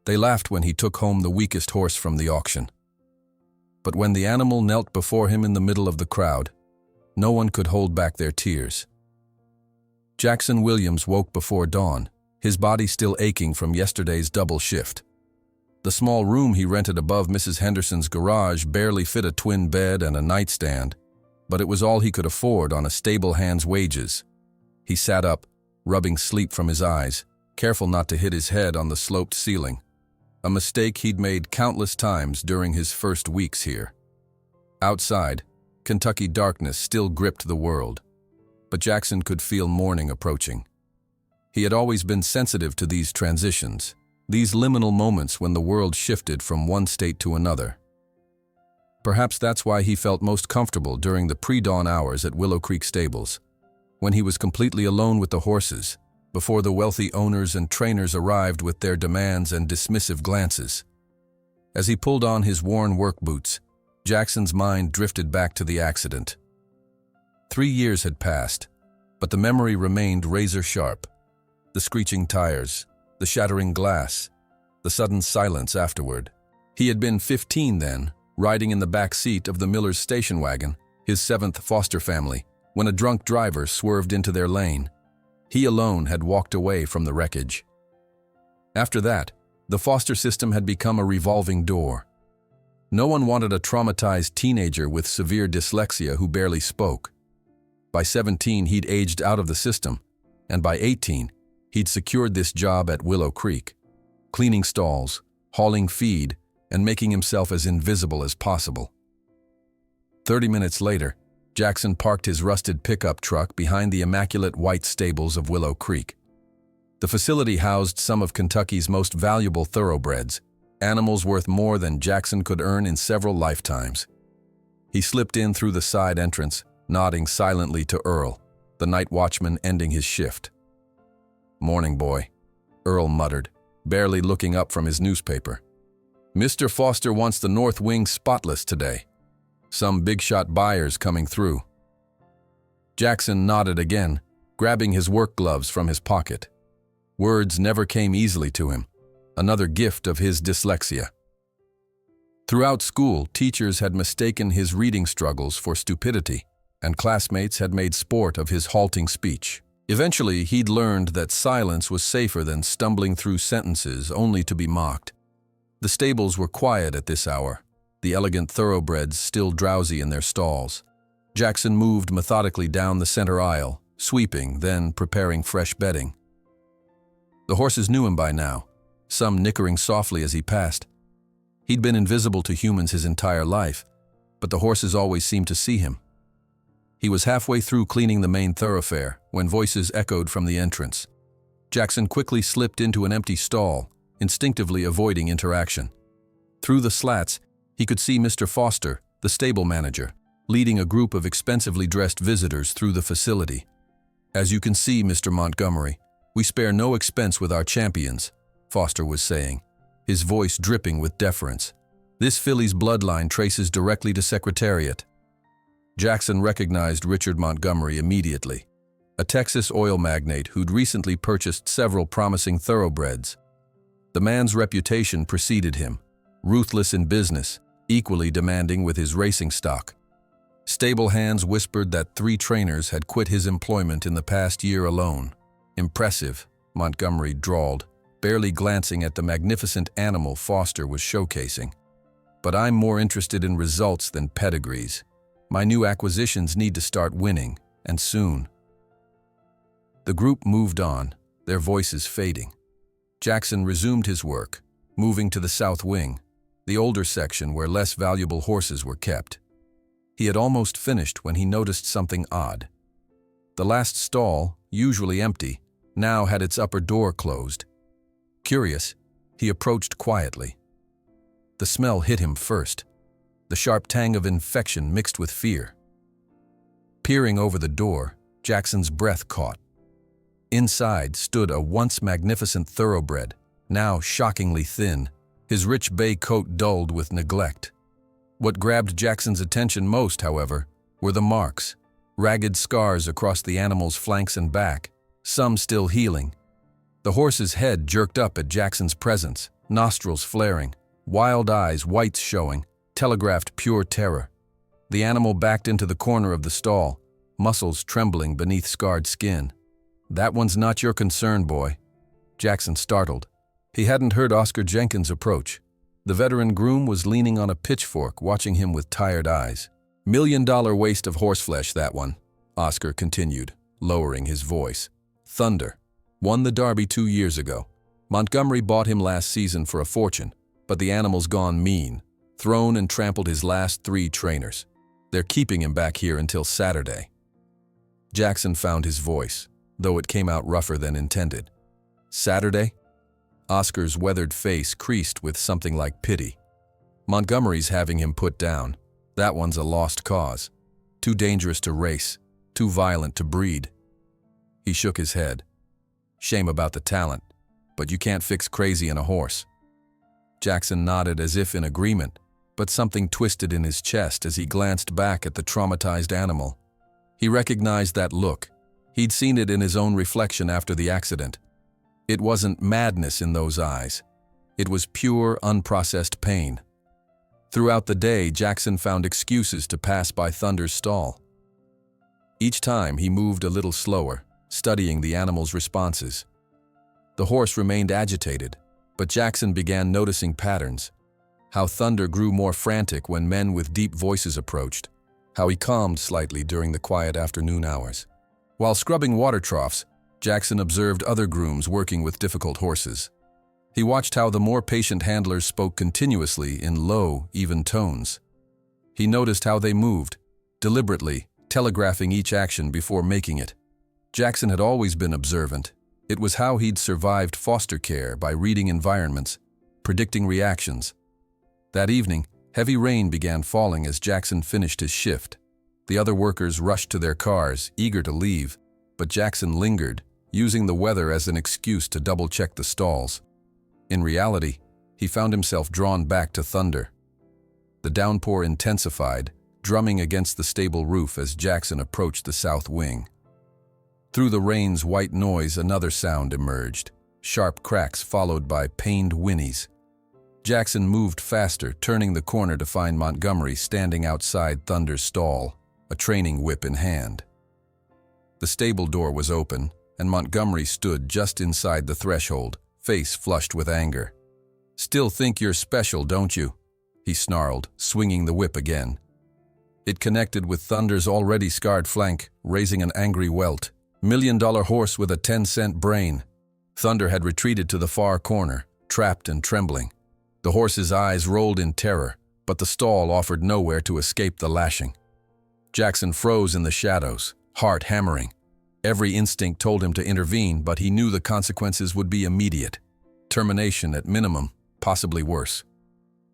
They laughed when he took home the weakest horse from the auction. But when the animal knelt before him in the middle of the crowd, no one could hold back their tears. Jackson Williams woke before dawn, his body still aching from yesterday's double shift. The small room he rented above Mrs. Henderson's garage barely fit a twin bed and a nightstand, but it was all he could afford on a stable hand's wages. He sat up, rubbing sleep from his eyes, careful not to hit his head on the sloped ceiling, a mistake he'd made countless times during his first weeks here. Outside, Kentucky darkness still gripped the world, but Jackson could feel morning approaching. He had always been sensitive to these transitions, these liminal moments when the world shifted from one state to another. Perhaps that's why he felt most comfortable during the pre-dawn hours at Willow Creek Stables, when he was completely alone with the horses, before the wealthy owners and trainers arrived with their demands and dismissive glances. As he pulled on his worn work boots, Jackson's mind drifted back to the accident. 3 years had passed, but the memory remained razor-sharp. The screeching tires, the shattering glass, the sudden silence afterward. He had been 15 then, riding in the back seat of the Miller's station wagon, his 7th foster family, when a drunk driver swerved into their lane. He alone had walked away from the wreckage. After that, the foster system had become a revolving door. No one wanted a traumatized teenager with severe dyslexia who barely spoke. By 17, he'd aged out of the system, and by 18, he'd secured this job at Willow Creek, cleaning stalls, hauling feed, and making himself as invisible as possible. 30 minutes later, Jackson parked his rusted pickup truck behind the immaculate white stables of Willow Creek. The facility housed some of Kentucky's most valuable thoroughbreds, animals worth more than Jackson could earn in several lifetimes. He slipped in through the side entrance, nodding silently to Earl, the night watchman ending his shift. "Morning, boy," Earl muttered, barely looking up from his newspaper. "Mr. Foster wants the north wing spotless today. Some big-shot buyers coming through." Jackson nodded again, grabbing his work gloves from his pocket. Words never came easily to him, another gift of his dyslexia. Throughout school, teachers had mistaken his reading struggles for stupidity, and classmates had made sport of his halting speech. Eventually, he'd learned that silence was safer than stumbling through sentences only to be mocked. The stables were quiet at this hour, the elegant thoroughbreds still drowsy in their stalls. Jackson moved methodically down the center aisle, sweeping, then preparing fresh bedding. The horses knew him by now, some nickering softly as he passed. He'd been invisible to humans his entire life, but the horses always seemed to see him. He was halfway through cleaning the main thoroughfare when voices echoed from the entrance. Jackson quickly slipped into an empty stall, instinctively avoiding interaction. Through the slats, he could see Mr. Foster, the stable manager, leading a group of expensively dressed visitors through the facility. "As you can see, Mr. Montgomery, we spare no expense with our champions," Foster was saying, his voice dripping with deference. "This filly's bloodline traces directly to Secretariat." Jackson recognized Richard Montgomery immediately, a Texas oil magnate who'd recently purchased several promising thoroughbreds. The man's reputation preceded him, ruthless in business, equally demanding with his racing stock. Stable hands whispered that 3 trainers had quit his employment in the past year alone. "Impressive," Montgomery drawled, barely glancing at the magnificent animal Foster was showcasing. "But I'm more interested in results than pedigrees. My new acquisitions need to start winning, and soon." The group moved on, their voices fading. Jackson resumed his work, moving to the south wing, the older section where less valuable horses were kept. He had almost finished when he noticed something odd. The last stall, usually empty, now had its upper door closed. Curious, he approached quietly. The smell hit him first, the sharp tang of infection mixed with fear. Peering over the door, Jackson's breath caught. Inside stood a once magnificent thoroughbred, now shockingly thin, his rich bay coat dulled with neglect. What grabbed Jackson's attention most, however, were the marks, ragged scars across the animal's flanks and back, some still healing. The horse's head jerked up at Jackson's presence, nostrils flaring, wild eyes, whites showing, telegraphed pure terror. The animal backed into the corner of the stall, muscles trembling beneath scarred skin. "That one's not your concern, boy." Jackson startled. He hadn't heard Oscar Jenkins approach. The veteran groom was leaning on a pitchfork, watching him with tired eyes. "$1 million waste of horseflesh, that one," Oscar continued, lowering his voice. "Thunder. Won the Derby 2 years ago. Montgomery bought him last season for a fortune, but the animal's gone mean, thrown and trampled his last 3 trainers. They're keeping him back here until Saturday." Jackson found his voice, though it came out rougher than intended. "Saturday?" Oscar's weathered face creased with something like pity. "Montgomery's having him put down. That one's a lost cause. Too dangerous to race, too violent to breed." He shook his head. "Shame about the talent, but you can't fix crazy in a horse." Jackson nodded as if in agreement, but something twisted in his chest as he glanced back at the traumatized animal. He recognized that look. He'd seen it in his own reflection after the accident. It wasn't madness in those eyes. It was pure, unprocessed pain. Throughout the day, Jackson found excuses to pass by Thunder's stall. Each time he moved a little slower, studying the animal's responses. The horse remained agitated, but Jackson began noticing patterns. How Thunder grew more frantic when men with deep voices approached. How he calmed slightly during the quiet afternoon hours. While scrubbing water troughs, Jackson observed other grooms working with difficult horses. He watched how the more patient handlers spoke continuously in low, even tones. He noticed how they moved, deliberately, telegraphing each action before making it. Jackson had always been observant. It was how he'd survived foster care, by reading environments, predicting reactions. That evening, heavy rain began falling as Jackson finished his shift. The other workers rushed to their cars, eager to leave, but Jackson lingered, using the weather as an excuse to double-check the stalls. In reality, he found himself drawn back to Thunder. The downpour intensified, drumming against the stable roof as Jackson approached the south wing. Through the rain's white noise, another sound emerged, sharp cracks followed by pained whinnies. Jackson moved faster, turning the corner to find Montgomery standing outside Thunder's stall, a training whip in hand. The stable door was open, and Montgomery stood just inside the threshold, face flushed with anger. "Still think you're special, don't you?" he snarled, swinging the whip again. It connected with Thunder's already scarred flank, raising an angry welt. $1 million horse with a 10-cent brain. Thunder had retreated to the far corner, trapped and trembling. The horse's eyes rolled in terror, but the stall offered nowhere to escape the lashing. Jackson froze in the shadows, heart hammering. Every instinct told him to intervene, but he knew the consequences would be immediate. Termination at minimum, possibly worse.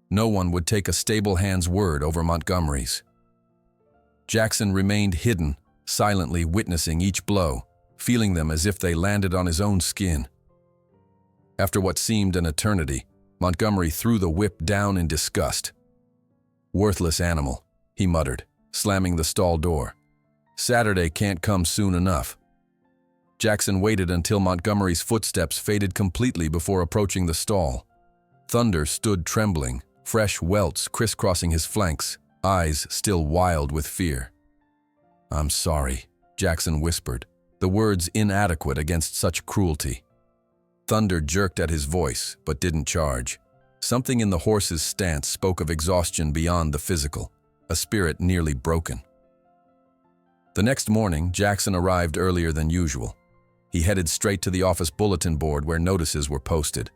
No one would take a stable hand's word over Montgomery's. Jackson remained hidden, silently witnessing each blow, feeling them as if they landed on his own skin. After what seemed an eternity, Montgomery threw the whip down in disgust. "Worthless animal," he muttered, slamming the stall door. "Saturday can't come soon enough." Jackson waited until Montgomery's footsteps faded completely before approaching the stall. Thunder stood trembling, fresh welts crisscrossing his flanks, eyes still wild with fear. "I'm sorry," Jackson whispered, the words inadequate against such cruelty. Thunder jerked at his voice, but didn't charge. Something in the horse's stance spoke of exhaustion beyond the physical, a spirit nearly broken. The next morning, Jackson arrived earlier than usual. He headed straight to the office bulletin board where notices were posted.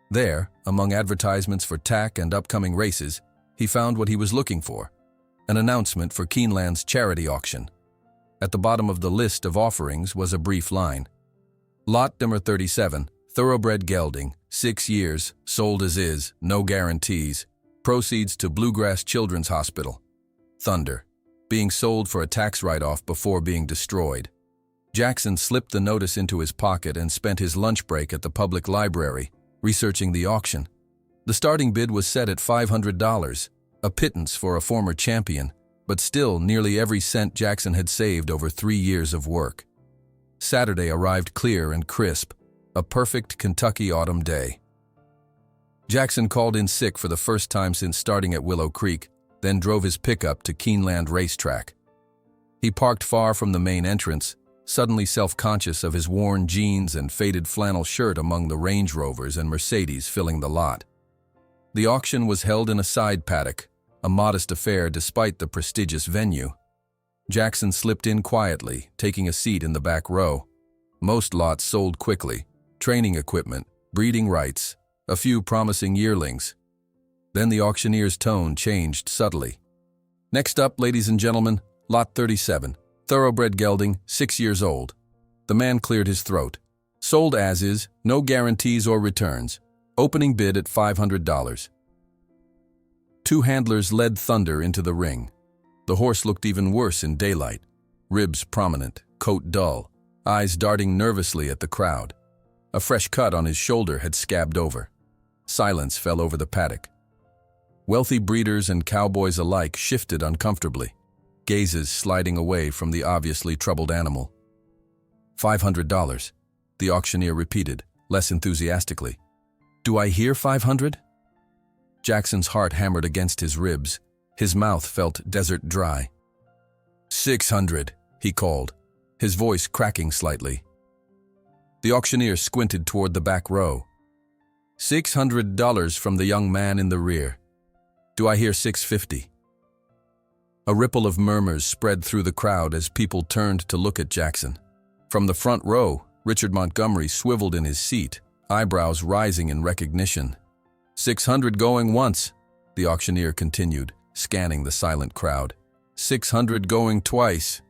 There, among advertisements for tack and upcoming races, he found what he was looking for, an announcement for Keeneland's charity auction. At the bottom of the list of offerings was a brief line. "Lot number 37, thoroughbred gelding, 6 years, sold as is, no guarantees. Proceeds to Bluegrass Children's Hospital. Thunder. Being sold for a tax write-off before being destroyed." Jackson slipped the notice into his pocket and spent his lunch break at the public library, researching the auction. The starting bid was set at $500, a pittance for a former champion, but still nearly every cent Jackson had saved over 3 years of work. Saturday arrived clear and crisp, A perfect Kentucky autumn day. Jackson called in sick for the first time since starting at Willow Creek, then drove his pickup to Keeneland Racetrack. He parked far from the main entrance, suddenly self-conscious of his worn jeans and faded flannel shirt among the Range Rovers and Mercedes filling the lot. The auction was held in a side paddock, a modest affair despite the prestigious venue. Jackson slipped in quietly, taking a seat in the back row. Most lots sold quickly: training equipment, breeding rights, a few promising yearlings. Then the auctioneer's tone changed subtly. "Next up, ladies and gentlemen, Lot 37, thoroughbred gelding, 6 years old." The man cleared his throat. "Sold as is, no guarantees or returns. Opening bid at $500. Two handlers led Thunder into the ring. The horse looked even worse in daylight. Ribs prominent, coat dull, eyes darting nervously at the crowd. A fresh cut on his shoulder had scabbed over. Silence fell over the paddock. Wealthy breeders and cowboys alike shifted uncomfortably, gazes sliding away from the obviously troubled animal. $500, the auctioneer repeated, less enthusiastically. "Do I hear 500? Jackson's heart hammered against his ribs. His mouth felt desert dry. 600, he called, his voice cracking slightly. The auctioneer squinted toward the back row. $600 from the young man in the rear. "Do I hear 650? A ripple of murmurs spread through the crowd as people turned to look at Jackson. From the front row, Richard Montgomery swiveled in his seat, eyebrows rising in recognition. 600 going once, the auctioneer continued, scanning the silent crowd. 600 going twice.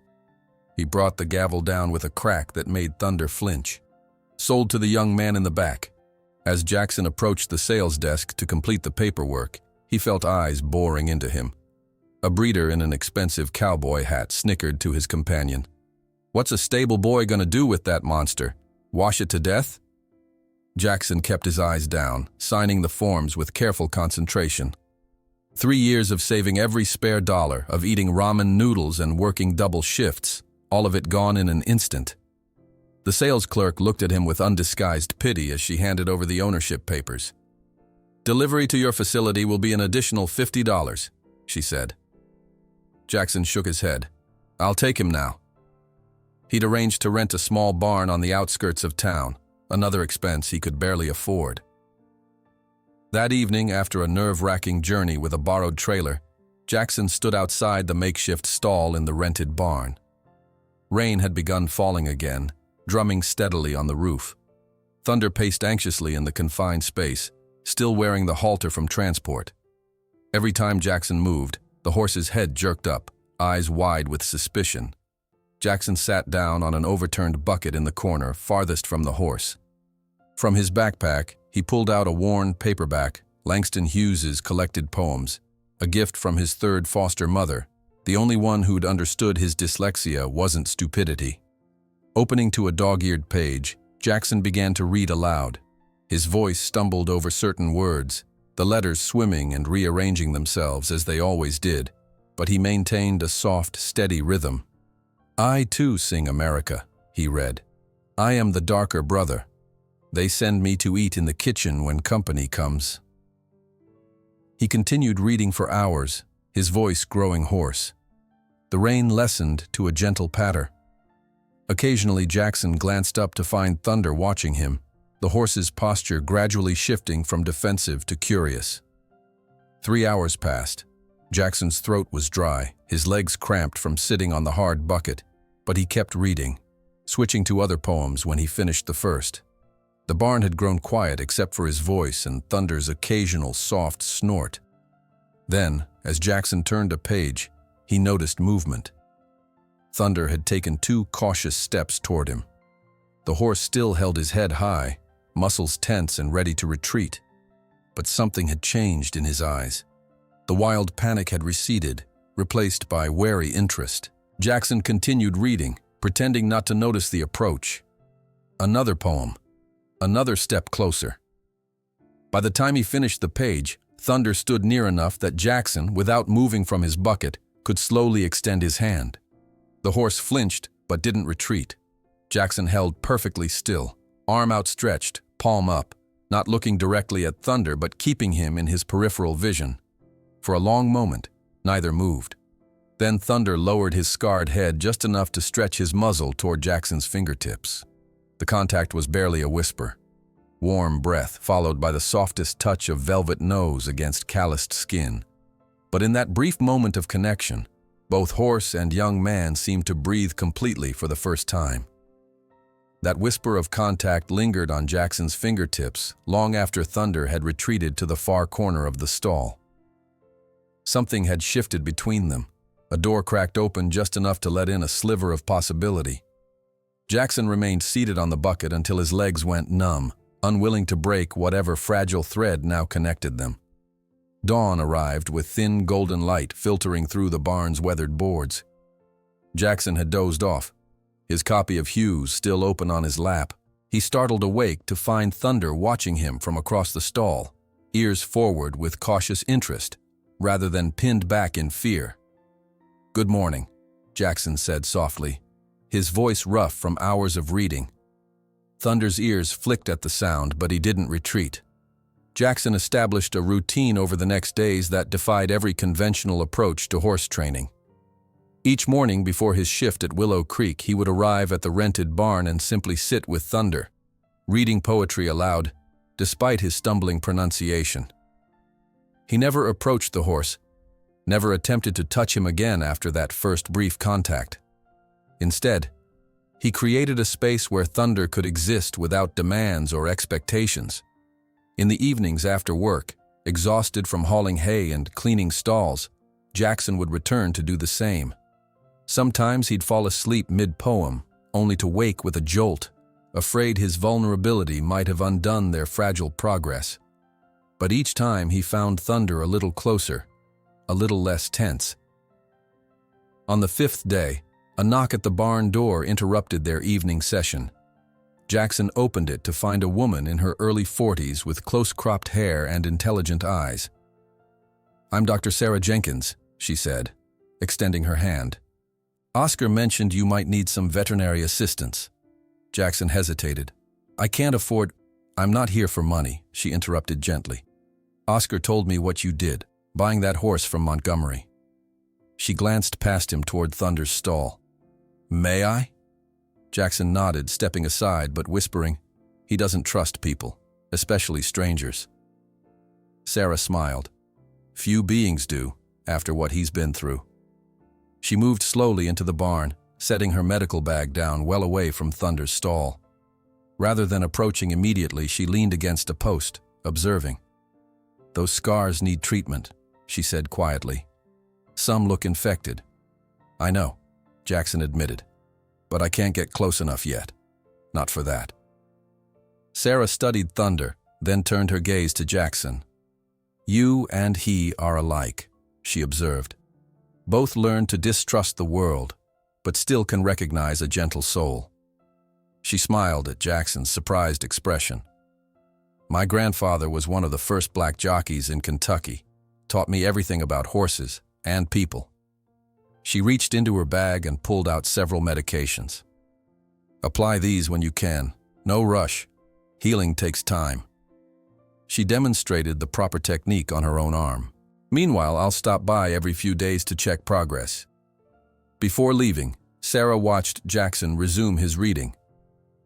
He brought the gavel down with a crack that made Thunder flinch. Sold to the young man in the back. As Jackson approached the sales desk to complete the paperwork, he felt eyes boring into him. A breeder in an expensive cowboy hat snickered to his companion. "What's a stable boy gonna do with that monster? Wash it to death?" Jackson kept his eyes down, signing the forms with careful concentration. 3 years of saving every spare dollar, of eating ramen noodles and working double shifts, all of it gone in an instant. The sales clerk looked at him with undisguised pity as she handed over the ownership papers. "Delivery to your facility will be an additional $50, she said. Jackson shook his head. "I'll take him now." He'd arranged to rent a small barn on the outskirts of town, another expense he could barely afford. That evening, after a nerve-wracking journey with a borrowed trailer, Jackson stood outside the makeshift stall in the rented barn. Rain had begun falling again, drumming steadily on the roof. Thunder paced anxiously in the confined space, still wearing the halter from transport. Every time Jackson moved, the horse's head jerked up, eyes wide with suspicion. Jackson sat down on an overturned bucket in the corner, farthest from the horse. From his backpack, he pulled out a worn paperback, Langston Hughes's collected poems, a gift from his third foster mother. The only one who'd understood his dyslexia wasn't stupidity. Opening to a dog-eared page, Jackson began to read aloud. His voice stumbled over certain words, the letters swimming and rearranging themselves as they always did, but he maintained a soft, steady rhythm. "I too sing America," he read. "I am the darker brother. They send me to eat in the kitchen when company comes." He continued reading for hours, his voice growing hoarse. The rain lessened to a gentle patter. Occasionally Jackson glanced up to find Thunder watching him, the horse's posture gradually shifting from defensive to curious. 3 hours passed. Jackson's throat was dry, his legs cramped from sitting on the hard bucket, but he kept reading, switching to other poems when he finished the first. The barn had grown quiet except for his voice and Thunder's occasional soft snort. Then, as Jackson turned a page, he noticed movement. Thunder had taken 2 cautious steps toward him. The horse still held his head high, muscles tense and ready to retreat. But something had changed in his eyes. The wild panic had receded, replaced by wary interest. Jackson continued reading, pretending not to notice the approach. Another poem. Another step closer. By the time he finished the page, Thunder stood near enough that Jackson, without moving from his bucket, could slowly extend his hand. The horse flinched, but didn't retreat. Jackson held perfectly still, arm outstretched, palm up, not looking directly at Thunder but keeping him in his peripheral vision. For a long moment, neither moved. Then Thunder lowered his scarred head just enough to stretch his muzzle toward Jackson's fingertips. The contact was barely a whisper. Warm breath followed by the softest touch of velvet nose against calloused skin. But in that brief moment of connection, both horse and young man seemed to breathe completely for the first time. That whisper of contact lingered on Jackson's fingertips long after Thunder had retreated to the far corner of the stall. Something had shifted between them. A door cracked open just enough to let in a sliver of possibility. Jackson remained seated on the bucket until his legs went numb, unwilling to break whatever fragile thread now connected them. Dawn arrived with thin golden light filtering through the barn's weathered boards. Jackson had dozed off, his copy of Hughes still open on his lap. He startled awake to find Thunder watching him from across the stall, ears forward with cautious interest, rather than pinned back in fear. "Good morning," Jackson said softly, his voice rough from hours of reading. Thunder's ears flicked at the sound, but he didn't retreat. Jackson established a routine over the next days that defied every conventional approach to horse training. Each morning before his shift at Willow Creek, he would arrive at the rented barn and simply sit with Thunder, reading poetry aloud, despite his stumbling pronunciation. He never approached the horse, never attempted to touch him again after that first brief contact. Instead, he created a space where Thunder could exist without demands or expectations. In the evenings after work, exhausted from hauling hay and cleaning stalls, Jackson would return to do the same. Sometimes he'd fall asleep mid-poem, only to wake with a jolt, afraid his vulnerability might have undone their fragile progress. But each time he found Thunder a little closer, a little less tense. On the fifth day, a knock at the barn door interrupted their evening session. Jackson opened it to find a woman in her early 40s with close-cropped hair and intelligent eyes. "I'm Dr. Sarah Jenkins," she said, extending her hand. "Oscar mentioned you might need some veterinary assistance." Jackson hesitated. "I can't afford—" "I'm not here for money," she interrupted gently. "Oscar told me what you did, buying that horse from Montgomery." She glanced past him toward Thunder's stall. "May I?" Jackson nodded, stepping aside but whispering, "He doesn't trust people, especially strangers." Sarah smiled. "Few beings do, after what he's been through." She moved slowly into the barn, setting her medical bag down well away from Thunder's stall. Rather than approaching immediately, she leaned against a post, observing. "Those scars need treatment," she said quietly. "Some look infected." "I know," Jackson admitted, "but I can't get close enough yet. Not for that." Sarah studied Thunder, then turned her gaze to Jackson. "You and he are alike," she observed. "Both learn to distrust the world, but still can recognize a gentle soul." She smiled at Jackson's surprised expression. "My grandfather was one of the first black jockeys in Kentucky, taught me everything about horses and people." She reached into her bag and pulled out several medications. "Apply these when you can. No rush. Healing takes time." She demonstrated the proper technique on her own arm. "Meanwhile, I'll stop by every few days to check progress." Before leaving, Sarah watched Jackson resume his reading.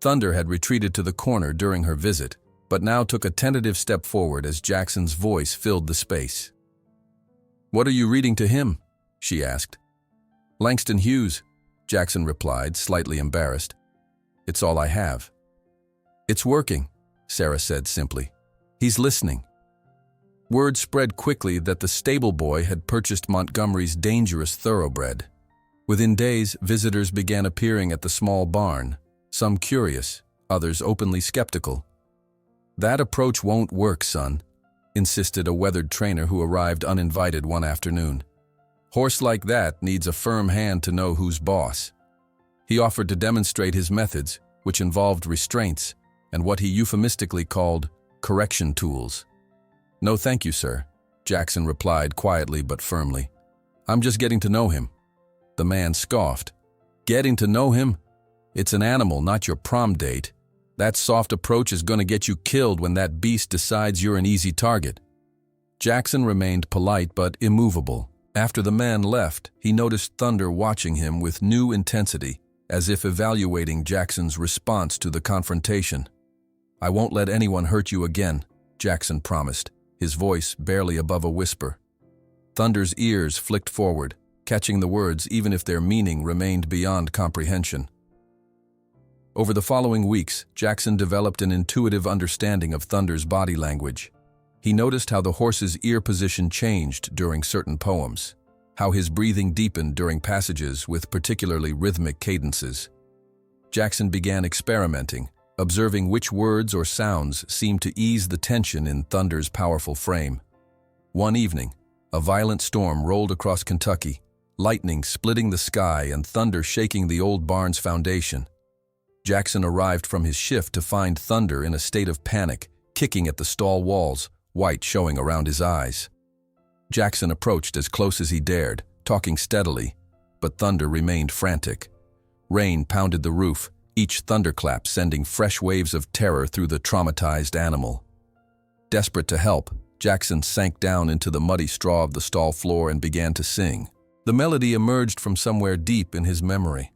Thunder had retreated to the corner during her visit, but now took a tentative step forward as Jackson's voice filled the space. "What are you reading to him?" she asked. "Langston Hughes," Jackson replied, slightly embarrassed. "It's all I have." "It's working," Sarah said simply. "He's listening." Word spread quickly that the stable boy had purchased Montgomery's dangerous thoroughbred. Within days, visitors began appearing at the small barn, some curious, others openly skeptical. "That approach won't work, son," insisted a weathered trainer who arrived uninvited one afternoon. "Horse like that needs a firm hand to know who's boss." He offered to demonstrate his methods, which involved restraints and what he euphemistically called correction tools. "No thank you, sir," Jackson replied quietly but firmly. "I'm just getting to know him." The man scoffed. "Getting to know him? It's an animal, not your prom date. That soft approach is gonna get you killed when that beast decides you're an easy target." Jackson remained polite but immovable. After the man left, he noticed Thunder watching him with new intensity, as if evaluating Jackson's response to the confrontation. "I won't let anyone hurt you again," Jackson promised, his voice barely above a whisper. Thunder's ears flicked forward, catching the words even if their meaning remained beyond comprehension. Over the following weeks, Jackson developed an intuitive understanding of Thunder's body language. He noticed how the horse's ear position changed during certain poems, how his breathing deepened during passages with particularly rhythmic cadences. Jackson began experimenting, observing which words or sounds seemed to ease the tension in Thunder's powerful frame. One evening, a violent storm rolled across Kentucky, lightning splitting the sky and thunder shaking the old barn's foundation. Jackson arrived from his shift to find Thunder in a state of panic, kicking at the stall walls, white showing around his eyes. Jackson approached as close as he dared, talking steadily, but Thunder remained frantic. Rain pounded the roof, each thunderclap sending fresh waves of terror through the traumatized animal. Desperate to help, Jackson sank down into the muddy straw of the stall floor and began to sing. The melody emerged from somewhere deep in his memory,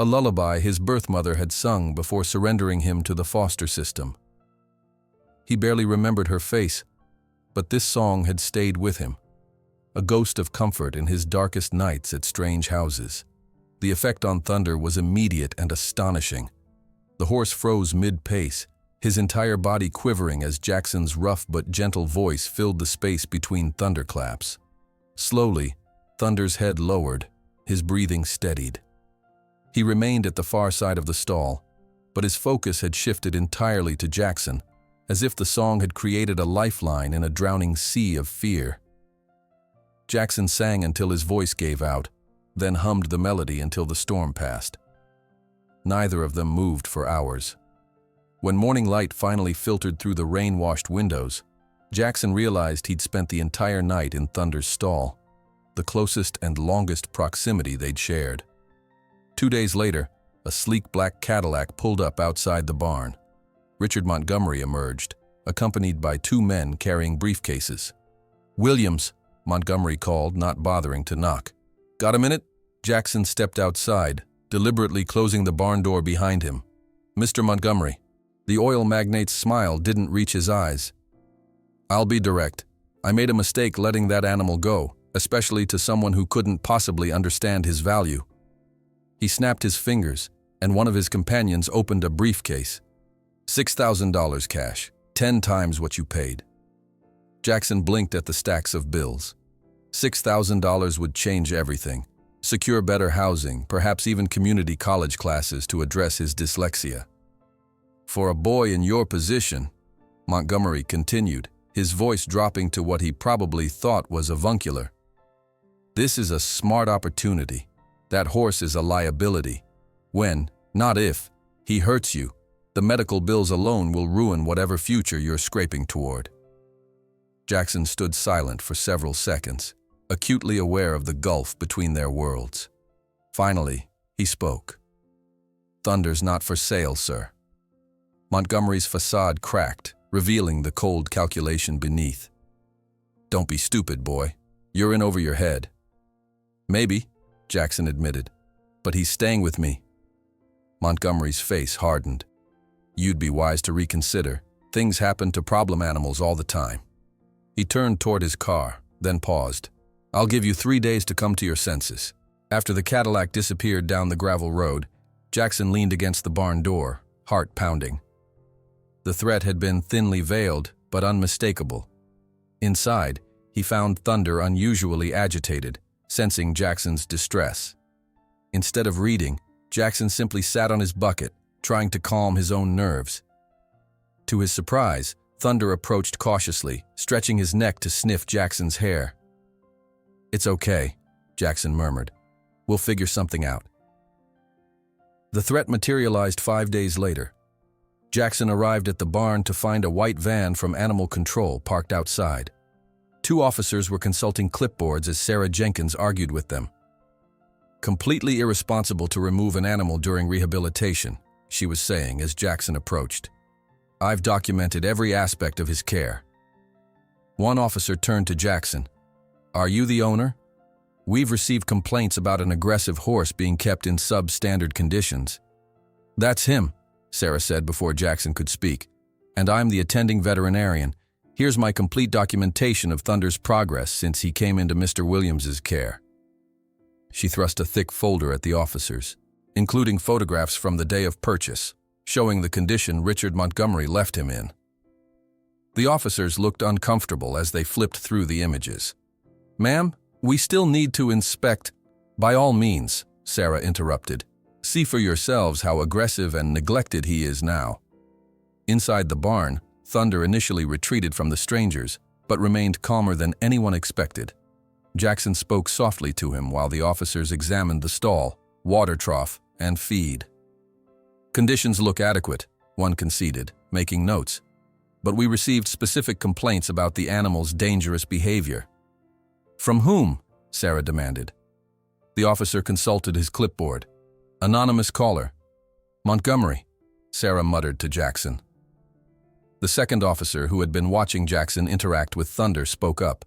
a lullaby his birth mother had sung before surrendering him to the foster system. He barely remembered her face, but this song had stayed with him, a ghost of comfort in his darkest nights at strange houses. The effect on Thunder was immediate and astonishing. The horse froze mid-pace, his entire body quivering as Jackson's rough but gentle voice filled the space between thunderclaps. Slowly, Thunder's head lowered, his breathing steadied. He remained at the far side of the stall, but his focus had shifted entirely to Jackson, as if the song had created a lifeline in a drowning sea of fear. Jackson sang until his voice gave out, then hummed the melody until the storm passed. Neither of them moved for hours. When morning light finally filtered through the rain-washed windows, Jackson realized he'd spent the entire night in Thunder's stall, the closest and longest proximity they'd shared. 2 days later, a sleek black Cadillac pulled up outside the barn. Richard Montgomery emerged, accompanied by 2 men carrying briefcases. "Williams," Montgomery called, not bothering to knock. "Got a minute?" Jackson stepped outside, deliberately closing the barn door behind him. "Mr. Montgomery." The oil magnate's smile didn't reach his eyes. "I'll be direct. I made a mistake letting that animal go, especially to someone who couldn't possibly understand his value." He snapped his fingers, and one of his companions opened a briefcase. $6,000 cash, 10 times what you paid. Jackson blinked at the stacks of bills. $6,000 would change everything. Secure better housing, perhaps even community college classes to address his dyslexia. "For a boy in your position," Montgomery continued, his voice dropping to what he probably thought was avuncular. "This is a smart opportunity. That horse is a liability. When, not if, he hurts you, the medical bills alone will ruin whatever future you're scraping toward." Jackson stood silent for several seconds, acutely aware of the gulf between their worlds. Finally, he spoke. "Thunder's not for sale, sir." Montgomery's facade cracked, revealing the cold calculation beneath. "Don't be stupid, boy. You're in over your head." "Maybe," Jackson admitted, "but he's staying with me." Montgomery's face hardened. "You'd be wise to reconsider. Things happen to problem animals all the time." He turned toward his car, then paused. "I'll give you 3 days to come to your senses." After the Cadillac disappeared down the gravel road, Jackson leaned against the barn door, heart pounding. The threat had been thinly veiled, but unmistakable. Inside, he found Thunder unusually agitated, sensing Jackson's distress. Instead of reading, Jackson simply sat on his bucket, trying to calm his own nerves. To his surprise, Thunder approached cautiously, stretching his neck to sniff Jackson's hair. "It's okay," Jackson murmured. "We'll figure something out." The threat materialized 5 days later. Jackson arrived at the barn to find a white van from Animal Control parked outside. 2 officers were consulting clipboards as Sarah Jenkins argued with them. Completely irresponsible to remove an animal during rehabilitation, she was saying as Jackson approached. "I've documented every aspect of his care." One officer turned to Jackson. "Are you the owner? We've received complaints about an aggressive horse being kept in substandard conditions." "That's him," Sarah said before Jackson could speak. "And I'm the attending veterinarian. Here's my complete documentation of Thunder's progress since he came into Mr. Williams's care." She thrust a thick folder at the officers, including photographs from the day of purchase, showing the condition Richard Montgomery left him in. The officers looked uncomfortable as they flipped through the images. "Ma'am, we still need to inspect—" "By all means," Sarah interrupted. "See for yourselves how aggressive and neglected he is now." Inside the barn, Thunder initially retreated from the strangers, but remained calmer than anyone expected. Jackson spoke softly to him while the officers examined the stall, water trough, and feed. "Conditions look adequate," one conceded, making notes. "But we received specific complaints about the animal's dangerous behavior." "From whom?" Sarah demanded. The officer consulted his clipboard. "Anonymous caller." "Montgomery," Sarah muttered to Jackson. The second officer, who had been watching Jackson interact with Thunder, spoke up.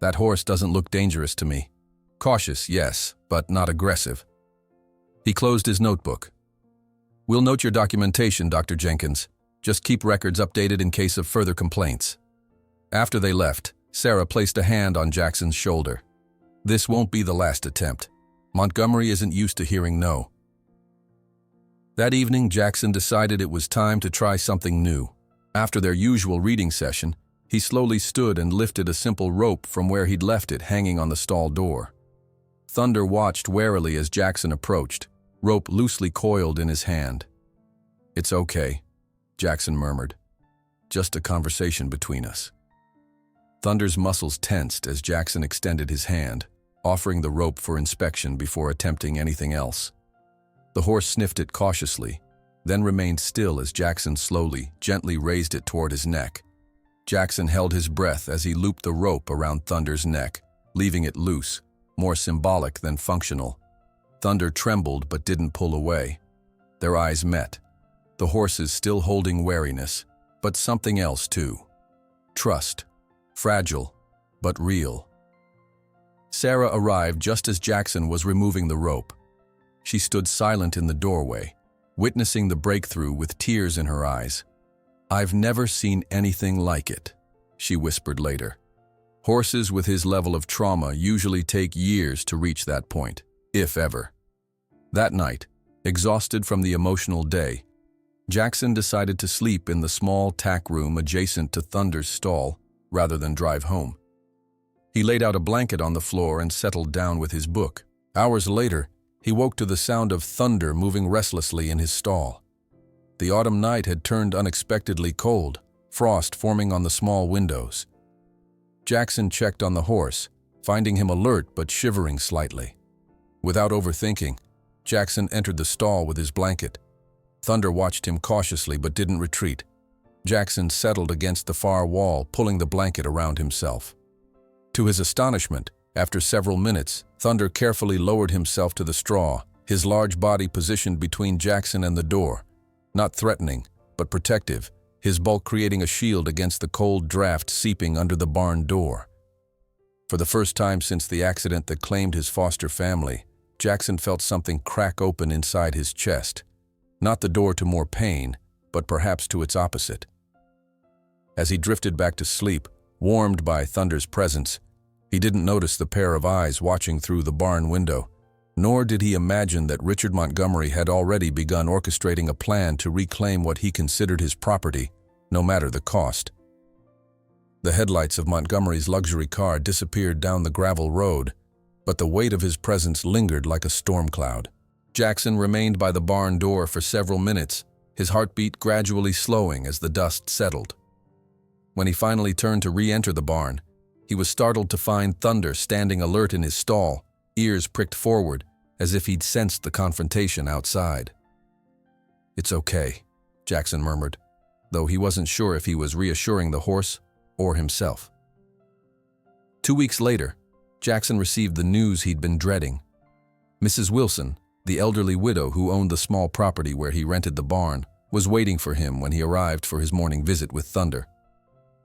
"That horse doesn't look dangerous to me. Cautious, yes, but not aggressive." He closed his notebook. "We'll note your documentation, Dr. Jenkins. Just keep records updated in case of further complaints." After they left, Sarah placed a hand on Jackson's shoulder. "This won't be the last attempt. Montgomery isn't used to hearing no." That evening, Jackson decided it was time to try something new. After their usual reading session, he slowly stood and lifted a simple rope from where he'd left it hanging on the stall door. Thunder watched warily as Jackson approached, rope loosely coiled in his hand. "It's okay," Jackson murmured. "Just a conversation between us." Thunder's muscles tensed as Jackson extended his hand, offering the rope for inspection before attempting anything else. The horse sniffed it cautiously, then remained still as Jackson slowly, gently raised it toward his neck. Jackson held his breath as he looped the rope around Thunder's neck, leaving it loose, more symbolic than functional. Thunder trembled but didn't pull away. Their eyes met, the horses still holding wariness, but something else too. Trust. Fragile, but real. Sarah arrived just as Jackson was removing the rope. She stood silent in the doorway, witnessing the breakthrough with tears in her eyes. "I've never seen anything like it," she whispered later. Horses with his level of trauma usually take years to reach that point, if ever. That night, exhausted from the emotional day, Jackson decided to sleep in the small tack room adjacent to Thunder's stall rather than drive home. He laid out a blanket on the floor and settled down with his book. Hours later, he woke to the sound of Thunder moving restlessly in his stall. The autumn night had turned unexpectedly cold, frost forming on the small windows. Jackson checked on the horse, finding him alert but shivering slightly. Without overthinking, Jackson entered the stall with his blanket. Thunder watched him cautiously but didn't retreat. Jackson settled against the far wall, pulling the blanket around himself. To his astonishment, after several minutes, Thunder carefully lowered himself to the straw, his large body positioned between Jackson and the door. Not threatening, but protective, his bulk creating a shield against the cold draft seeping under the barn door. For the first time since the accident that claimed his foster family, Jackson felt something crack open inside his chest. Not the door to more pain, but perhaps to its opposite. As he drifted back to sleep, warmed by Thunder's presence, he didn't notice the pair of eyes watching through the barn window, nor did he imagine that Richard Montgomery had already begun orchestrating a plan to reclaim what he considered his property, no matter the cost. The headlights of Montgomery's luxury car disappeared down the gravel road, but the weight of his presence lingered like a storm cloud. Jackson remained by the barn door for several minutes, his heartbeat gradually slowing as the dust settled. When he finally turned to re-enter the barn, he was startled to find Thunder standing alert in his stall, ears pricked forward, as if he'd sensed the confrontation outside. "It's okay," Jackson murmured, though he wasn't sure if he was reassuring the horse or himself. 2 weeks later, Jackson received the news he'd been dreading. Mrs. Wilson, The elderly widow who owned the small property where he rented the barn was waiting for him when he arrived for his morning visit with Thunder.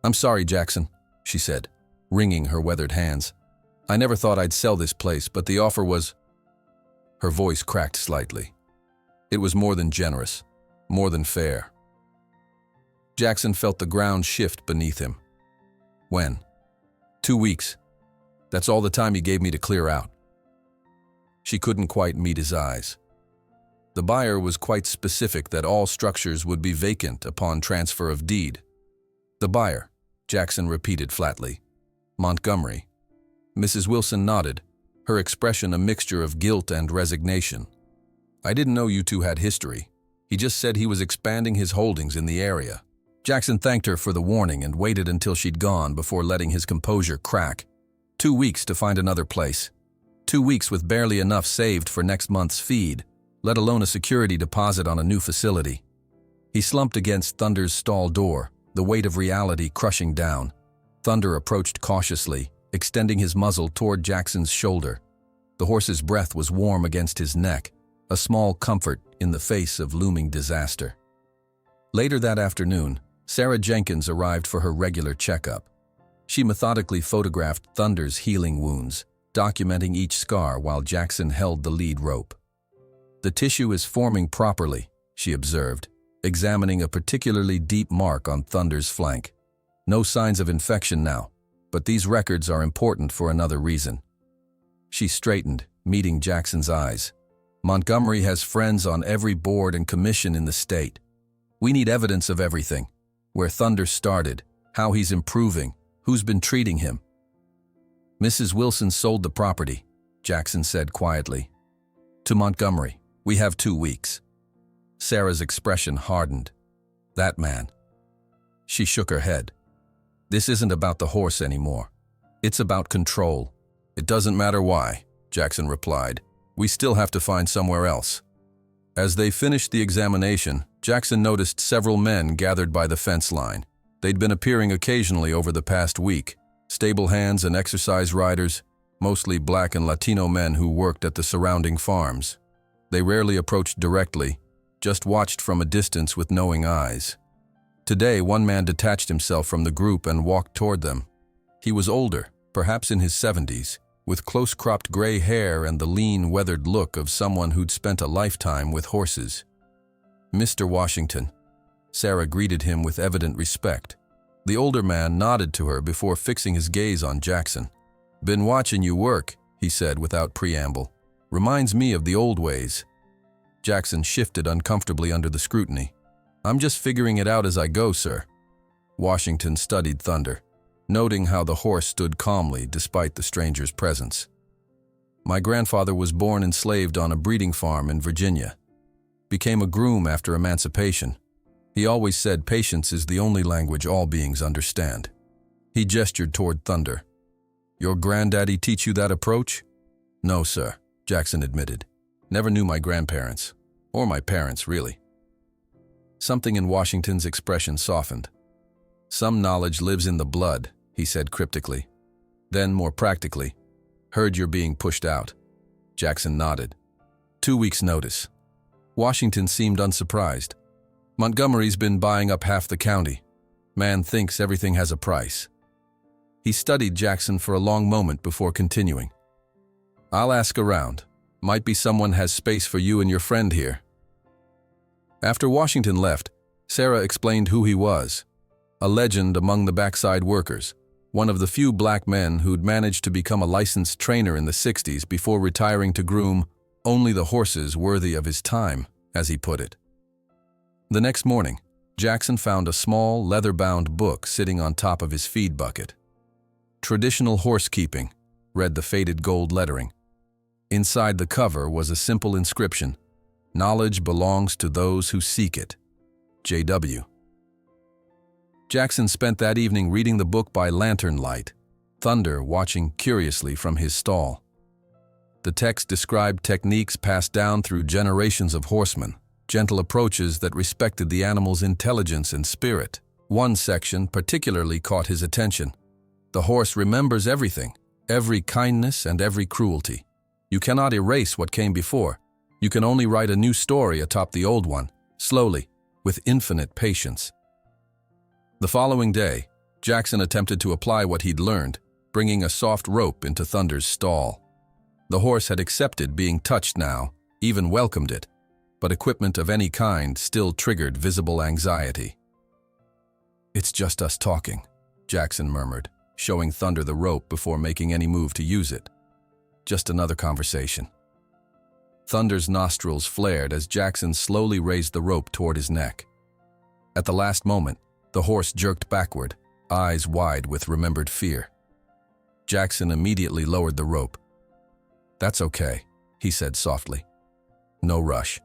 "I'm sorry, Jackson," she said, wringing her weathered hands. "I never thought I'd sell this place, but the offer was—" Her voice cracked slightly. It was more than generous, more than fair. Jackson felt the ground shift beneath him. "When?" "2 weeks. That's all the time he gave me to clear out." She couldn't quite meet his eyes. The buyer was quite specific that all structures would be vacant upon transfer of deed. "The buyer," Jackson repeated flatly. "Montgomery." Mrs. Wilson nodded, her expression a mixture of guilt and resignation. "I didn't know you two had history. He just said he was expanding his holdings in the area." Jackson thanked her for the warning and waited until she'd gone before letting his composure crack. 2 weeks to find another place. 2 weeks with barely enough saved for next month's feed, let alone a security deposit on a new facility. He slumped against Thunder's stall door, the weight of reality crushing down. Thunder approached cautiously, extending his muzzle toward Jackson's shoulder. The horse's breath was warm against his neck, a small comfort in the face of looming disaster. Later that afternoon, Sarah Jenkins arrived for her regular checkup. She methodically photographed Thunder's healing wounds, documenting each scar while Jackson held the lead rope. "The tissue is forming properly," she observed, examining a particularly deep mark on Thunder's flank. "No signs of infection now, but these records are important for another reason." She straightened, meeting Jackson's eyes. "Montgomery has friends on every board and commission in the state. We need evidence of everything. Where Thunder started, how he's improving, who's been treating him." "Mrs. Wilson sold the property," Jackson said quietly. "To Montgomery. We have 2 weeks." Sarah's expression hardened. "That man." She shook her head. "This isn't about the horse anymore. It's about control." "It doesn't matter why," Jackson replied. "We still have to find somewhere else." As they finished the examination, Jackson noticed several men gathered by the fence line. They'd been appearing occasionally over the past week, stable hands and exercise riders, mostly black and Latino men who worked at the surrounding farms. They rarely approached directly, just watched from a distance with knowing eyes. Today, one man detached himself from the group and walked toward them. He was older, perhaps in his 70s, with close-cropped gray hair and the lean, weathered look of someone who'd spent a lifetime with horses. "Mr. Washington." Sarah greeted him with evident respect. The older man nodded to her before fixing his gaze on Jackson. "Been watching you work," he said without preamble. "Reminds me of the old ways." Jackson shifted uncomfortably under the scrutiny. "I'm just figuring it out as I go, sir." Washington studied Thunder, noting how the horse stood calmly despite the stranger's presence. "My grandfather was born enslaved on a breeding farm in Virginia. Became a groom after emancipation. He always said patience is the only language all beings understand." He gestured toward Thunder. "Your granddaddy teach you that approach?" "No, sir," Jackson admitted. "Never knew my grandparents. Or my parents, really." Something in Washington's expression softened. "Some knowledge lives in the blood," he said cryptically. Then, more practically, "Heard you're being pushed out." Jackson nodded. 2 weeks' notice. Washington seemed unsurprised. "Montgomery's been buying up half the county. Man thinks everything has a price." He studied Jackson for a long moment before continuing. "I'll ask around. Might be someone has space for you and your friend here." After Washington left, Sarah explained who he was. A legend among the backside workers, one of the few black men who'd managed to become a licensed trainer in the 60s before retiring to groom only the horses worthy of his time, as he put it. The next morning, Jackson found a small, leather-bound book sitting on top of his feed bucket. "Traditional Horsekeeping," read the faded gold lettering. Inside the cover was a simple inscription: "Knowledge belongs to those who seek it. J.W." Jackson spent that evening reading the book by lantern light, Thunder watching curiously from his stall. The text described techniques passed down through generations of horsemen, gentle approaches that respected the animal's intelligence and spirit. One section particularly caught his attention. "The horse remembers everything, every kindness and every cruelty. You cannot erase what came before, You can only write a new story atop the old one, slowly, with infinite patience. The following day, Jackson attempted to apply what he'd learned, bringing a soft rope into Thunder's stall. The horse had accepted being touched now, even welcomed it, but equipment of any kind still triggered visible anxiety. "It's just us talking," Jackson murmured, showing Thunder the rope before making any move to use it. "Just another conversation." Thunder's nostrils flared as Jackson slowly raised the rope toward his neck. At the last moment, the horse jerked backward, eyes wide with remembered fear. Jackson immediately lowered the rope. "That's okay," he said softly. "No rush."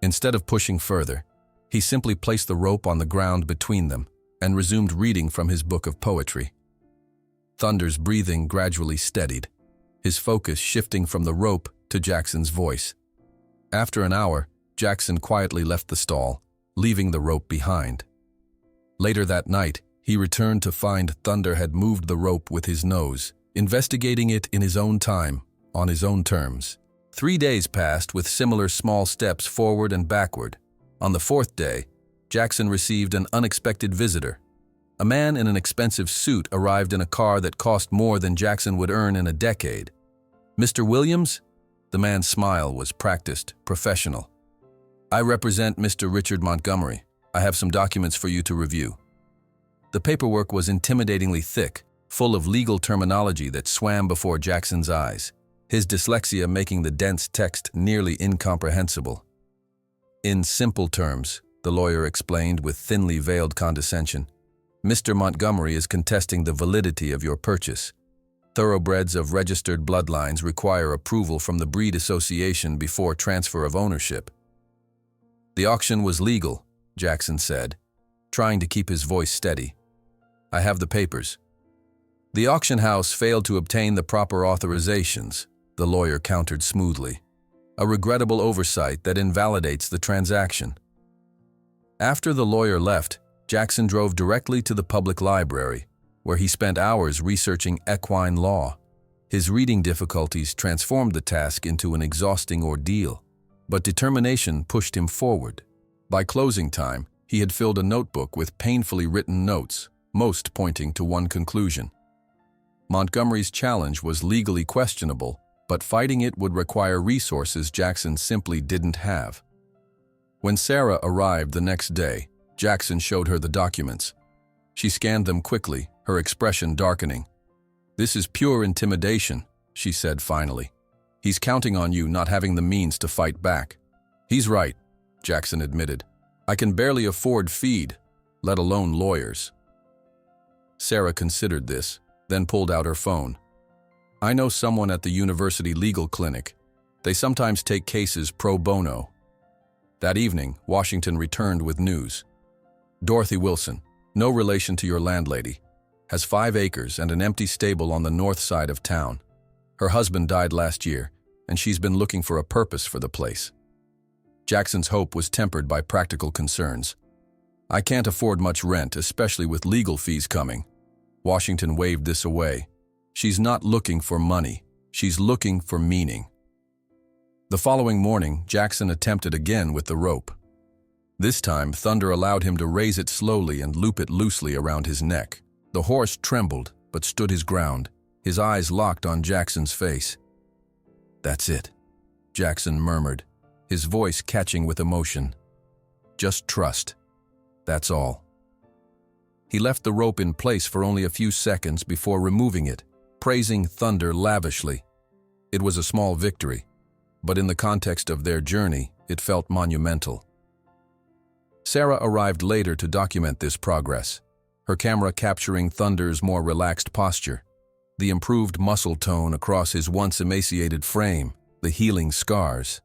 Instead of pushing further, he simply placed the rope on the ground between them and resumed reading from his book of poetry. Thunder's breathing gradually steadied, his focus shifting from the rope to Jackson's voice. After an hour, Jackson quietly left the stall, leaving the rope behind. Later that night, he returned to find Thunder had moved the rope with his nose, investigating it in his own time, on his own terms. 3 days passed with similar small steps forward and backward. On the 4th day, Jackson received an unexpected visitor. A man in an expensive suit arrived in a car that cost more than Jackson would earn in a decade. "Mr. Williams?" The man's smile was practiced, professional. "I represent Mr. Richard Montgomery. I have some documents for you to review." The paperwork was intimidatingly thick, full of legal terminology that swam before Jackson's eyes, his dyslexia making the dense text nearly incomprehensible. "In simple terms," the lawyer explained with thinly veiled condescension, "Mr. Montgomery is contesting the validity of your purchase. Thoroughbreds of registered bloodlines require approval from the breed association before transfer of ownership." "The auction was legal," Jackson said, trying to keep his voice steady. "I have the papers." "The auction house failed to obtain the proper authorizations," the lawyer countered smoothly. "A regrettable oversight that invalidates the transaction." After the lawyer left, Jackson drove directly to the public library, where he spent hours researching equine law. His reading difficulties transformed the task into an exhausting ordeal, but determination pushed him forward. By closing time, he had filled a notebook with painfully written notes, most pointing to one conclusion. Montgomery's challenge was legally questionable, but fighting it would require resources Jackson simply didn't have. When Sarah arrived the next day, Jackson showed her the documents. She scanned them quickly, her expression darkening. "This is pure intimidation," she said finally. "He's counting on you not having the means to fight back." "He's right," Jackson admitted. "I can barely afford feed, let alone lawyers." Sarah considered this, then pulled out her phone. "I know someone at the university legal clinic. They sometimes take cases pro bono." That evening, Washington returned with news. "Dorothy Wilson, no relation to your landlady, has 5 acres and an empty stable on the north side of town. Her husband died last year, and she's been looking for a purpose for the place." Jackson's hope was tempered by practical concerns. "I can't afford much rent, especially with legal fees coming." Washington waved this away. "She's not looking for money. She's looking for meaning." The following morning, Jackson attempted again with the rope. This time, Thunder allowed him to raise it slowly and loop it loosely around his neck. The horse trembled, but stood his ground, his eyes locked on Jackson's face. "That's it," Jackson murmured, his voice catching with emotion. "Just trust. That's all." He left the rope in place for only a few seconds before removing it, praising Thunder lavishly. It was a small victory, but in the context of their journey, it felt monumental. Sarah arrived later to document this progress, her camera capturing Thunder's more relaxed posture, the improved muscle tone across his once emaciated frame, the healing scars.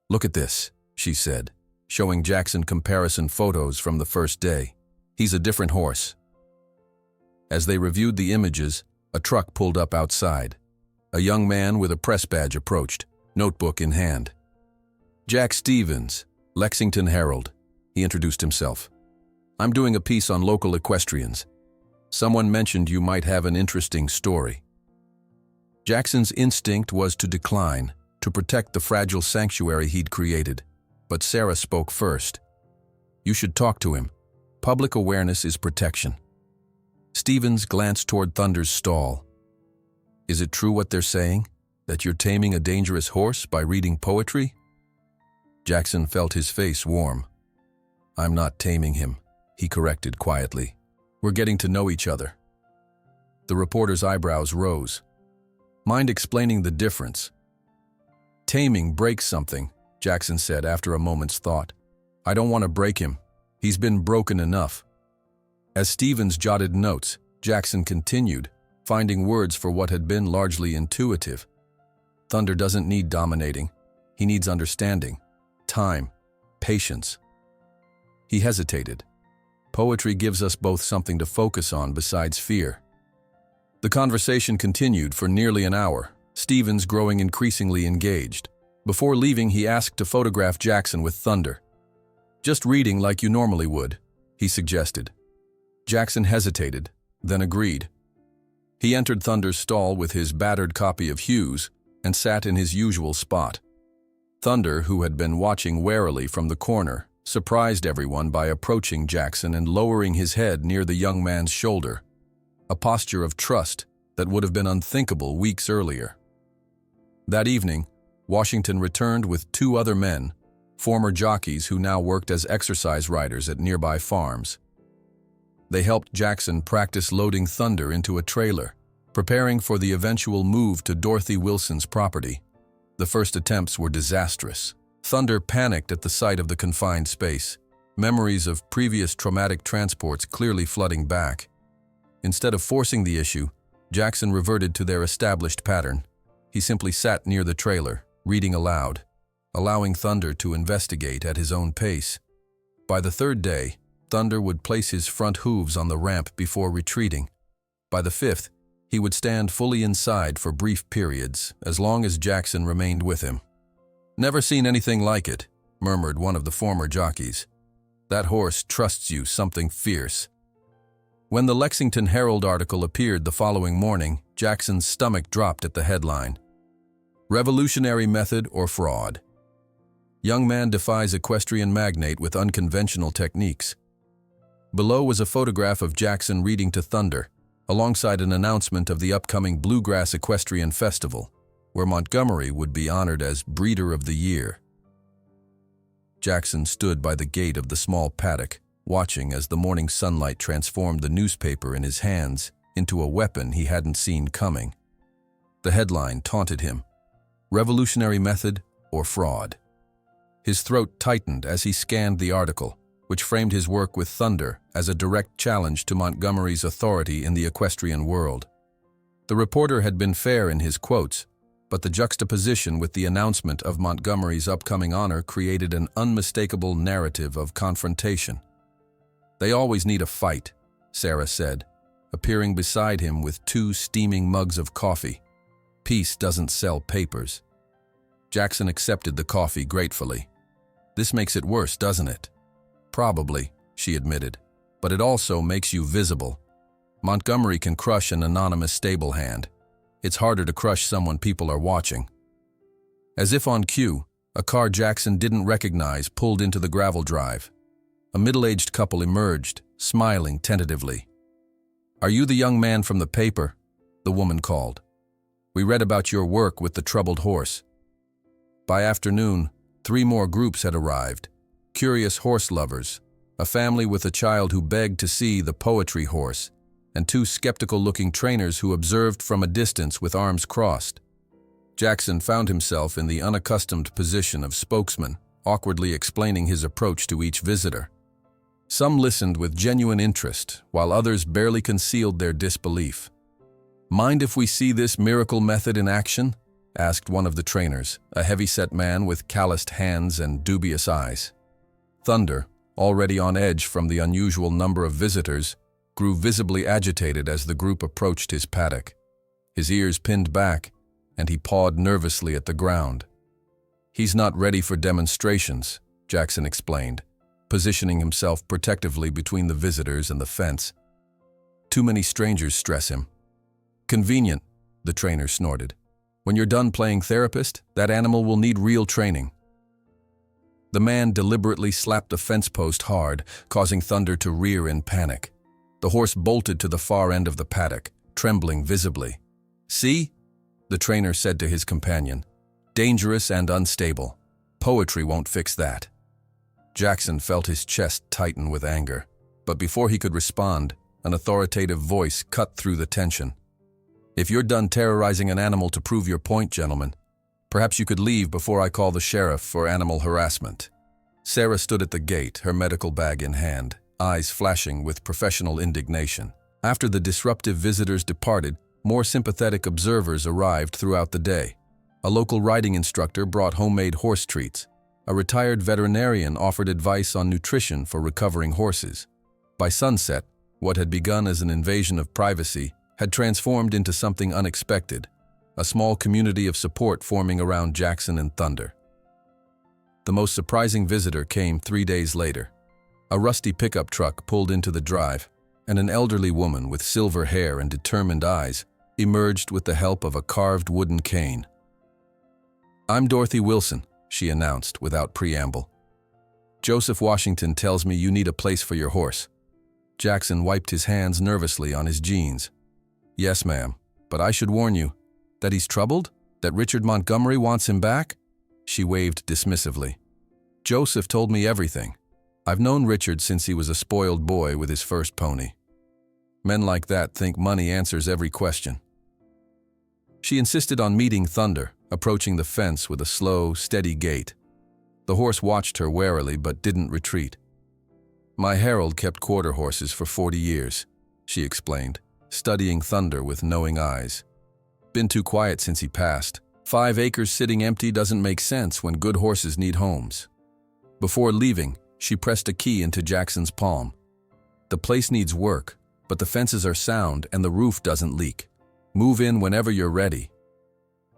"Look at this," she said, showing Jackson comparison photos from the first day. "He's a different horse." As they reviewed the images, a truck pulled up outside. A young man with a press badge approached, notebook in hand. "Jack Stevens, Lexington Herald," he introduced himself. "I'm doing a piece on local equestrians. Someone mentioned you might have an interesting story." Jackson's instinct was to decline, to protect the fragile sanctuary he'd created. But Sarah spoke first. "You should talk to him. Public awareness is protection." Stevens glanced toward Thunder's stall. "Is it true what they're saying? That you're taming a dangerous horse by reading poetry?" Jackson felt his face warm. "I'm not taming him," he corrected quietly. "We're getting to know each other." The reporter's eyebrows rose. "Mind explaining the difference?" "Taming breaks something," Jackson said after a moment's thought. "I don't want to break him. He's been broken enough." As Stevens jotted notes, Jackson continued, finding words for what had been largely intuitive. "Thunder doesn't need dominating. He needs understanding, time, patience." He hesitated. "Poetry gives us both something to focus on besides fear." The conversation continued for nearly an hour, Stevens growing increasingly engaged. Before leaving, he asked to photograph Jackson with Thunder. "Just reading like you normally would," he suggested. Jackson hesitated, then agreed. He entered Thunder's stall with his battered copy of Hughes and sat in his usual spot. Thunder, who had been watching warily from the corner, surprised everyone by approaching Jackson and lowering his head near the young man's shoulder, a posture of trust that would have been unthinkable weeks earlier. That evening, Washington returned with 2 other men, former jockeys who now worked as exercise riders at nearby farms. They helped Jackson practice loading Thunder into a trailer, preparing for the eventual move to Dorothy Wilson's property. The first attempts were disastrous. Thunder panicked at the sight of the confined space, memories of previous traumatic transports clearly flooding back. Instead of forcing the issue, Jackson reverted to their established pattern. He simply sat near the trailer, reading aloud, allowing Thunder to investigate at his own pace. By the 3rd day, Thunder would place his front hooves on the ramp before retreating. By the 5th, he would stand fully inside for brief periods, as long as Jackson remained with him. "Never seen anything like it," murmured one of the former jockeys. "That horse trusts you something fierce." When the Lexington Herald article appeared the following morning, Jackson's stomach dropped at the headline. "Revolutionary method or fraud? Young man defies equestrian magnate with unconventional techniques." Below was a photograph of Jackson reading to Thunder, alongside an announcement of the upcoming Bluegrass Equestrian Festival, where Montgomery would be honored as Breeder of the Year. Jackson stood by the gate of the small paddock, watching as the morning sunlight transformed the newspaper in his hands into a weapon he hadn't seen coming. The headline taunted him, "Revolutionary method or fraud?" His throat tightened as he scanned the article, which framed his work with Thunder as a direct challenge to Montgomery's authority in the equestrian world. The reporter had been fair in his quotes, but the juxtaposition with the announcement of Montgomery's upcoming honor created an unmistakable narrative of confrontation. "They always need a fight," Sarah said, appearing beside him with 2 steaming mugs of coffee. "Peace doesn't sell papers." Jackson accepted the coffee gratefully. "This makes it worse, doesn't it?" "Probably," she admitted, "but it also makes you visible. Montgomery can crush an anonymous stable hand. It's harder to crush someone people are watching." As if on cue, a car Jackson didn't recognize pulled into the gravel drive. A middle-aged couple emerged, smiling tentatively. "Are you the young man from the paper?" the woman called. "We read about your work with the troubled horse." By afternoon, 3 more groups had arrived. Curious horse lovers, a family with a child who begged to see the poetry horse, and 2 skeptical-looking trainers who observed from a distance with arms crossed. Jackson found himself in the unaccustomed position of spokesman, awkwardly explaining his approach to each visitor. Some listened with genuine interest, while others barely concealed their disbelief. "Mind if we see this miracle method in action?" asked one of the trainers, a heavy-set man with calloused hands and dubious eyes. Thunder, already on edge from the unusual number of visitors, grew visibly agitated as the group approached his paddock. His ears pinned back, and he pawed nervously at the ground. "He's not ready for demonstrations," Jackson explained, positioning himself protectively between the visitors and the fence. "Too many strangers stress him." "Convenient," the trainer snorted. When you're done playing therapist, that animal will need real training." The man deliberately slapped the fence post hard, causing Thunder to rear in panic. The horse bolted to the far end of the paddock, trembling visibly. "See?" the trainer said to his companion. "Dangerous and unstable. Poetry won't fix that." Jackson felt his chest tighten with anger, but before he could respond, an authoritative voice cut through the tension. "If you're done terrorizing an animal to prove your point, gentlemen, perhaps you could leave before I call the sheriff for animal harassment." Sarah stood at the gate, her medical bag in hand, eyes flashing with professional indignation. After the disruptive visitors departed, more sympathetic observers arrived throughout the day. A local riding instructor brought homemade horse treats. A retired veterinarian offered advice on nutrition for recovering horses. By sunset, what had begun as an invasion of privacy had transformed into something unexpected, a small community of support forming around Jackson and Thunder. The most surprising visitor came 3 days later. A rusty pickup truck pulled into the drive, and an elderly woman with silver hair and determined eyes emerged with the help of a carved wooden cane. "I'm Dorothy Wilson," she announced without preamble. "Joseph Washington tells me you need a place for your horse." Jackson wiped his hands nervously on his jeans. "Yes, ma'am, but I should warn you that he's troubled, that Richard Montgomery wants him back." She waved dismissively. "Joseph told me everything. I've known Richard since he was a spoiled boy with his first pony. Men like that think money answers every question." She insisted on meeting Thunder, approaching the fence with a slow, steady gait. The horse watched her warily but didn't retreat. "My Harold kept quarter horses for 40 years, she explained, studying Thunder with knowing eyes. "Been too quiet since he passed. 5 acres sitting empty doesn't make sense when good horses need homes." Before leaving, she pressed a key into Jackson's palm. "The place needs work, but the fences are sound and the roof doesn't leak. Move in whenever you're ready."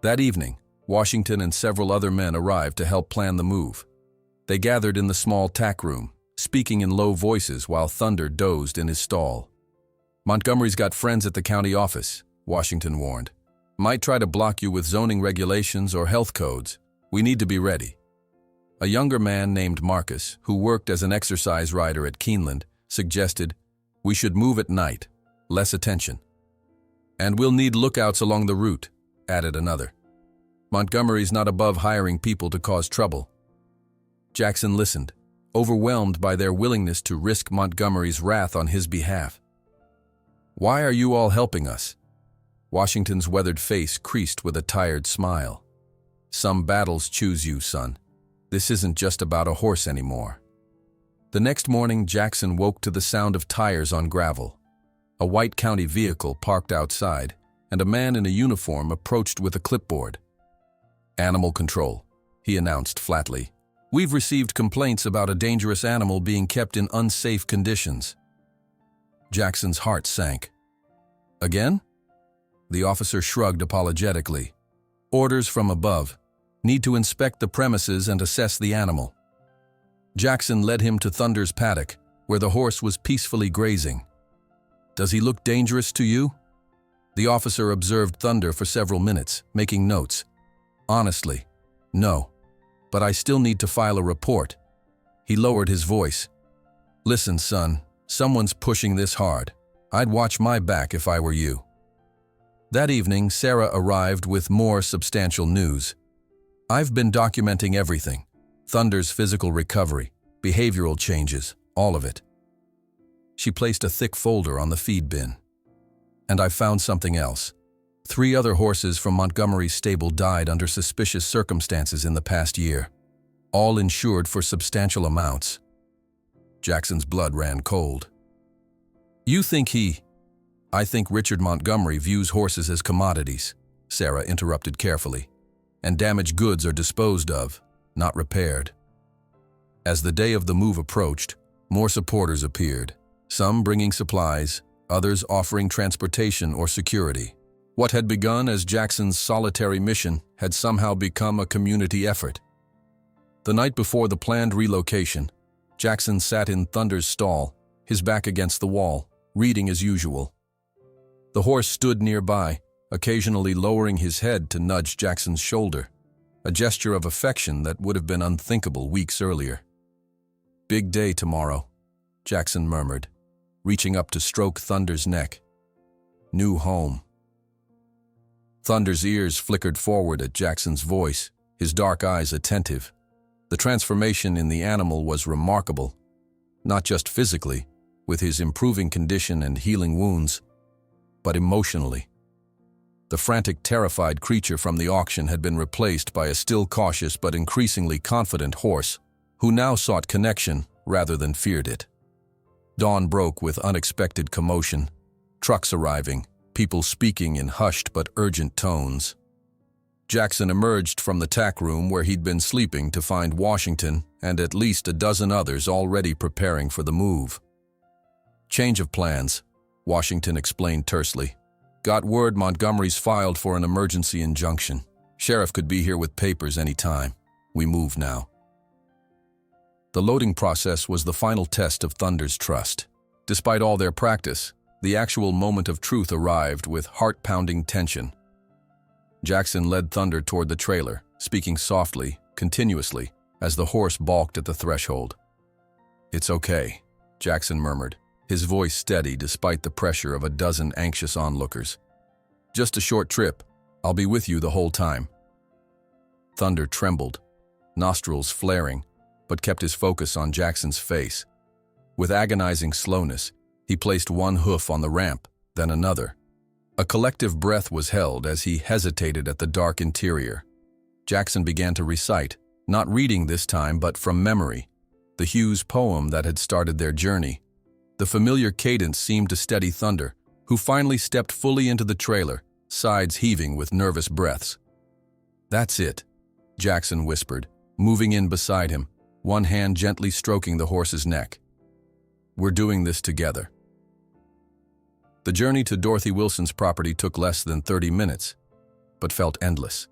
That evening, Washington and several other men arrived to help plan the move. They gathered in the small tack room, speaking in low voices while Thunder dozed in his stall. "Montgomery's got friends at the county office," Washington warned. "Might try to block you with zoning regulations or health codes. We need to be ready." A younger man named Marcus, who worked as an exercise rider at Keeneland, suggested, "We should move at night, less attention." "And we'll need lookouts along the route," added another. "Montgomery's not above hiring people to cause trouble." Jackson listened, overwhelmed by their willingness to risk Montgomery's wrath on his behalf. "Why are you all helping us?" Washington's weathered face creased with a tired smile. "Some battles choose you, son. This isn't just about a horse anymore." The next morning, Jackson woke to the sound of tires on gravel. A white county vehicle parked outside, and a man in a uniform approached with a clipboard. "Animal control," he announced flatly. "We've received complaints about a dangerous animal being kept in unsafe conditions." Jackson's heart sank. "Again?" The officer shrugged apologetically. "Orders from above. Need to inspect the premises and assess the animal." Jackson led him to Thunder's paddock, where the horse was peacefully grazing. "Does he look dangerous to you?" The officer observed Thunder for several minutes, making notes. "Honestly, no. But I still need to file a report." He lowered his voice. "Listen, son, someone's pushing this hard. I'd watch my back if I were you." That evening, Sarah arrived with more substantial news. "I've been documenting everything. Thunder's physical recovery, behavioral changes, all of it." She placed a thick folder on the feed bin. "And I found something else. 3 other horses from Montgomery's stable died under suspicious circumstances in the past year, all insured for substantial amounts." Jackson's blood ran cold. "You think I think Richard Montgomery views horses as commodities," Sarah interrupted carefully. "And damaged goods are disposed of, not repaired." As the day of the move approached, more supporters appeared, some bringing supplies, others offering transportation or security. What had begun as Jackson's solitary mission had somehow become a community effort. The night before the planned relocation, Jackson sat in Thunder's stall, his back against the wall, reading as usual. The horse stood nearby, occasionally lowering his head to nudge Jackson's shoulder, a gesture of affection that would have been unthinkable weeks earlier. "Big day tomorrow," Jackson murmured, reaching up to stroke Thunder's neck. "New home." Thunder's ears flickered forward at Jackson's voice, his dark eyes attentive. The transformation in the animal was remarkable, not just physically, with his improving condition and healing wounds, but emotionally. The frantic, terrified creature from the auction had been replaced by a still cautious but increasingly confident horse, who now sought connection rather than feared it. Dawn broke with unexpected commotion, trucks arriving, people speaking in hushed but urgent tones. Jackson emerged from the tack room where he'd been sleeping to find Washington and at least a dozen others already preparing for the move. "Change of plans," Washington explained tersely. "Got word Montgomery's filed for an emergency injunction. Sheriff could be here with papers any time. We move now." The loading process was the final test of Thunder's trust. Despite all their practice, the actual moment of truth arrived with heart-pounding tension. Jackson led Thunder toward the trailer, speaking softly, continuously, as the horse balked at the threshold. "It's okay," Jackson murmured, his voice steady despite the pressure of a dozen anxious onlookers. "Just a short trip. I'll be with you the whole time." Thunder trembled, nostrils flaring, but kept his focus on Jackson's face. With agonizing slowness, he placed one hoof on the ramp, then another. A collective breath was held as he hesitated at the dark interior. Jackson began to recite, not reading this time but from memory, the Hughes poem that had started their journey. The familiar cadence seemed to steady Thunder, who finally stepped fully into the trailer, sides heaving with nervous breaths. "That's it," Jackson whispered, moving in beside him, one hand gently stroking the horse's neck. "We're doing this together." The journey to Dorothy Wilson's property took less than 30 minutes, but felt endless.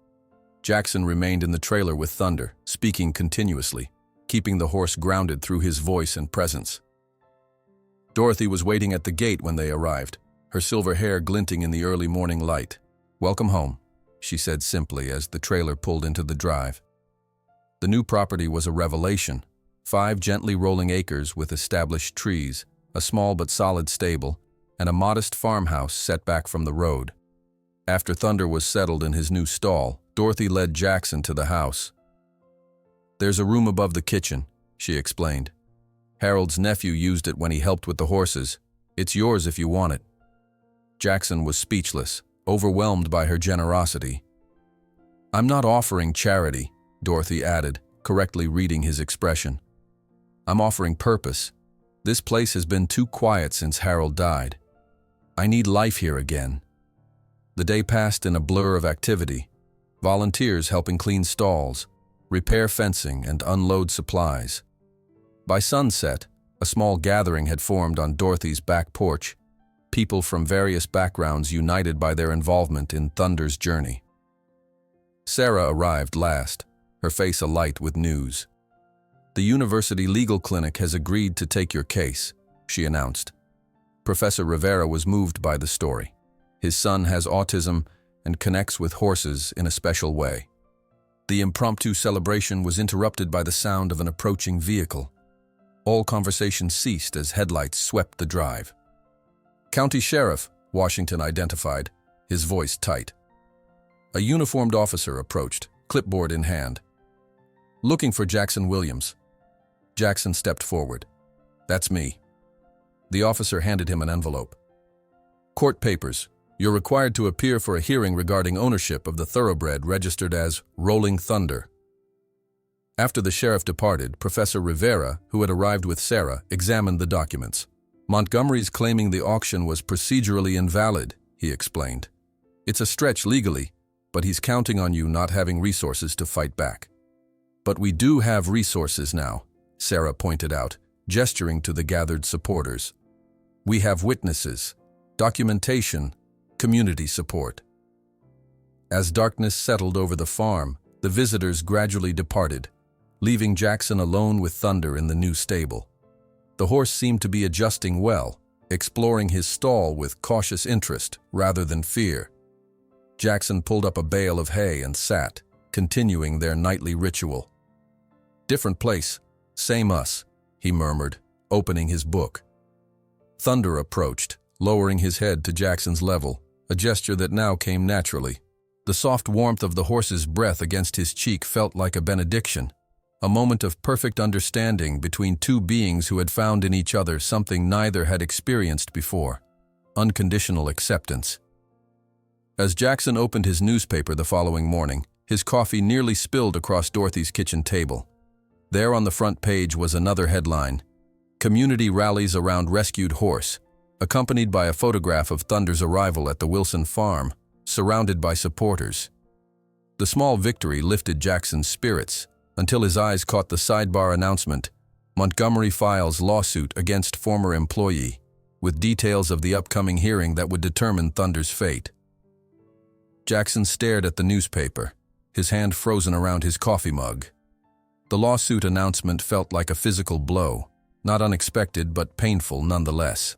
Jackson remained in the trailer with Thunder, speaking continuously, keeping the horse grounded through his voice and presence. Dorothy was waiting at the gate when they arrived, her silver hair glinting in the early morning light. "Welcome home," she said simply as the trailer pulled into the drive. The new property was a revelation, 5 gently rolling acres with established trees, a small but solid stable, and a modest farmhouse set back from the road. After Thunder was settled in his new stall, Dorothy led Jackson to the house. "There's a room above the kitchen," she explained. "Harold's nephew used it when he helped with the horses. It's yours if you want it." Jackson was speechless, overwhelmed by her generosity. "I'm not offering charity," Dorothy added, correctly reading his expression. "I'm offering purpose. This place has been too quiet since Harold died. I need life here again." The day passed in a blur of activity, volunteers helping clean stalls, repair fencing, and unload supplies. By sunset, a small gathering had formed on Dorothy's back porch, people from various backgrounds united by their involvement in Thunder's journey. Sarah arrived last, her face alight with news. "The University Legal Clinic has agreed to take your case," she announced. Professor Rivera was moved by the story. His son has autism and connects with horses in a special way. The impromptu celebration was interrupted by the sound of an approaching vehicle. All conversation ceased as headlights swept the drive. "County Sheriff," Washington identified, his voice tight. A uniformed officer approached, clipboard in hand. "Looking for Jackson Williams." Jackson stepped forward. "That's me." The officer handed him an envelope. "Court papers. You're required to appear for a hearing regarding ownership of the thoroughbred registered as Rolling Thunder." After the sheriff departed, Professor Rivera, who had arrived with Sarah, examined the documents. "Montgomery's claiming the auction was procedurally invalid," he explained. "It's a stretch legally, but he's counting on you not having resources to fight back." "But we do have resources now," Sarah pointed out, gesturing to the gathered supporters. "We have witnesses, documentation, community support." As darkness settled over the farm, the visitors gradually departed, leaving Jackson alone with Thunder in the new stable. The horse seemed to be adjusting well, exploring his stall with cautious interest rather than fear. Jackson pulled up a bale of hay and sat, continuing their nightly ritual. "Different place, same us," he murmured, opening his book. Thunder approached, lowering his head to Jackson's level, a gesture that now came naturally. The soft warmth of the horse's breath against his cheek felt like a benediction, a moment of perfect understanding between two beings who had found in each other something neither had experienced before: unconditional acceptance. As Jackson opened his newspaper the following morning, his coffee nearly spilled across Dorothy's kitchen table. There on the front page was another headline: "Community rallies around rescued horse," accompanied by a photograph of Thunder's arrival at the Wilson farm, surrounded by supporters. The small victory lifted Jackson's spirits until his eyes caught the sidebar announcement: "Montgomery files lawsuit against former employee," with details of the upcoming hearing that would determine Thunder's fate. Jackson stared at the newspaper, his hand frozen around his coffee mug. The lawsuit announcement felt like a physical blow, not unexpected but painful nonetheless.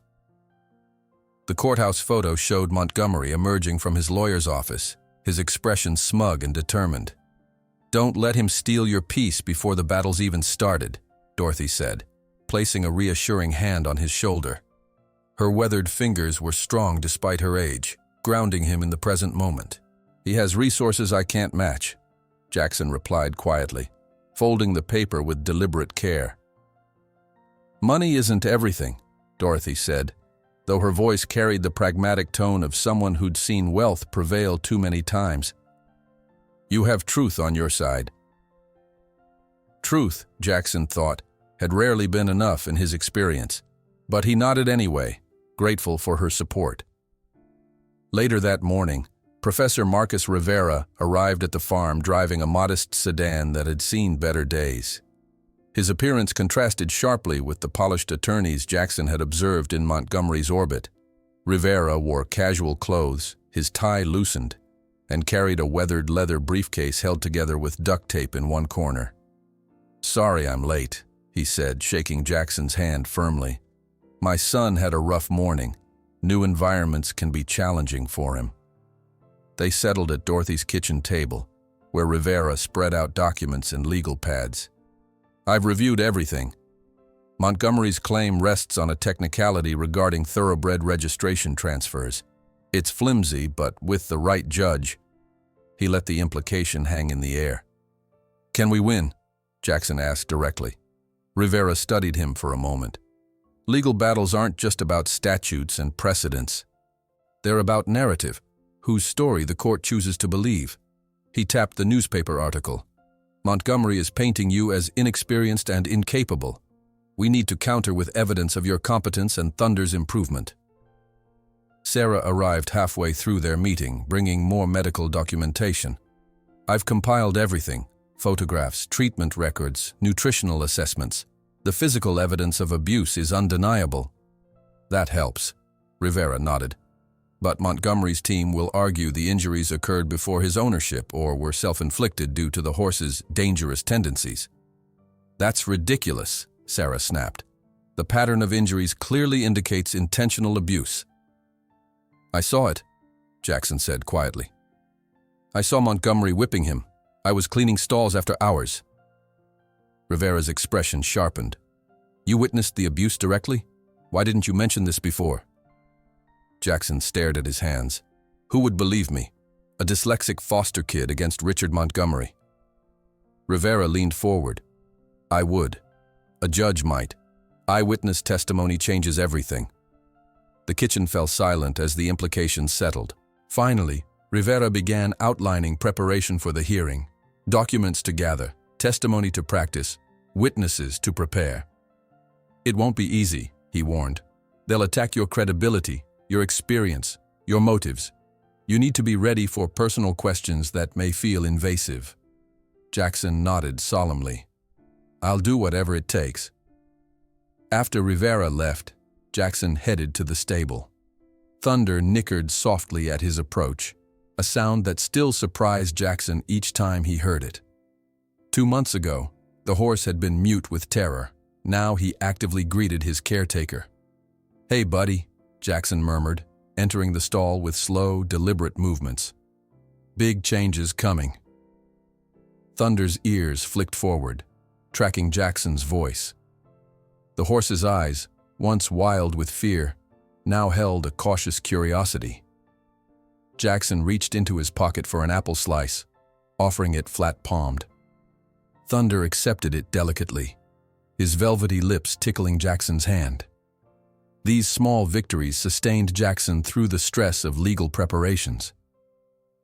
The courthouse photo showed Montgomery emerging from his lawyer's office, his expression smug and determined. "Don't let him steal your peace before the battle's even started," Dorothy said, placing a reassuring hand on his shoulder. Her weathered fingers were strong despite her age, grounding him in the present moment. "He has resources I can't match," Jackson replied quietly, folding the paper with deliberate care. "Money isn't everything," Dorothy said, though her voice carried the pragmatic tone of someone who'd seen wealth prevail too many times. "You have truth on your side." Truth, Jackson thought, had rarely been enough in his experience, but he nodded anyway, grateful for her support. Later that morning, Professor Marcus Rivera arrived at the farm driving a modest sedan that had seen better days. His appearance contrasted sharply with the polished attorneys Jackson had observed in Montgomery's orbit. Rivera wore casual clothes, his tie loosened, and carried a weathered leather briefcase held together with duct tape in one corner. "Sorry I'm late," he said, shaking Jackson's hand firmly. "My son had a rough morning. New environments can be challenging for him." They settled at Dorothy's kitchen table, where Rivera spread out documents and legal pads. "I've reviewed everything. Montgomery's claim rests on a technicality regarding thoroughbred registration transfers. It's flimsy, but with the right judge." He let the implication hang in the air. "Can we win?" Jackson asked directly. Rivera studied him for a moment. "Legal battles aren't just about statutes and precedents. They're about narrative, whose story the court chooses to believe." He tapped the newspaper article. "Montgomery is painting you as inexperienced and incapable. We need to counter with evidence of your competence and Thunder's improvement." Sarah arrived halfway through their meeting, bringing more medical documentation. "I've compiled everything: photographs, treatment records, nutritional assessments. The physical evidence of abuse is undeniable." "That helps," Rivera nodded. "But Montgomery's team will argue the injuries occurred before his ownership or were self-inflicted due to the horse's dangerous tendencies." "That's ridiculous," Sarah snapped. "The pattern of injuries clearly indicates intentional abuse." "I saw it," Jackson said quietly. "I saw Montgomery whipping him. I was cleaning stalls after hours." Rivera's expression sharpened. "You witnessed the abuse directly? Why didn't you mention this before?" Jackson stared at his hands. Who would believe me? A dyslexic foster kid against Richard Montgomery. Rivera leaned forward. "I would. A judge might. Eyewitness testimony changes everything." The kitchen fell silent as the implications settled. Finally, Rivera began outlining preparation for the hearing. Documents to gather, testimony to practice, witnesses to prepare. "It won't be easy," he warned. "They'll attack your credibility, your experience, your motives. You need to be ready for personal questions that may feel invasive." Jackson nodded solemnly. "I'll do whatever it takes." After Rivera left, Jackson headed to the stable. Thunder nickered softly at his approach, a sound that still surprised Jackson each time he heard it. 2 months ago, the horse had been mute with terror. Now he actively greeted his caretaker. "Hey, buddy," Jackson murmured, entering the stall with slow, deliberate movements. Big changes coming. Thunder's ears flicked forward, tracking Jackson's voice. The horse's eyes, once wild with fear, now held a cautious curiosity. Jackson reached into his pocket for an apple slice, offering it flat-palmed. Thunder accepted it delicately, his velvety lips tickling Jackson's hand. These small victories sustained Jackson through the stress of legal preparations.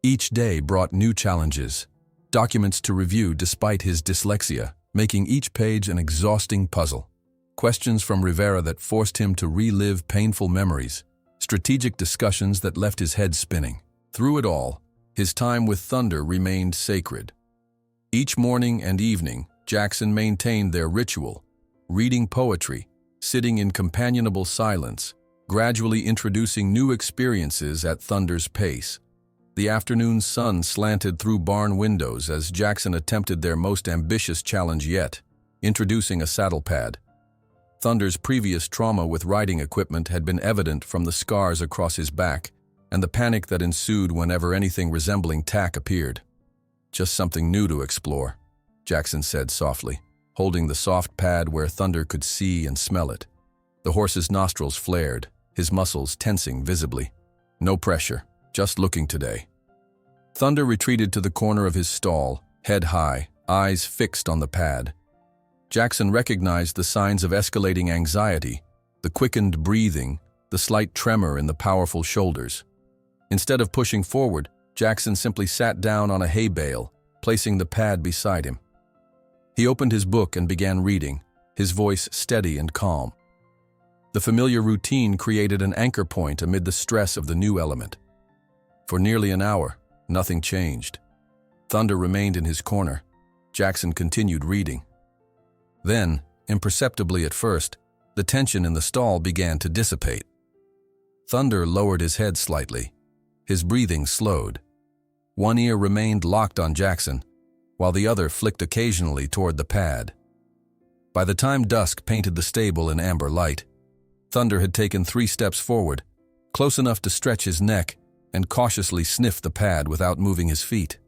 Each day brought new challenges, documents to review despite his dyslexia, making each page an exhausting puzzle. Questions from Rivera that forced him to relive painful memories, strategic discussions that left his head spinning. Through it all, his time with Thunder remained sacred. Each morning and evening, Jackson maintained their ritual, reading poetry, sitting in companionable silence, gradually introducing new experiences at Thunder's pace. The afternoon sun slanted through barn windows as Jackson attempted their most ambitious challenge yet, introducing a saddle pad. Thunder's previous trauma with riding equipment had been evident from the scars across his back and the panic that ensued whenever anything resembling tack appeared. "Just something new to explore," Jackson said softly, holding the soft pad where Thunder could see and smell it. The horse's nostrils flared, his muscles tensing visibly. "No pressure, just looking today." Thunder retreated to the corner of his stall, head high, eyes fixed on the pad. Jackson recognized the signs of escalating anxiety, the quickened breathing, the slight tremor in the powerful shoulders. Instead of pushing forward, Jackson simply sat down on a hay bale, placing the pad beside him. He opened his book and began reading, his voice steady and calm. The familiar routine created an anchor point amid the stress of the new element. For nearly an hour, nothing changed. Thunder remained in his corner. Jackson continued reading. Then, imperceptibly at first, the tension in the stall began to dissipate. Thunder lowered his head slightly. His breathing slowed. One ear remained locked on Jackson, while the other flicked occasionally toward the pad. By the time dusk painted the stable in amber light, Thunder had taken 3 steps forward, close enough to stretch his neck and cautiously sniff the pad without moving his feet.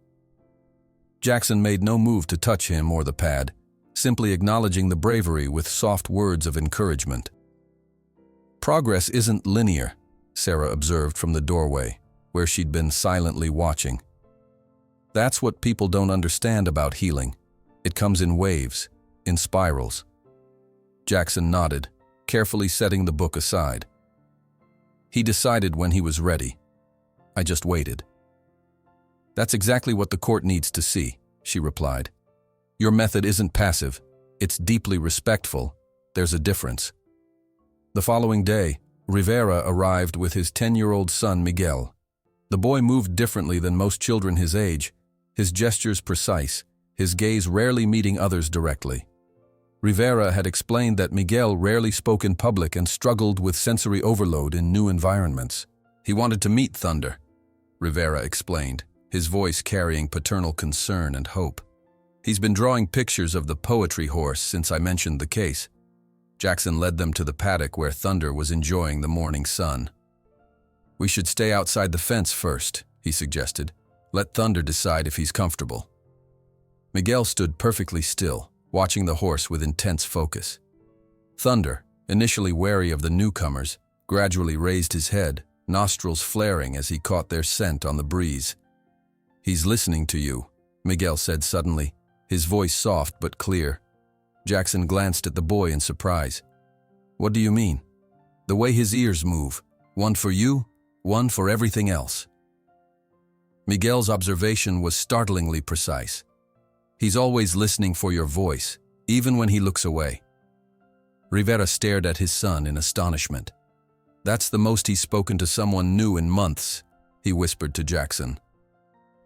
Jackson made no move to touch him or the pad, simply acknowledging the bravery with soft words of encouragement. "Progress isn't linear," Sarah observed from the doorway, where she'd been silently watching. "That's what people don't understand about healing. It comes in waves, in spirals." Jackson nodded, carefully setting the book aside. He decided when he was ready. "I just waited." "That's exactly what the court needs to see," she replied. "Your method isn't passive. It's deeply respectful. There's a difference." The following day, Rivera arrived with his 10-year-old son Miguel. The boy moved differently than most children his age, his gestures precise, his gaze rarely meeting others directly. Rivera had explained that Miguel rarely spoke in public and struggled with sensory overload in new environments. "He wanted to meet Thunder," Rivera explained, his voice carrying paternal concern and hope. "He's been drawing pictures of the poetry horse since I mentioned the case." Jackson led them to the paddock where Thunder was enjoying the morning sun. "We should stay outside the fence first," he suggested. "Let Thunder decide if he's comfortable." Miguel stood perfectly still, watching the horse with intense focus. Thunder, initially wary of the newcomers, gradually raised his head, nostrils flaring as he caught their scent on the breeze. "He's listening to you," Miguel said suddenly, his voice soft but clear. Jackson glanced at the boy in surprise. "What do you mean?" "The way his ears move. One for you, one for everything else." Miguel's observation was startlingly precise. "He's always listening for your voice, even when he looks away." Rivera stared at his son in astonishment. "That's the most he's spoken to someone new in months," he whispered to Jackson.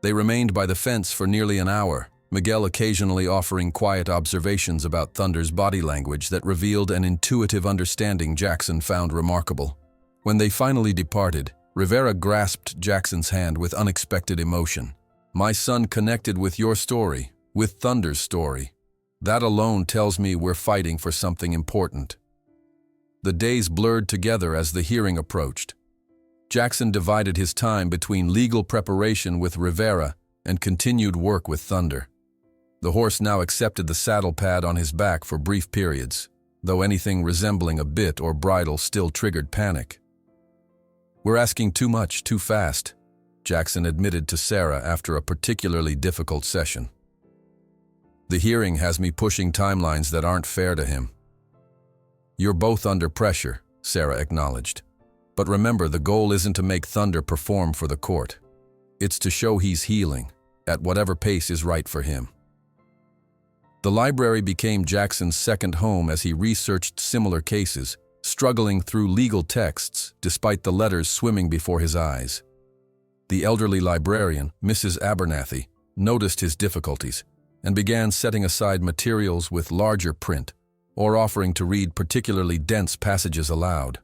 They remained by the fence for nearly an hour, Miguel occasionally offering quiet observations about Thunder's body language that revealed an intuitive understanding Jackson found remarkable. When they finally departed, Rivera grasped Jackson's hand with unexpected emotion. "My son connected with your story, with Thunder's story. That alone tells me we're fighting for something important." The days blurred together as the hearing approached. Jackson divided his time between legal preparation with Rivera and continued work with Thunder. The horse now accepted the saddle pad on his back for brief periods, though anything resembling a bit or bridle still triggered panic. "We're asking too much, too fast," Jackson admitted to Sarah after a particularly difficult session. "The hearing has me pushing timelines that aren't fair to him." "You're both under pressure," Sarah acknowledged. "But remember, the goal isn't to make Thunder perform for the court. It's to show he's healing, at whatever pace is right for him." The library became Jackson's second home as he researched similar cases, struggling through legal texts despite the letters swimming before his eyes. The elderly librarian, Mrs. Abernathy, noticed his difficulties and began setting aside materials with larger print or offering to read particularly dense passages aloud.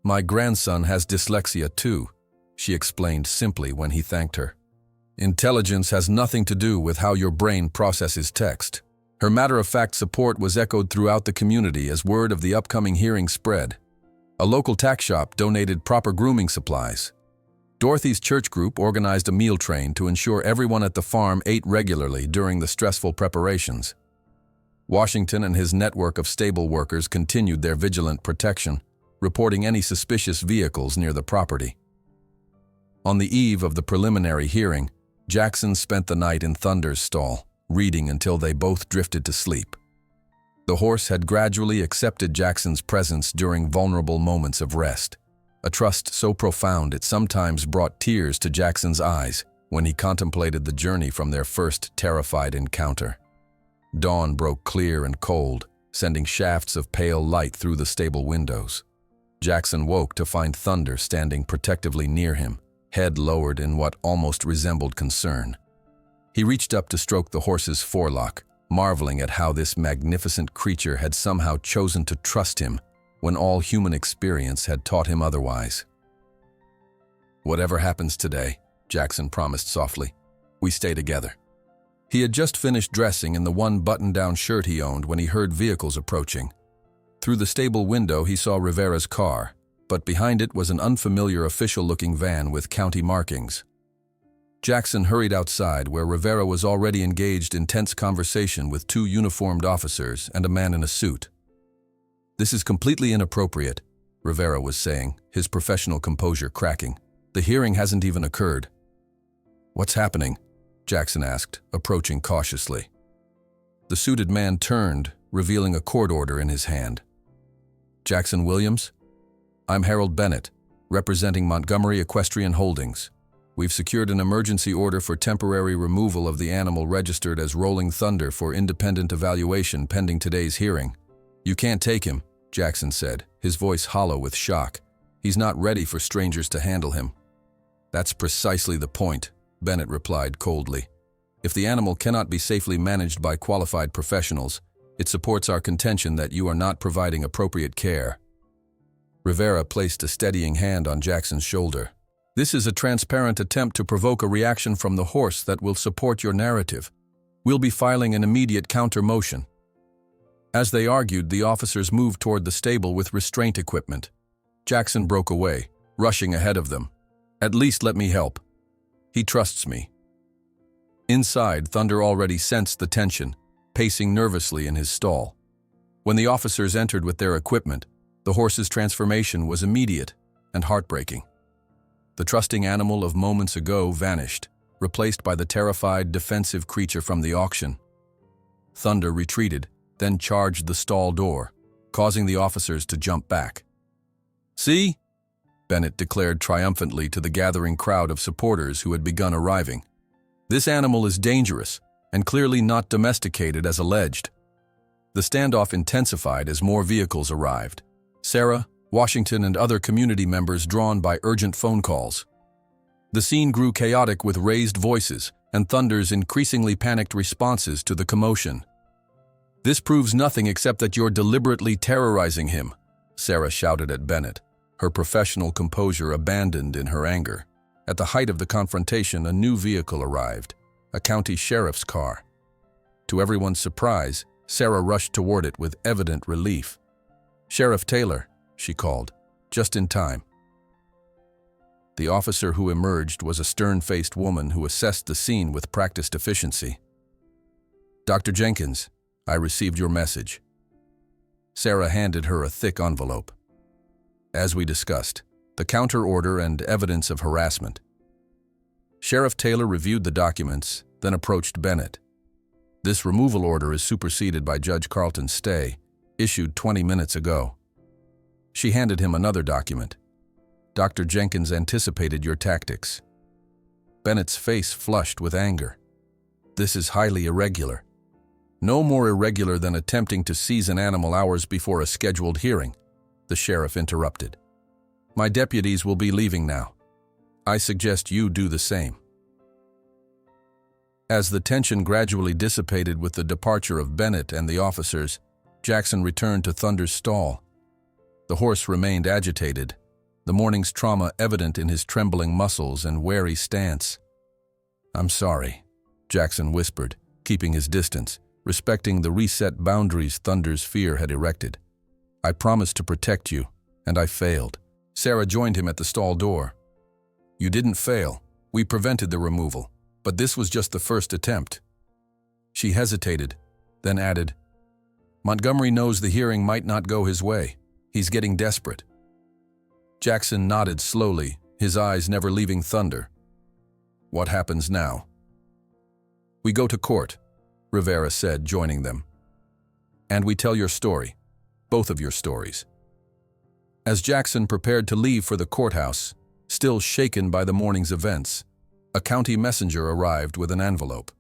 "My grandson has dyslexia too," she explained simply when he thanked her. "Intelligence has nothing to do with how your brain processes text." Her matter-of-fact support was echoed throughout the community as word of the upcoming hearing spread. A local tack shop donated proper grooming supplies. Dorothy's church group organized a meal train to ensure everyone at the farm ate regularly during the stressful preparations. Washington and his network of stable workers continued their vigilant protection, reporting any suspicious vehicles near the property. On the eve of the preliminary hearing, Jackson spent the night in Thunder's stall, reading until they both drifted to sleep. The horse had gradually accepted Jackson's presence during vulnerable moments of rest, a trust so profound it sometimes brought tears to Jackson's eyes when he contemplated the journey from their first terrified encounter. Dawn broke clear and cold, sending shafts of pale light through the stable windows. Jackson woke to find Thunder standing protectively near him, head lowered in what almost resembled concern. He reached up to stroke the horse's forelock, marveling at how this magnificent creature had somehow chosen to trust him when all human experience had taught him otherwise. "Whatever happens today," Jackson promised softly, "we stay together." He had just finished dressing in the one button-down shirt he owned when he heard vehicles approaching. Through the stable window he saw Rivera's car, but behind it was an unfamiliar official-looking van with county markings. Jackson hurried outside where Rivera was already engaged in tense conversation with two uniformed officers and a man in a suit. "This is completely inappropriate," Rivera was saying, his professional composure cracking. "The hearing hasn't even occurred." "What's happening?" Jackson asked, approaching cautiously. The suited man turned, revealing a court order in his hand. "Jackson Williams? I'm Harold Bennett, representing Montgomery Equestrian Holdings. We've secured an emergency order for temporary removal of the animal registered as Rolling Thunder for independent evaluation pending today's hearing." "You can't take him," Jackson said, his voice hollow with shock. "He's not ready for strangers to handle him." "That's precisely the point," Bennett replied coldly. "If the animal cannot be safely managed by qualified professionals, it supports our contention that you are not providing appropriate care." Rivera placed a steadying hand on Jackson's shoulder. "This is a transparent attempt to provoke a reaction from the horse that will support your narrative. We'll be filing an immediate counter-motion." As they argued, the officers moved toward the stable with restraint equipment. Jackson broke away, rushing ahead of them. "At least let me help. He trusts me." Inside, Thunder already sensed the tension, pacing nervously in his stall. When the officers entered with their equipment, the horse's transformation was immediate and heartbreaking. The trusting animal of moments ago vanished, replaced by the terrified, defensive creature from the auction. Thunder retreated, then charged the stall door, causing the officers to jump back. "See?" Bennett declared triumphantly to the gathering crowd of supporters who had begun arriving. "This animal is dangerous and clearly not domesticated as alleged." The standoff intensified as more vehicles arrived. Sarah, Washington, and other community members drawn by urgent phone calls. The scene grew chaotic with raised voices and Thunder's increasingly panicked responses to the commotion. "This proves nothing except that you're deliberately terrorizing him," Sarah shouted at Bennett, her professional composure abandoned in her anger. At the height of the confrontation, a new vehicle arrived, a county sheriff's car. To everyone's surprise, Sarah rushed toward it with evident relief. "Sheriff Taylor," she called, just in time. The officer who emerged was a stern-faced woman who assessed the scene with practiced efficiency. "Dr. Jenkins, I received your message." Sarah handed her a thick envelope. "As we discussed, the counter-order and evidence of harassment." Sheriff Taylor reviewed the documents, then approached Bennett. "This removal order is superseded by Judge Carlton's stay, issued 20 minutes ago." She handed him another document. "Dr. Jenkins anticipated your tactics." Bennett's face flushed with anger. "This is highly irregular. No more irregular than attempting to seize an animal hours before a scheduled hearing," the sheriff interrupted. "My deputies will be leaving now. I suggest you do the same." As the tension gradually dissipated with the departure of Bennett and the officers, Jackson returned to Thunder's stall. The horse remained agitated, the morning's trauma evident in his trembling muscles and wary stance. "I'm sorry," Jackson whispered, keeping his distance, respecting the reset boundaries Thunder's fear had erected. "I promised to protect you, and I failed." Sarah joined him at the stall door. "You didn't fail. We prevented the removal, but this was just the first attempt." She hesitated, then added, "Montgomery knows the hearing might not go his way. He's getting desperate." Jackson nodded slowly, his eyes never leaving Thunder. "What happens now?" "We go to court," Rivera said, joining them. "And we tell your story, both of your stories." As Jackson prepared to leave for the courthouse, still shaken by the morning's events, a county messenger arrived with an envelope.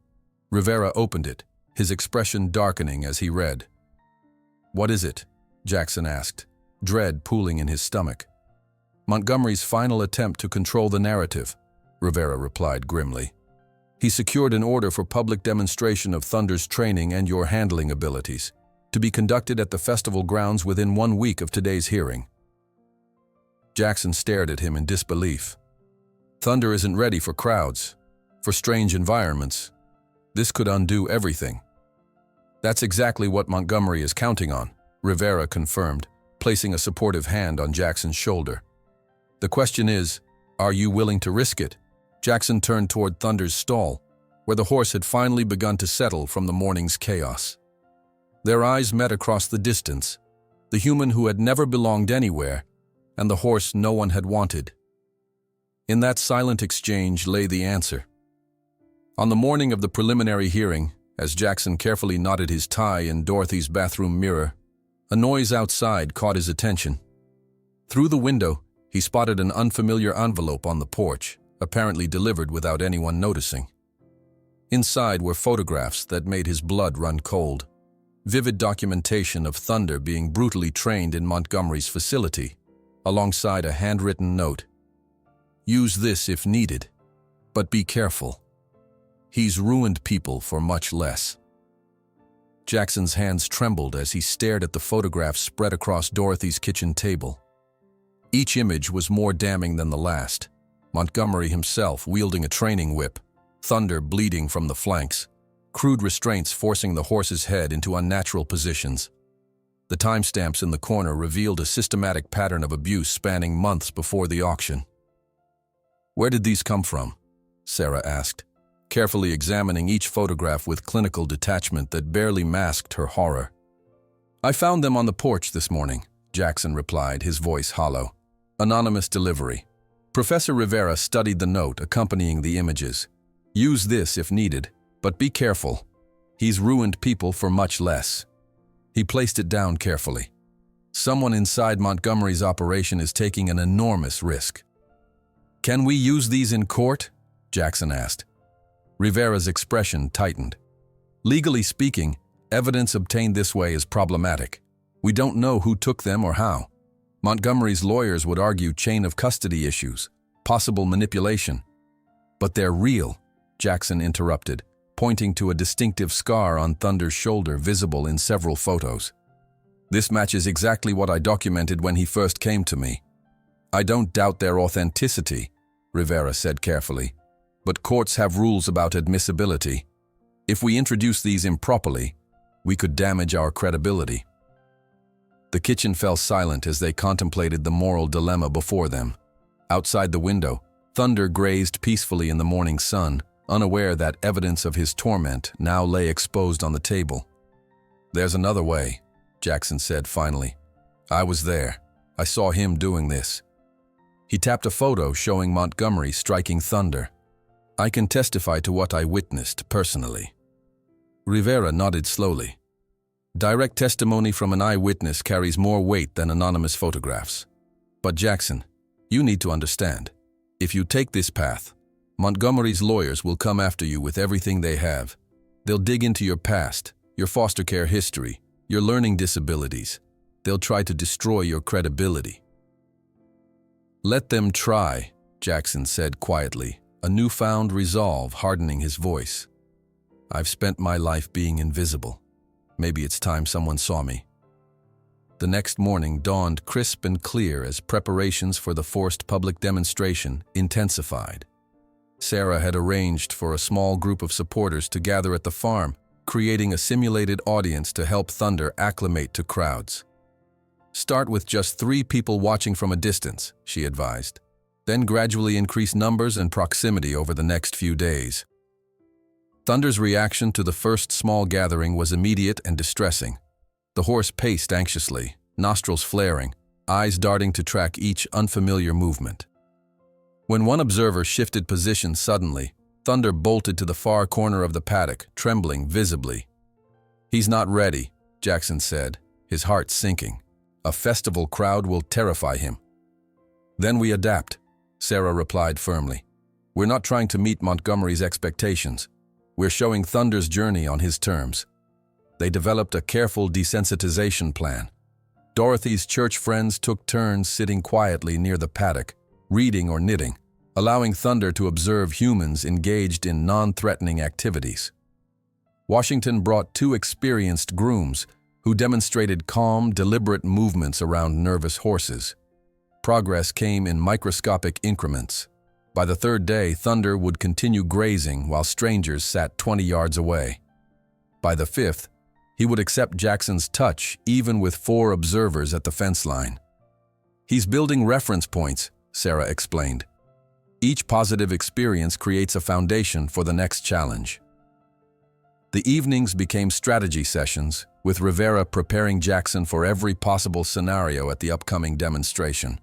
Rivera opened it, his expression darkening as he read. "What is it?" Jackson asked, dread pooling in his stomach. "Montgomery's final attempt to control the narrative," Rivera replied grimly. "He secured an order for public demonstration of Thunder's training and your handling abilities, to be conducted at the festival grounds within 1 week of today's hearing." Jackson stared at him in disbelief. "Thunder isn't ready for crowds, for strange environments. This could undo everything." "That's exactly what Montgomery is counting on," Rivera confirmed, placing a supportive hand on Jackson's shoulder. "The question is, are you willing to risk it?" Jackson turned toward Thunder's stall, where the horse had finally begun to settle from the morning's chaos. Their eyes met across the distance, the human who had never belonged anywhere, and the horse no one had wanted. In that silent exchange lay the answer. On the morning of the preliminary hearing, as Jackson carefully knotted his tie in Dorothy's bathroom mirror, a noise outside caught his attention. Through the window, he spotted an unfamiliar envelope on the porch, apparently delivered without anyone noticing. Inside were photographs that made his blood run cold. Vivid documentation of Thunder being brutally trained in Montgomery's facility, alongside a handwritten note. "Use this if needed, but be careful. He's ruined people for much less." Jackson's hands trembled as he stared at the photographs spread across Dorothy's kitchen table. Each image was more damning than the last. Montgomery himself wielding a training whip, Thunder bleeding from the flanks, crude restraints forcing the horse's head into unnatural positions. The timestamps in the corner revealed a systematic pattern of abuse spanning months before the auction. "Where did these come from?" Sarah asked, carefully examining each photograph with clinical detachment that barely masked her horror. "I found them on the porch this morning," Jackson replied, his voice hollow. "Anonymous delivery." Professor Rivera studied the note accompanying the images. "Use this if needed, but be careful. He's ruined people for much less." He placed it down carefully. "Someone inside Montgomery's operation is taking an enormous risk." "Can we use these in court?" Jackson asked. Rivera's expression tightened. "Legally speaking, evidence obtained this way is problematic. We don't know who took them or how. Montgomery's lawyers would argue chain of custody issues, possible manipulation." "But they're real," Jackson interrupted, pointing to a distinctive scar on Thunder's shoulder visible in several photos. "This matches exactly what I documented when he first came to me." "I don't doubt their authenticity," Rivera said carefully, "but courts have rules about admissibility. If we introduce these improperly, we could damage our credibility." The kitchen fell silent as they contemplated the moral dilemma before them. Outside the window, Thunder grazed peacefully in the morning sun, unaware that evidence of his torment now lay exposed on the table. "There's another way," Jackson said finally. "I was there. I saw him doing this." He tapped a photo showing Montgomery striking Thunder. "I can testify to what I witnessed personally." Rivera nodded slowly. "Direct testimony from an eyewitness carries more weight than anonymous photographs. But Jackson, you need to understand. If you take this path, Montgomery's lawyers will come after you with everything they have. They'll dig into your past, your foster care history, your learning disabilities. They'll try to destroy your credibility." "Let them try," Jackson said quietly, a newfound resolve hardening his voice. "I've spent my life being invisible. Maybe it's time someone saw me." The next morning dawned crisp and clear as preparations for the forced public demonstration intensified. Sarah had arranged for a small group of supporters to gather at the farm, creating a simulated audience to help Thunder acclimate to crowds. "Start with just 3 people watching from a distance," she advised. "Then gradually increase numbers and proximity over the next few days." Thunder's reaction to the first small gathering was immediate and distressing. The horse paced anxiously, nostrils flaring, eyes darting to track each unfamiliar movement. When one observer shifted position suddenly, Thunder bolted to the far corner of the paddock, trembling visibly. "He's not ready," Jackson said, his heart sinking. "A festival crowd will terrify him." "Then we adapt," Sarah replied firmly. "We're not trying to meet Montgomery's expectations. We're showing Thunder's journey on his terms." They developed a careful desensitization plan. Dorothy's church friends took turns sitting quietly near the paddock, reading or knitting, allowing Thunder to observe humans engaged in non-threatening activities. Washington brought 2 experienced grooms who demonstrated calm, deliberate movements around nervous horses. Progress came in microscopic increments. By the 3rd day, Thunder would continue grazing while strangers sat 20 yards away. By the 5th, he would accept Jackson's touch even with 4 observers at the fence line. "He's building reference points," Sarah explained. "Each positive experience creates a foundation for the next challenge." The evenings became strategy sessions, with Rivera preparing Jackson for every possible scenario at the upcoming demonstration.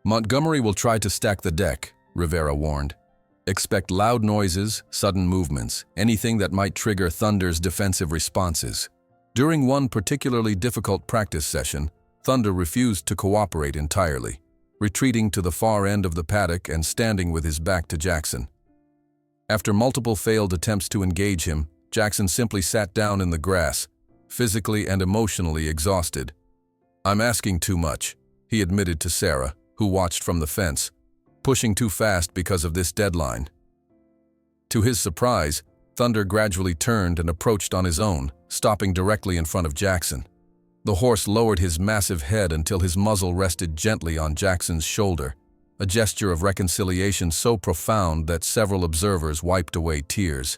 "Montgomery will try to stack the deck," Rivera warned. "Expect loud noises, sudden movements, anything that might trigger Thunder's defensive responses." During one particularly difficult practice session, Thunder refused to cooperate entirely, retreating to the far end of the paddock and standing with his back to Jackson. After multiple failed attempts to engage him, Jackson simply sat down in the grass, physically and emotionally exhausted. "I'm asking too much," he admitted to Sarah, who watched from the fence, "pushing too fast because of this deadline." To his surprise, Thunder gradually turned and approached on his own, stopping directly in front of Jackson. The horse lowered his massive head until his muzzle rested gently on Jackson's shoulder, a gesture of reconciliation so profound that several observers wiped away tears.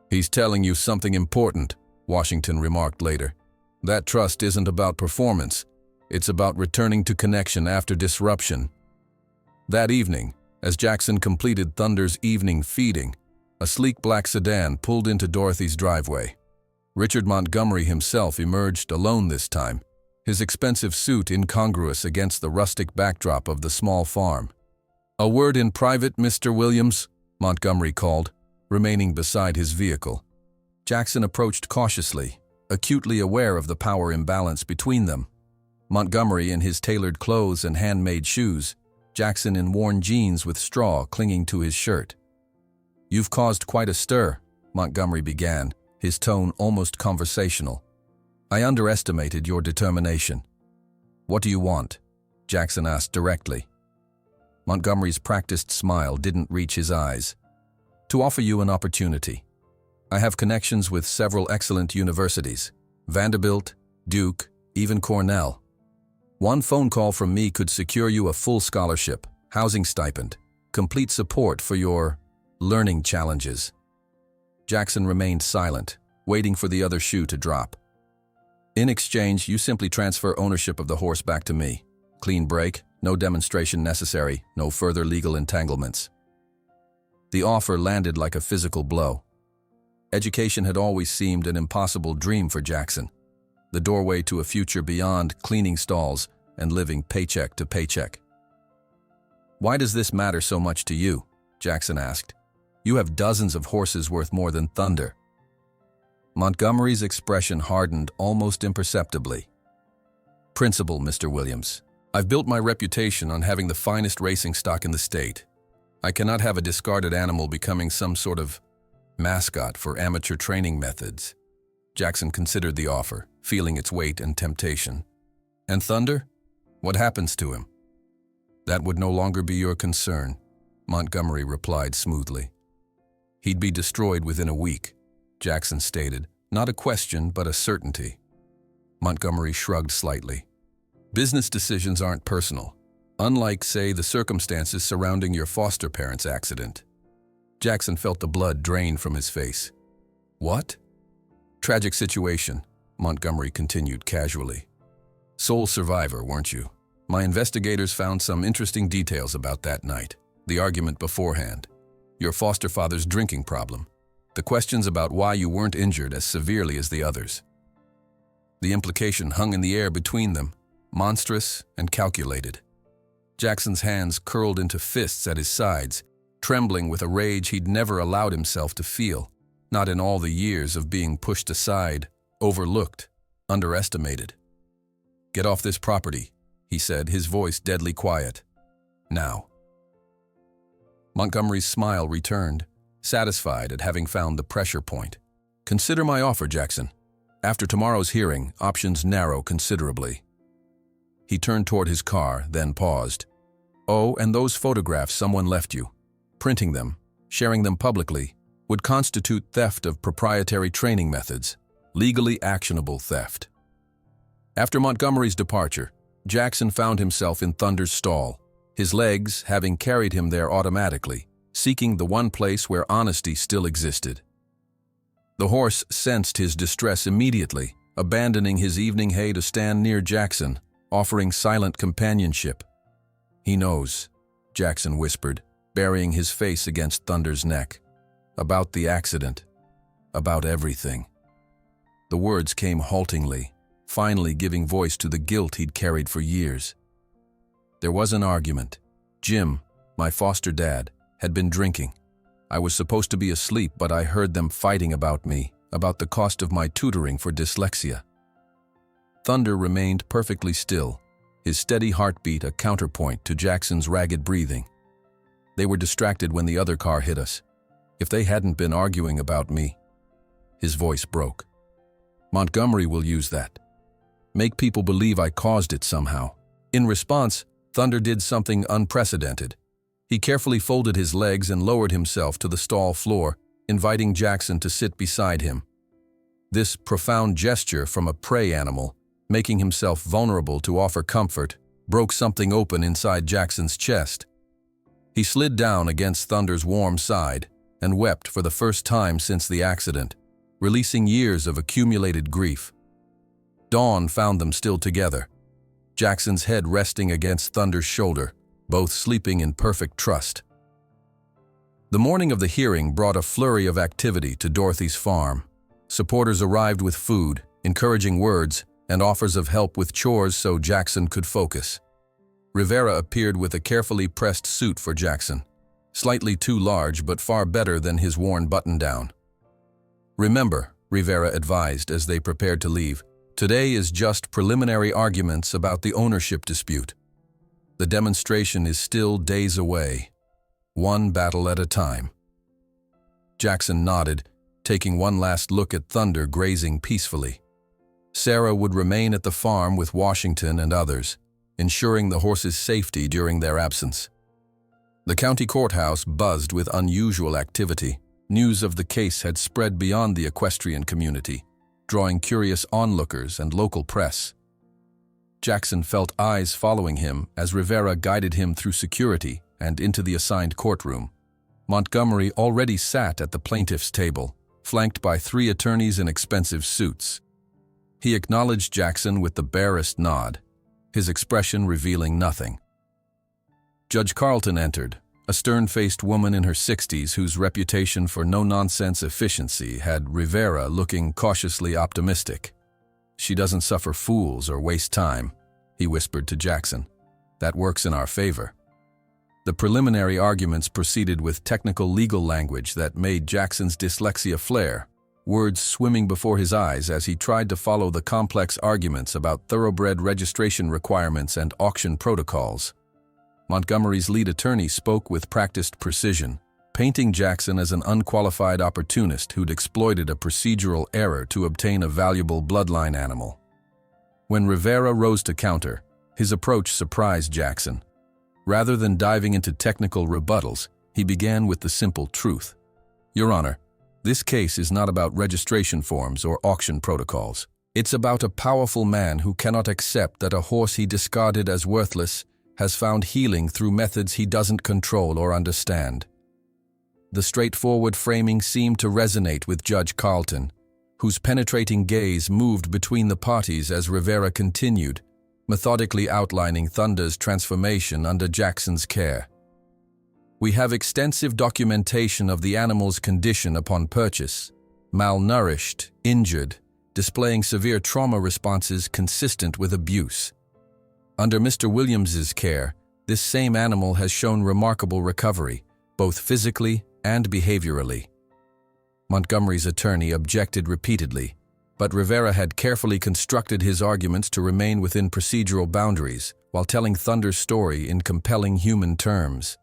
"He's telling you something important," Washington remarked later. "That trust isn't about performance. It's about returning to connection after disruption." That evening, as Jackson completed Thunder's evening feeding, a sleek black sedan pulled into Dorothy's driveway. Richard Montgomery himself emerged alone this time, his expensive suit incongruous against the rustic backdrop of the small farm. "A word in private, Mr. Williams," Montgomery called, remaining beside his vehicle. Jackson approached cautiously, acutely aware of the power imbalance between them. Montgomery in his tailored clothes and handmade shoes, Jackson in worn jeans with straw clinging to his shirt. "You've caused quite a stir," Montgomery began, his tone almost conversational. "I underestimated your determination." "What do you want?" Jackson asked directly. Montgomery's practiced smile didn't reach his eyes. "To offer you an opportunity. I have connections with several excellent universities, Vanderbilt, Duke, even Cornell. One phone call from me could secure you a full scholarship, housing stipend, complete support for your learning challenges." Jackson remained silent, waiting for the other shoe to drop. "In exchange, you simply transfer ownership of the horse back to me. Clean break, No demonstration necessary, no further legal entanglements. The offer landed like a physical blow. Education had always seemed an impossible dream for Jackson, the doorway to a future beyond cleaning stalls and living paycheck to paycheck. "Why does this matter so much to you?" Jackson asked. "You have dozens of horses worth more than Thunder." Montgomery's expression hardened almost imperceptibly. "Principle, Mr. Williams. I've built my reputation on having the finest racing stock in the state. I cannot have a discarded animal becoming some sort of mascot for amateur training methods." Jackson considered the offer, feeling its weight and temptation. "And Thunder? What happens to him?" "That would no longer be your concern," Montgomery replied smoothly. "He'd be destroyed within a week," Jackson stated, not a question but a certainty. Montgomery shrugged slightly. "Business decisions aren't personal, unlike, say, the circumstances surrounding your foster parents' accident." Jackson felt the blood drain from his face. "What?" "Tragic situation," Montgomery continued casually. "Sole survivor, weren't you? My investigators found some interesting details about that night, the argument beforehand, your foster father's drinking problem, the questions about why you weren't injured as severely as the others. The implication hung in the air between them, monstrous and calculated." Jackson's hands curled into fists at his sides, trembling with a rage he'd never allowed himself to feel, not in all the years of being pushed aside, overlooked, underestimated. "Get off this property," he said, his voice deadly quiet. "Now." Montgomery's smile returned, satisfied at having found the pressure point. "Consider my offer, Jackson. After tomorrow's hearing, options narrow considerably." He turned toward his car, then paused. "Oh, and those photographs someone left you. Printing them, sharing them publicly, would constitute theft of proprietary training methods, legally actionable theft." After Montgomery's departure, Jackson found himself in Thunder's stall, his legs having carried him there automatically, seeking the one place where honesty still existed. The horse sensed his distress immediately, abandoning his evening hay to stand near Jackson, offering silent companionship. "He knows," Jackson whispered, burying his face against Thunder's neck. "About the accident. About everything." The words came haltingly, finally giving voice to the guilt he'd carried for years. "There was an argument. Jim, my foster dad, had been drinking. I was supposed to be asleep, but I heard them fighting about me, about the cost of my tutoring for dyslexia." Thunder remained perfectly still, his steady heartbeat a counterpoint to Jackson's ragged breathing. "They were distracted when the other car hit us. If they hadn't been arguing about me..." His voice broke. "Montgomery will use that. Make people believe I caused it somehow." In response, Thunder did something unprecedented. He carefully folded his legs and lowered himself to the stall floor, inviting Jackson to sit beside him. This profound gesture from a prey animal, making himself vulnerable to offer comfort, broke something open inside Jackson's chest. He slid down against Thunder's warm side and wept for the first time since the accident, releasing years of accumulated grief. Dawn found them still together, Jackson's head resting against Thunder's shoulder, both sleeping in perfect trust. The morning of the hearing brought a flurry of activity to Dorothy's farm. Supporters arrived with food, encouraging words, and offers of help with chores so Jackson could focus. Rivera appeared with a carefully pressed suit for Jackson, slightly too large but far better than his worn button-down. "Remember," Rivera advised as they prepared to leave, "today is just preliminary arguments about the ownership dispute. The demonstration is still days away, one battle at a time." Jackson nodded, taking one last look at Thunder grazing peacefully. Sarah would remain at the farm with Washington and others, ensuring the horses' safety during their absence. The county courthouse buzzed with unusual activity. News of the case had spread beyond the equestrian community, drawing curious onlookers and local press. Jackson felt eyes following him as Rivera guided him through security and into the assigned courtroom. Montgomery already sat at the plaintiff's table, flanked by 3 attorneys in expensive suits. He acknowledged Jackson with the barest nod, his expression revealing nothing. Judge Carlton entered, a stern-faced woman in her 60s whose reputation for no-nonsense efficiency had Rivera looking cautiously optimistic. "She doesn't suffer fools or waste time," he whispered to Jackson. "That works in our favor." The preliminary arguments proceeded with technical legal language that made Jackson's dyslexia flare, words swimming before his eyes as he tried to follow the complex arguments about thoroughbred registration requirements and auction protocols. Montgomery's lead attorney spoke with practiced precision, painting Jackson as an unqualified opportunist who'd exploited a procedural error to obtain a valuable bloodline animal. When Rivera rose to counter, his approach surprised Jackson. Rather than diving into technical rebuttals, he began with the simple truth. "Your Honor, this case is not about registration forms or auction protocols. It's about a powerful man who cannot accept that a horse he discarded as worthless has found healing through methods he doesn't control or understand." The straightforward framing seemed to resonate with Judge Carlton, whose penetrating gaze moved between the parties as Rivera continued, methodically outlining Thunder's transformation under Jackson's care. "We have extensive documentation of the animal's condition upon purchase, malnourished, injured, displaying severe trauma responses consistent with abuse. Under Mr. Williams's care, this same animal has shown remarkable recovery, both physically and behaviorally." Montgomery's attorney objected repeatedly, but Rivera had carefully constructed his arguments to remain within procedural boundaries while telling Thunder's story in compelling human terms.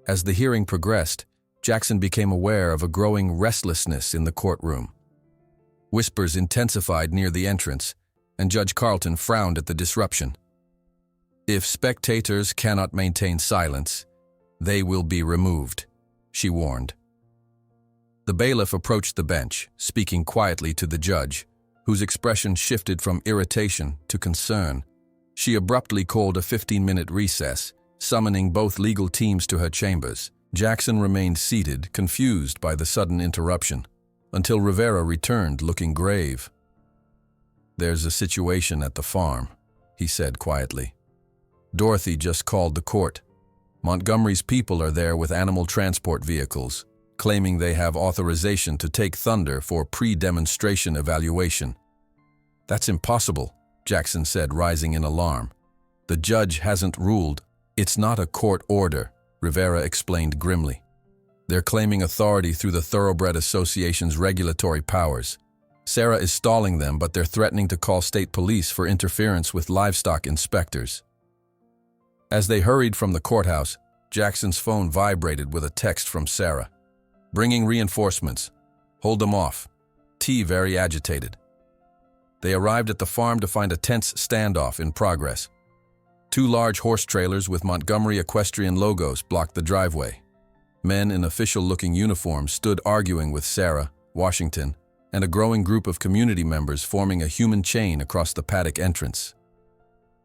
As the hearing progressed, Jackson became aware of a growing restlessness in the courtroom. Whispers intensified near the entrance, and Judge Carlton frowned at the disruption. "If spectators cannot maintain silence, they will be removed," she warned. The bailiff approached the bench, speaking quietly to the judge, whose expression shifted from irritation to concern. She abruptly called a 15-minute recess, summoning both legal teams to her chambers. Jackson remained seated, confused by the sudden interruption, until Rivera returned, looking grave. "There's a situation at the farm," he said quietly. "Dorothy just called the court. Montgomery's people are there with animal transport vehicles, claiming they have authorization to take Thunder for pre-demonstration evaluation." "That's impossible," Jackson said, rising in alarm. "The judge hasn't ruled." "It's not a court order," Rivera explained grimly. "They're claiming authority through the Thoroughbred Association's regulatory powers. Sarah is stalling them, but they're threatening to call state police for interference with livestock inspectors." As they hurried from the courthouse, Jackson's phone vibrated with a text from Sarah. "Bringing reinforcements. Hold them off. T very agitated." They arrived at the farm to find a tense standoff in progress. 2 large horse trailers with Montgomery equestrian logos blocked the driveway. Men in official-looking uniforms stood arguing with Sarah, Washington, and a growing group of community members forming a human chain across the paddock entrance.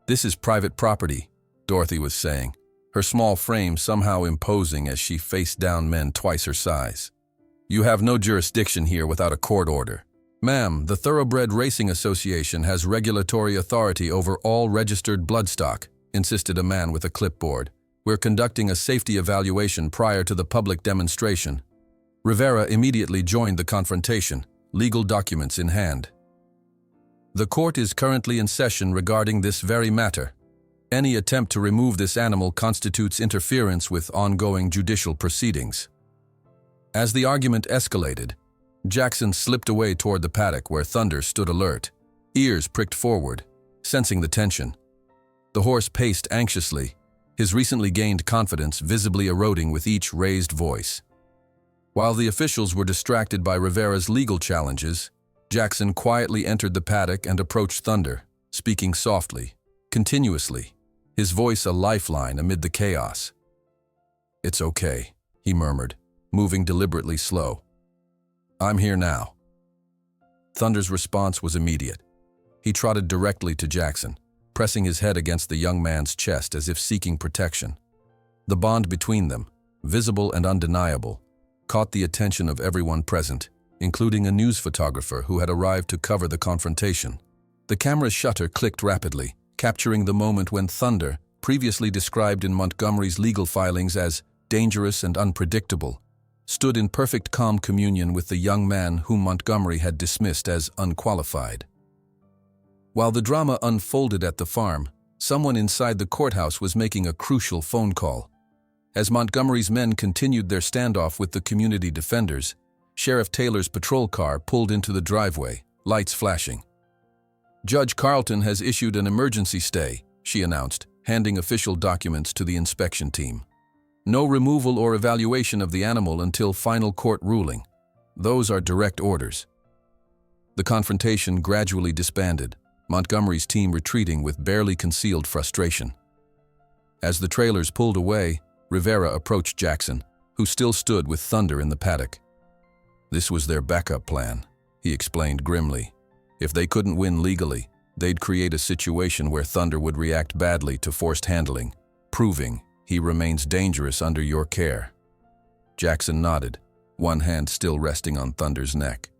"This is private property," Dorothy was saying, her small frame somehow imposing as she faced down men twice her size. "You have no jurisdiction here without a court order." "Ma'am, the Thoroughbred Racing Association has regulatory authority over all registered bloodstock," insisted a man with a clipboard. "We're conducting a safety evaluation prior to the public demonstration." Rivera immediately joined the confrontation, legal documents in hand. "The court is currently in session regarding this very matter. Any attempt to remove this animal constitutes interference with ongoing judicial proceedings." As the argument escalated, Jackson slipped away toward the paddock where Thunder stood alert, ears pricked forward, sensing the tension. The horse paced anxiously, his recently gained confidence visibly eroding with each raised voice. While the officials were distracted by Rivera's legal challenges, Jackson quietly entered the paddock and approached Thunder, speaking softly, continuously, his voice a lifeline amid the chaos. "It's okay," he murmured, moving deliberately slow. "I'm here now." Thunder's response was immediate. He trotted directly to Jackson, pressing his head against the young man's chest as if seeking protection. The bond between them, visible and undeniable, caught the attention of everyone present, including a news photographer who had arrived to cover the confrontation. The camera's shutter clicked rapidly, capturing the moment when Thunder, previously described in Montgomery's legal filings as dangerous and unpredictable, stood in perfect calm communion with the young man whom Montgomery had dismissed as unqualified. While the drama unfolded at the farm, someone inside the courthouse was making a crucial phone call. As Montgomery's men continued their standoff with the community defenders, Sheriff Taylor's patrol car pulled into the driveway, lights flashing. "Judge Carlton has issued an emergency stay," she announced, handing official documents to the inspection team. "No removal or evaluation of the animal until final court ruling. Those are direct orders." The confrontation gradually disbanded, Montgomery's team retreating with barely concealed frustration. As the trailers pulled away, Rivera approached Jackson, who still stood with Thunder in the paddock. "This was their backup plan," he explained grimly. "If they couldn't win legally, they'd create a situation where Thunder would react badly to forced handling, proving he remains dangerous under your care." Jackson nodded, one hand still resting on Thunder's neck.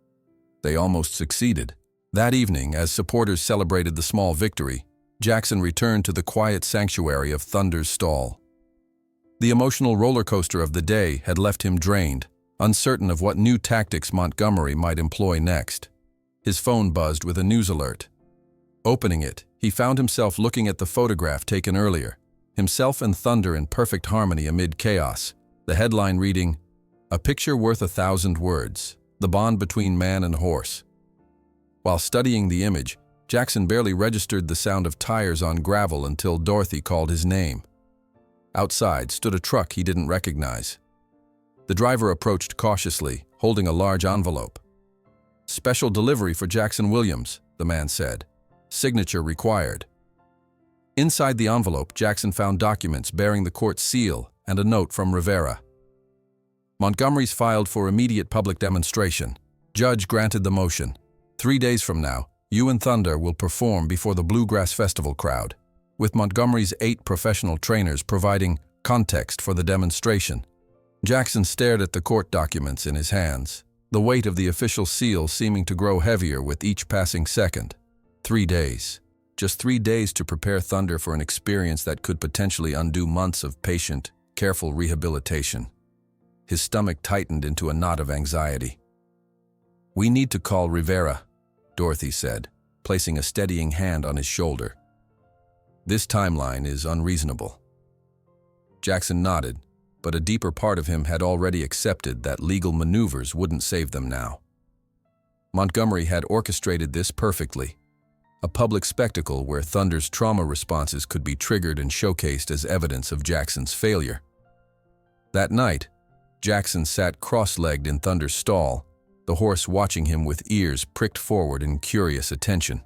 They almost succeeded. That evening, as supporters celebrated the small victory, Jackson returned to the quiet sanctuary of Thunder's stall. The emotional roller coaster of the day had left him drained, uncertain of what new tactics Montgomery might employ next. His phone buzzed with a news alert. Opening it, he found himself looking at the photograph taken earlier, himself and Thunder in perfect harmony amid chaos, the headline reading, "A picture worth 1,000 words, the bond between man and horse." While studying the image, Jackson barely registered the sound of tires on gravel until Dorothy called his name. Outside stood a truck he didn't recognize. The driver approached cautiously, holding a large envelope. "Special delivery for Jackson Williams," the man said. "Signature required." Inside the envelope, Jackson found documents bearing the court seal and a note from Rivera. "Montgomery's filed for immediate public demonstration. Judge granted the motion. 3 days from now, you and Thunder will perform before the Bluegrass Festival crowd, with Montgomery's 8 professional trainers providing context for the demonstration." Jackson stared at the court documents in his hands, the weight of the official seal seeming to grow heavier with each passing second. 3 days. Just 3 days to prepare Thunder for an experience that could potentially undo months of patient, careful rehabilitation. His stomach tightened into a knot of anxiety. "We need to call Rivera," Dorothy said, placing a steadying hand on his shoulder. "This timeline is unreasonable." Jackson nodded, but a deeper part of him had already accepted that legal maneuvers wouldn't save them now. Montgomery had orchestrated this perfectly. A public spectacle where Thunder's trauma responses could be triggered and showcased as evidence of Jackson's failure. That night, Jackson sat cross-legged in Thunder's stall, the horse watching him with ears pricked forward in curious attention.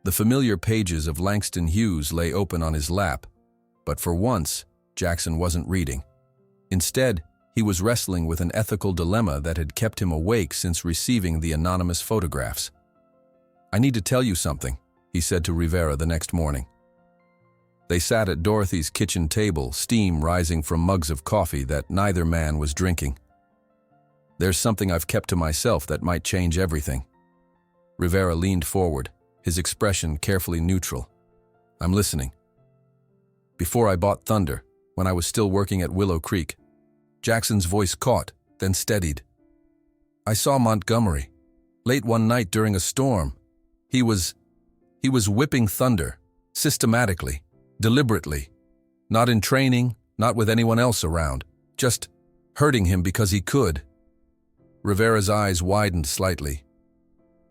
The familiar pages of Langston Hughes lay open on his lap, but for once, Jackson wasn't reading. Instead, he was wrestling with an ethical dilemma that had kept him awake since receiving the anonymous photographs. "I need to tell you something," he said to Rivera the next morning. They sat at Dorothy's kitchen table, steam rising from mugs of coffee that neither man was drinking. "There's something I've kept to myself that might change everything." Rivera leaned forward, his expression carefully neutral. "I'm listening." "Before I bought Thunder, when I was still working at Willow Creek," Jackson's voice caught, then steadied. "I saw Montgomery, late one night during a storm. He was whipping Thunder, systematically, deliberately. Not in training, not with anyone else around, just hurting him because he could." Rivera's eyes widened slightly.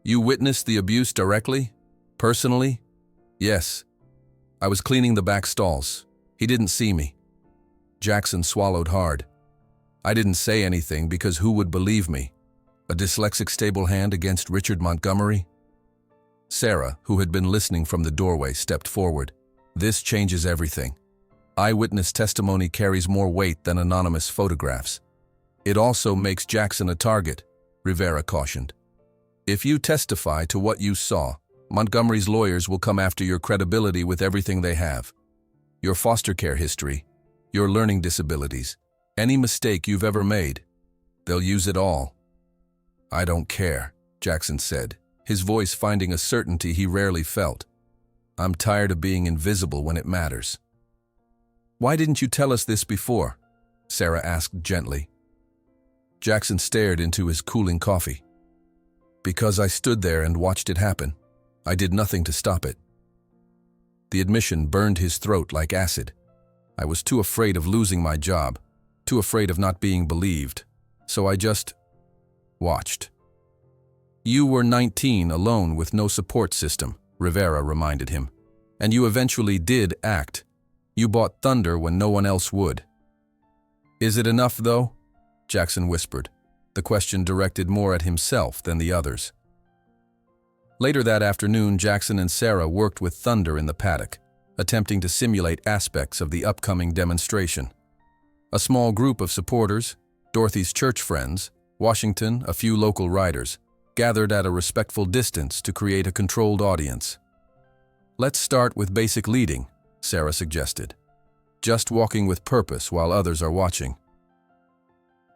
"You witnessed the abuse directly? Personally?" "Yes. I was cleaning the back stalls. He didn't see me." Jackson swallowed hard. "I didn't say anything because who would believe me? A dyslexic stable hand against Richard Montgomery?" Sarah, who had been listening from the doorway, stepped forward. "This changes everything. Eyewitness testimony carries more weight than anonymous photographs. It also makes Jackson a target," Rivera cautioned. "If you testify to what you saw, Montgomery's lawyers will come after your credibility with everything they have. Your foster care history, your learning disabilities, any mistake you've ever made. They'll use it all." "I don't care," Jackson said, his voice finding a certainty he rarely felt. "I'm tired of being invisible when it matters." "Why didn't you tell us this before?" Sarah asked gently. Jackson stared into his cooling coffee. "Because I stood there and watched it happen. I did nothing to stop it." The admission burned his throat like acid. "I was too afraid of losing my job, too afraid of not being believed, so I just watched." "You were 19, alone with no support system," Rivera reminded him. "And you eventually did act. You bought thunder when no one else would." "Is it enough, though?" Jackson whispered, the question directed more at himself than the others. Later that afternoon, Jackson and Sarah worked with thunder in the paddock, attempting to simulate aspects of the upcoming demonstration. A small group of supporters, Dorothy's church friends, Washington, a few local riders, gathered at a respectful distance to create a controlled audience. "Let's start with basic leading," Sarah suggested. "Just walking with purpose while others are watching."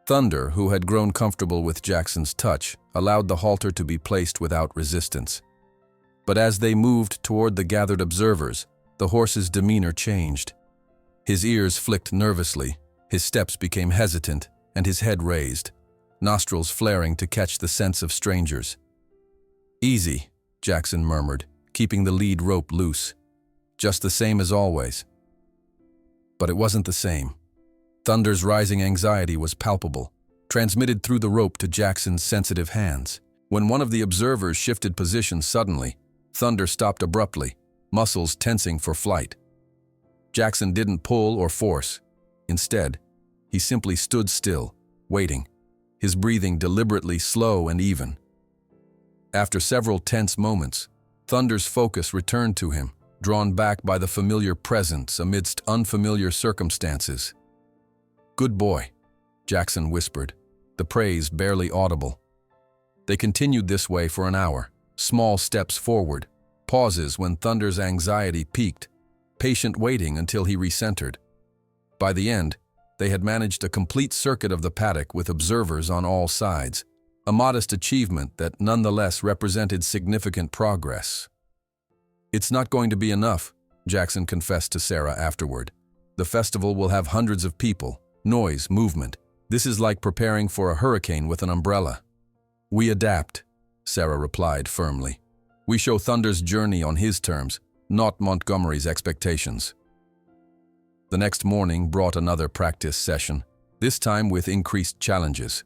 Thunder, who had grown comfortable with Jackson's touch, allowed the halter to be placed without resistance. But as they moved toward the gathered observers, the horse's demeanor changed. His ears flicked nervously, his steps became hesitant, and his head raised, nostrils flaring to catch the scents of strangers. "Easy," Jackson murmured, keeping the lead rope loose. "Just the same as always." But it wasn't the same. Thunder's rising anxiety was palpable, transmitted through the rope to Jackson's sensitive hands. When one of the observers shifted position suddenly, Thunder stopped abruptly, muscles tensing for flight. Jackson didn't pull or force. Instead, he simply stood still, waiting, his breathing deliberately slow and even. After several tense moments, Thunder's focus returned to him, drawn back by the familiar presence amidst unfamiliar circumstances. "Good boy," Jackson whispered, the praise barely audible. They continued this way for an hour, small steps forward, pauses when Thunder's anxiety peaked, patient waiting until he recentered. By the end, they had managed a complete circuit of the paddock with observers on all sides, a modest achievement that nonetheless represented significant progress. "It's not going to be enough," Jackson confessed to Sarah afterward. "The festival will have hundreds of people, noise, movement. This is like preparing for a hurricane with an umbrella." "We adapt," Sarah replied firmly. "We show Thunder's journey on his terms, not Montgomery's expectations." The next morning brought another practice session, this time with increased challenges.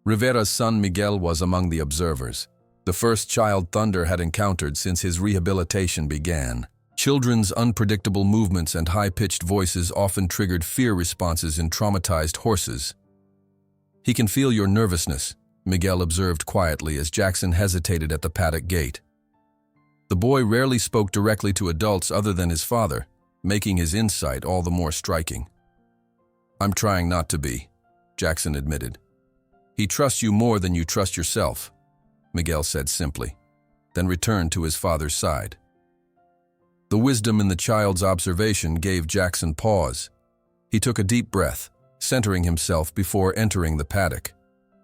Rivera's son Miguel was among the observers, the first child Thunder had encountered since his rehabilitation began. Children's unpredictable movements and high-pitched voices often triggered fear responses in traumatized horses. "He can feel your nervousness," Miguel observed quietly as Jackson hesitated at the paddock gate. The boy rarely spoke directly to adults other than his father, making his insight all the more striking. "I'm trying not to be," Jackson admitted. "He trusts you more than you trust yourself," Miguel said simply, then returned to his father's side. The wisdom in the child's observation gave Jackson pause. He took a deep breath, centering himself before entering the paddock.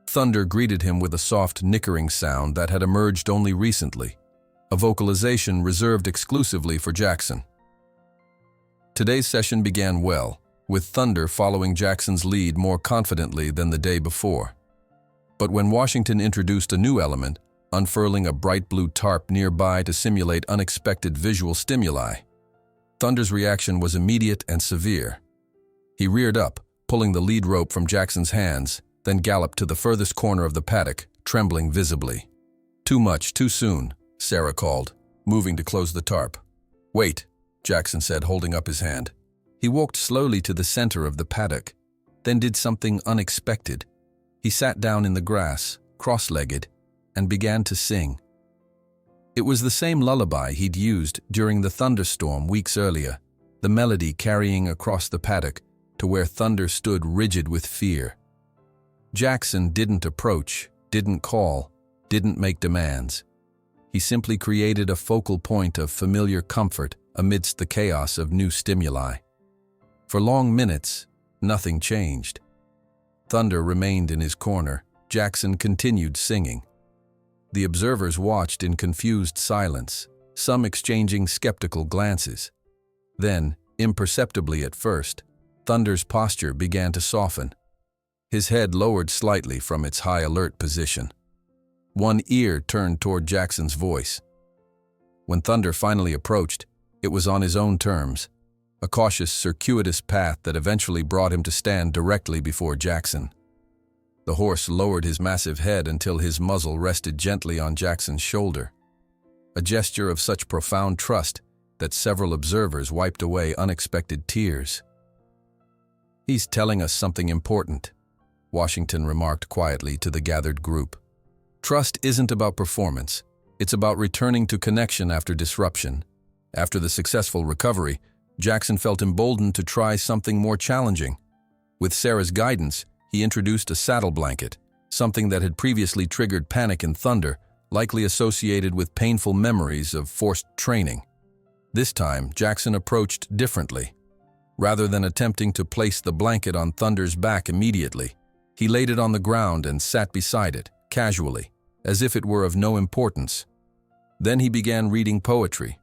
Thunder greeted him with a soft nickering sound that had emerged only recently, a vocalization reserved exclusively for Jackson. Today's session began well, with Thunder following Jackson's lead more confidently than the day before. But when Washington introduced a new element, unfurling a bright blue tarp nearby to simulate unexpected visual stimuli, Thunder's reaction was immediate and severe. He reared up, pulling the lead rope from Jackson's hands, then galloped to the furthest corner of the paddock, trembling visibly. "Too much, too soon," Sarah called, moving to close the tarp. "Wait," Jackson said, holding up his hand. He walked slowly to the center of the paddock, then did something unexpected. He sat down in the grass, cross-legged, and began to sing. It was the same lullaby he'd used during the thunderstorm weeks earlier, the melody carrying across the paddock to where Thunder stood rigid with fear. Jackson didn't approach, didn't call, didn't make demands. He simply created a focal point of familiar comfort amidst the chaos of new stimuli. For long minutes, nothing changed. Thunder remained in his corner. Jackson continued singing. The observers watched in confused silence, some exchanging skeptical glances. Then, imperceptibly at first, Thunder's posture began to soften. His head lowered slightly from its high alert position. One ear turned toward Jackson's voice. When Thunder finally approached, it was on his own terms, a cautious, circuitous path that eventually brought him to stand directly before Jackson. The horse lowered his massive head until his muzzle rested gently on Jackson's shoulder, a gesture of such profound trust that several observers wiped away unexpected tears. "He's telling us something important," Washington remarked quietly to the gathered group. "Trust isn't about performance. It's about returning to connection after disruption." After the successful recovery, Jackson felt emboldened to try something more challenging. With Sarah's guidance, he introduced a saddle blanket, something that had previously triggered panic in Thunder, likely associated with painful memories of forced training. This time, Jackson approached differently. Rather than attempting to place the blanket on Thunder's back immediately, he laid it on the ground and sat beside it, casually, as if it were of no importance. Then he began reading poetry,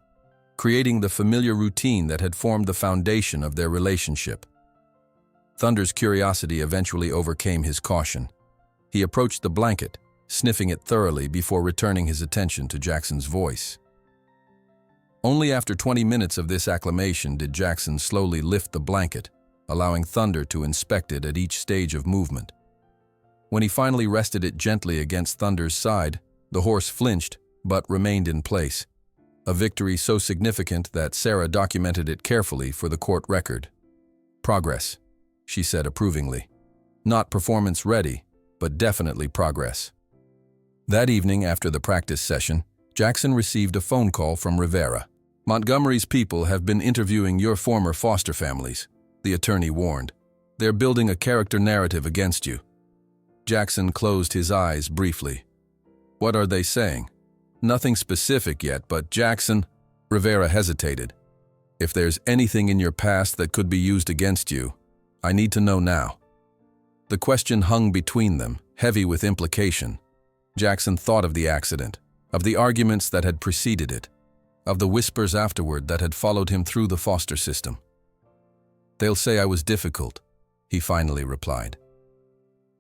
creating the familiar routine that had formed the foundation of their relationship. Thunder's curiosity eventually overcame his caution. He approached the blanket, sniffing it thoroughly before returning his attention to Jackson's voice. Only after 20 minutes of this acclamation did Jackson slowly lift the blanket, allowing Thunder to inspect it at each stage of movement. When he finally rested it gently against Thunder's side, the horse flinched but remained in place, a victory so significant that Sarah documented it carefully for the court record. "Progress," she said approvingly. "Not performance ready, but definitely progress." That evening after the practice session, Jackson received a phone call from Rivera. "Montgomery's people have been interviewing your former foster families," the attorney warned. "They're building a character narrative against you." Jackson closed his eyes briefly. "What are they saying?" "Nothing specific yet, but Jackson," Rivera hesitated. "If there's anything in your past that could be used against you, I need to know now." The question hung between them, heavy with implication. Jackson thought of the accident, of the arguments that had preceded it, of the whispers afterward that had followed him through the foster system. "They'll say I was difficult," he finally replied.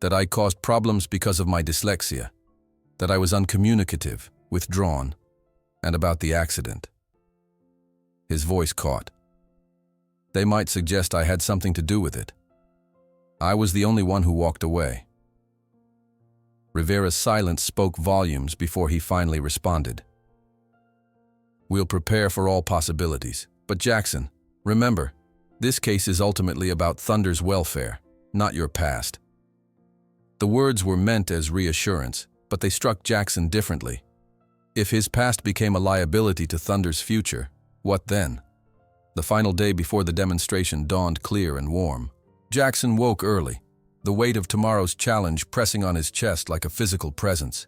"That I caused problems because of my dyslexia, that I was uncommunicative, withdrawn, and about the accident." His voice caught. "They might suggest I had something to do with it. I was the only one who walked away." Rivera's silence spoke volumes before he finally responded. "We'll prepare for all possibilities. But Jackson, remember, this case is ultimately about Thunder's welfare, not your past." The words were meant as reassurance, but they struck Jackson differently. If his past became a liability to Thunder's future, what then? The final day before the demonstration dawned clear and warm. Jackson woke early, the weight of tomorrow's challenge pressing on his chest like a physical presence.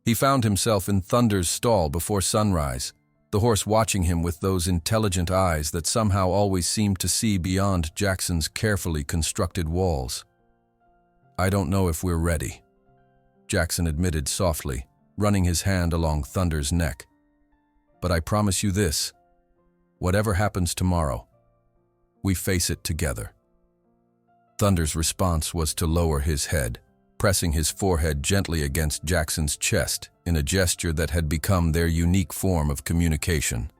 He found himself in Thunder's stall before sunrise, the horse watching him with those intelligent eyes that somehow always seemed to see beyond Jackson's carefully constructed walls. "I don't know if we're ready," Jackson admitted softly, running his hand along Thunder's neck. "But I promise you this, whatever happens tomorrow, we face it together." Thunder's response was to lower his head, pressing his forehead gently against Jackson's chest in a gesture that had become their unique form of communication.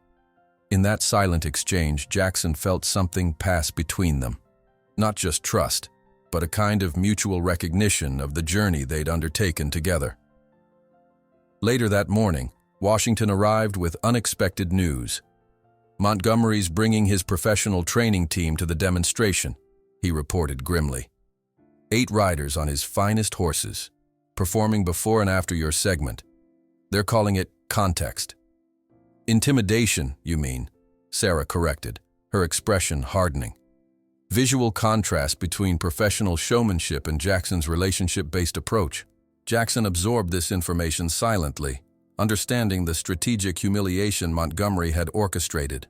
In that silent exchange, Jackson felt something pass between them. Not just trust, but a kind of mutual recognition of the journey they'd undertaken together. Later that morning, Washington arrived with unexpected news. "Montgomery's bringing his professional training team to the demonstration," he reported grimly. 8 riders on his finest horses, performing before and after your segment. They're calling it context. "Intimidation, you mean," Sarah corrected, her expression hardening. Visual contrast between professional showmanship and Jackson's relationship-based approach. Jackson absorbed this information silently, understanding the strategic humiliation Montgomery had orchestrated.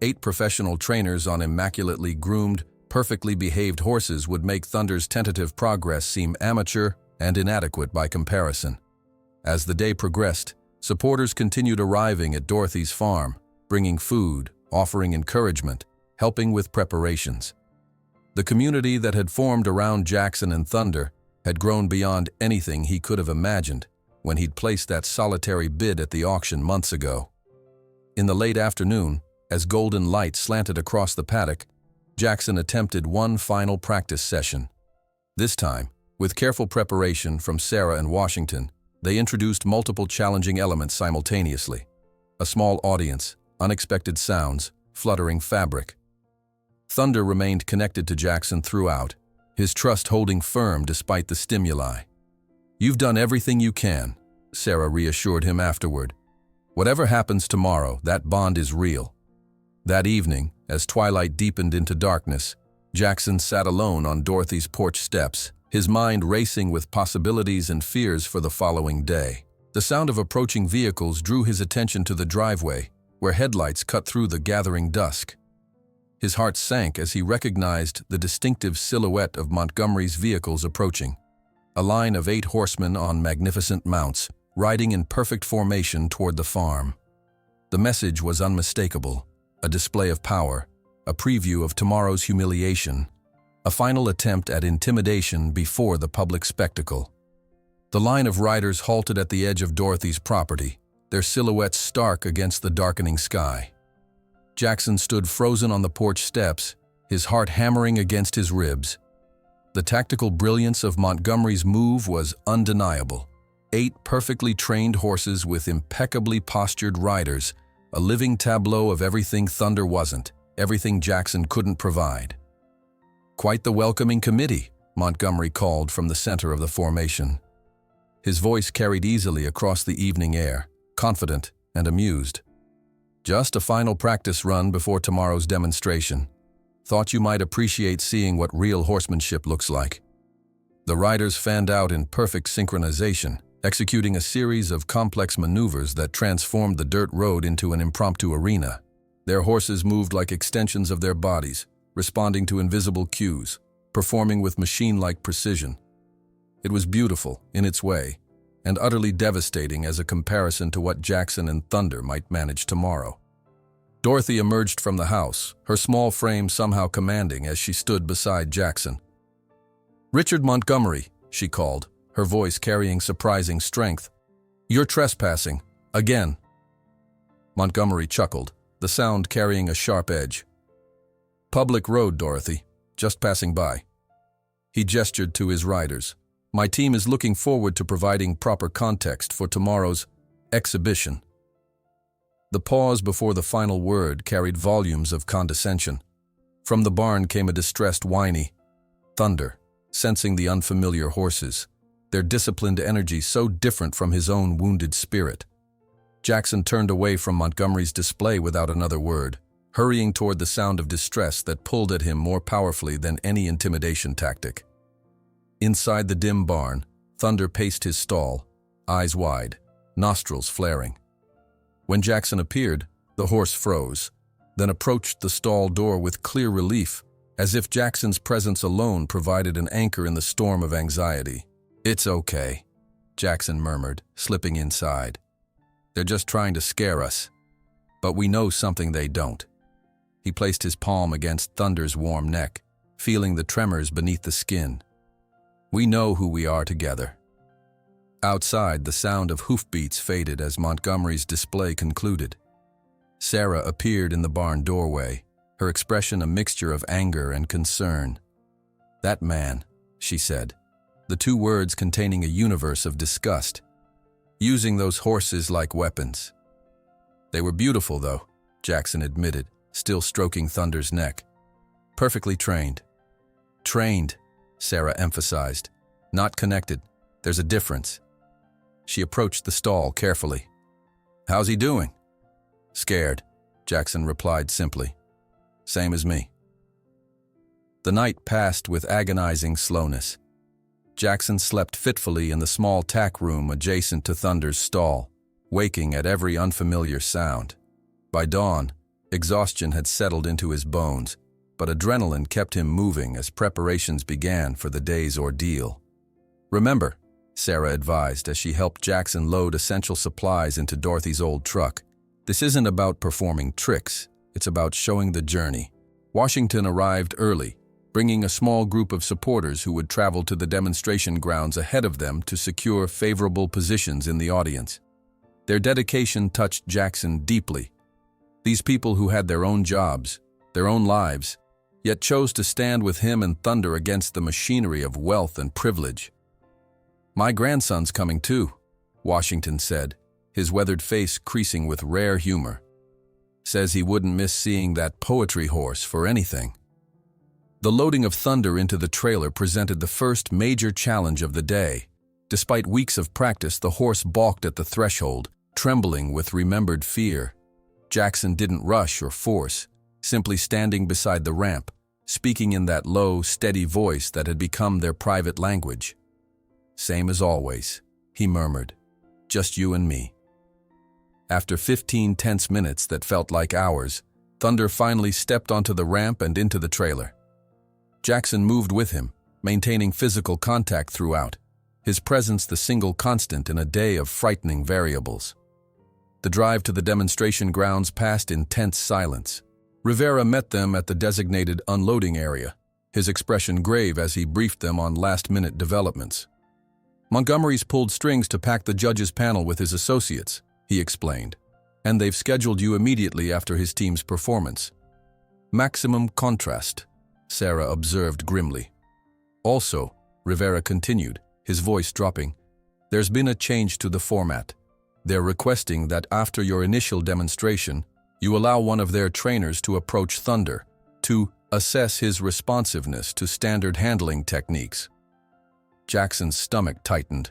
8 professional trainers on immaculately groomed, perfectly behaved horses would make Thunder's tentative progress seem amateur and inadequate by comparison. As the day progressed, supporters continued arriving at Dorothy's farm, bringing food, offering encouragement, helping with preparations. The community that had formed around Jackson and Thunder had grown beyond anything he could have imagined when he'd placed that solitary bid at the auction months ago. In the late afternoon, as golden light slanted across the paddock, Jackson attempted one final practice session. This time, with careful preparation from Sarah and Washington, they introduced multiple challenging elements simultaneously. A small audience, unexpected sounds, fluttering fabric. Thunder remained connected to Jackson throughout, his trust holding firm despite the stimuli. "You've done everything you can," Sarah reassured him afterward. "Whatever happens tomorrow, that bond is real." That evening, as twilight deepened into darkness, Jackson sat alone on Dorothy's porch steps, his mind racing with possibilities and fears for the following day. The sound of approaching vehicles drew his attention to the driveway, where headlights cut through the gathering dusk. His heart sank as he recognized the distinctive silhouette of Montgomery's vehicles approaching. A line of 8 horsemen on magnificent mounts, riding in perfect formation toward the farm. The message was unmistakable, a display of power, a preview of tomorrow's humiliation, a final attempt at intimidation before the public spectacle. The line of riders halted at the edge of Dorothy's property, their silhouettes stark against the darkening sky. Jackson stood frozen on the porch steps, his heart hammering against his ribs. The tactical brilliance of Montgomery's move was undeniable. 8 perfectly trained horses with impeccably postured riders, a living tableau of everything Thunder wasn't, everything Jackson couldn't provide. "Quite the welcoming committee," Montgomery called from the center of the formation. His voice carried easily across the evening air, confident and amused. "Just a final practice run before tomorrow's demonstration. Thought you might appreciate seeing what real horsemanship looks like." The riders fanned out in perfect synchronization, executing a series of complex maneuvers that transformed the dirt road into an impromptu arena. Their horses moved like extensions of their bodies, responding to invisible cues, performing with machine-like precision. It was beautiful in its way, and utterly devastating as a comparison to what Jackson and Thunder might manage tomorrow. Dorothy emerged from the house, her small frame somehow commanding as she stood beside Jackson. "Richard Montgomery," she called, her voice carrying surprising strength. "You're trespassing. Again." Montgomery chuckled, the sound carrying a sharp edge. "Public road, Dorothy. Just passing by." He gestured to his riders. "My team is looking forward to providing proper context for tomorrow's exhibition." The pause before the final word carried volumes of condescension. From the barn came a distressed whiny Thunder, sensing the unfamiliar horses, their disciplined energy so different from his own wounded spirit. Jackson turned away from Montgomery's display without another word, hurrying toward the sound of distress that pulled at him more powerfully than any intimidation tactic. Inside the dim barn, Thunder paced his stall, eyes wide, nostrils flaring. When Jackson appeared, the horse froze, then approached the stall door with clear relief, as if Jackson's presence alone provided an anchor in the storm of anxiety. "It's okay," Jackson murmured, slipping inside. "They're just trying to scare us. But we know something they don't." He placed his palm against Thunder's warm neck, feeling the tremors beneath the skin. "We know who we are together." Outside, the sound of hoofbeats faded as Montgomery's display concluded. Sarah appeared in the barn doorway, her expression a mixture of anger and concern. "That man," she said, the 2 words containing a universe of disgust. "Using those horses like weapons." "They were beautiful, though," Jackson admitted, still stroking Thunder's neck. "Perfectly trained." "Trained," Sarah emphasized. "Not connected. There's a difference." She approached the stall carefully. "How's he doing?" "Scared," Jackson replied simply. "Same as me." The night passed with agonizing slowness. Jackson slept fitfully in the small tack room adjacent to Thunder's stall, waking at every unfamiliar sound. By dawn, exhaustion had settled into his bones, but adrenaline kept him moving as preparations began for the day's ordeal. "Remember," Sarah advised as she helped Jackson load essential supplies into Dorothy's old truck, "this isn't about performing tricks, it's about showing the journey." Washington arrived early, bringing a small group of supporters who would travel to the demonstration grounds ahead of them to secure favorable positions in the audience. Their dedication touched Jackson deeply. These people who had their own jobs, their own lives, yet chose to stand with him and Thunder against the machinery of wealth and privilege. "My grandson's coming too," Washington said, his weathered face creasing with rare humor. "Says he wouldn't miss seeing that poetry horse for anything." The loading of Thunder into the trailer presented the first major challenge of the day. Despite weeks of practice, the horse balked at the threshold, trembling with remembered fear. Jackson didn't rush or force, simply standing beside the ramp, speaking in that low, steady voice that had become their private language. "Same as always," he murmured. "Just you and me." After 15 tense minutes that felt like hours, Thunder finally stepped onto the ramp and into the trailer. Jackson moved with him, maintaining physical contact throughout, his presence the single constant in a day of frightening variables. The drive to the demonstration grounds passed in tense silence. Rivera met them at the designated unloading area, his expression grave as he briefed them on last-minute developments. "Montgomery's pulled strings to pack the judges' panel with his associates," he explained, "and they've scheduled you immediately after his team's performance." "Maximum contrast," Sarah observed grimly. "Also," Rivera continued, his voice dropping, "there's been a change to the format. They're requesting that after your initial demonstration, you allow one of their trainers to approach Thunder, to assess his responsiveness to standard handling techniques." Jackson's stomach tightened.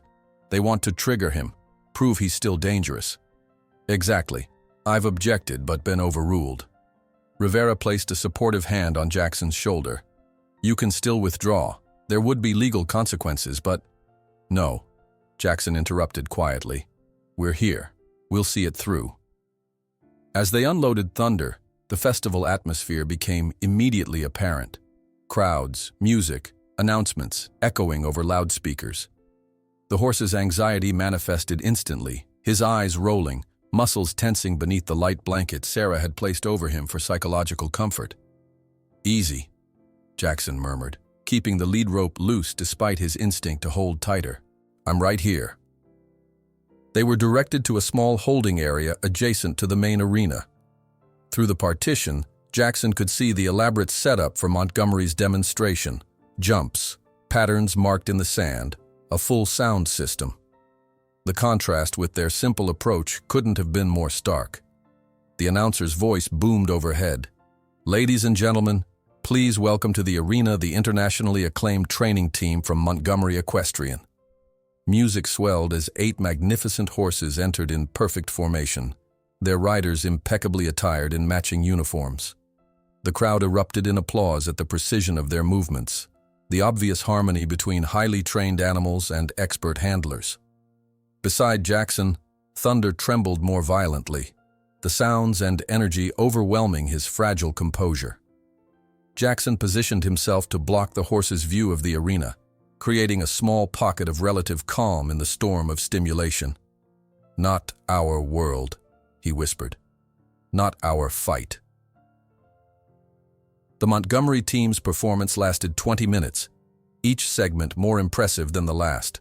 They want to trigger him, prove he's still dangerous. "Exactly. I've objected but been overruled." Rivera placed a supportive hand on Jackson's shoulder. "You can still withdraw. There would be legal consequences, but—" "No," Jackson interrupted quietly. "We're here. We'll see it through." As they unloaded Thunder, the festival atmosphere became immediately apparent. Crowds, music, announcements echoing over loudspeakers. The horse's anxiety manifested instantly, his eyes rolling, muscles tensing beneath the light blanket Sarah had placed over him for psychological comfort. "Easy," Jackson murmured, keeping the lead rope loose despite his instinct to hold tighter. "I'm right here." They were directed to a small holding area adjacent to the main arena. Through the partition, Jackson could see the elaborate setup for Montgomery's demonstration: jumps, patterns marked in the sand, a full sound system. The contrast with their simple approach couldn't have been more stark. The announcer's voice boomed overhead. "Ladies and gentlemen, please welcome to the arena the internationally acclaimed training team from Montgomery Equestrian." Music swelled as 8 magnificent horses entered in perfect formation, their riders impeccably attired in matching uniforms. The crowd erupted in applause at the precision of their movements, the obvious harmony between highly trained animals and expert handlers. Beside Jackson, Thunder trembled more violently, the sounds and energy overwhelming his fragile composure. Jackson positioned himself to block the horse's view of the arena, creating a small pocket of relative calm in the storm of stimulation. "Not our world," he whispered. "Not our fight." The Montgomery team's performance lasted 20 minutes, each segment more impressive than the last.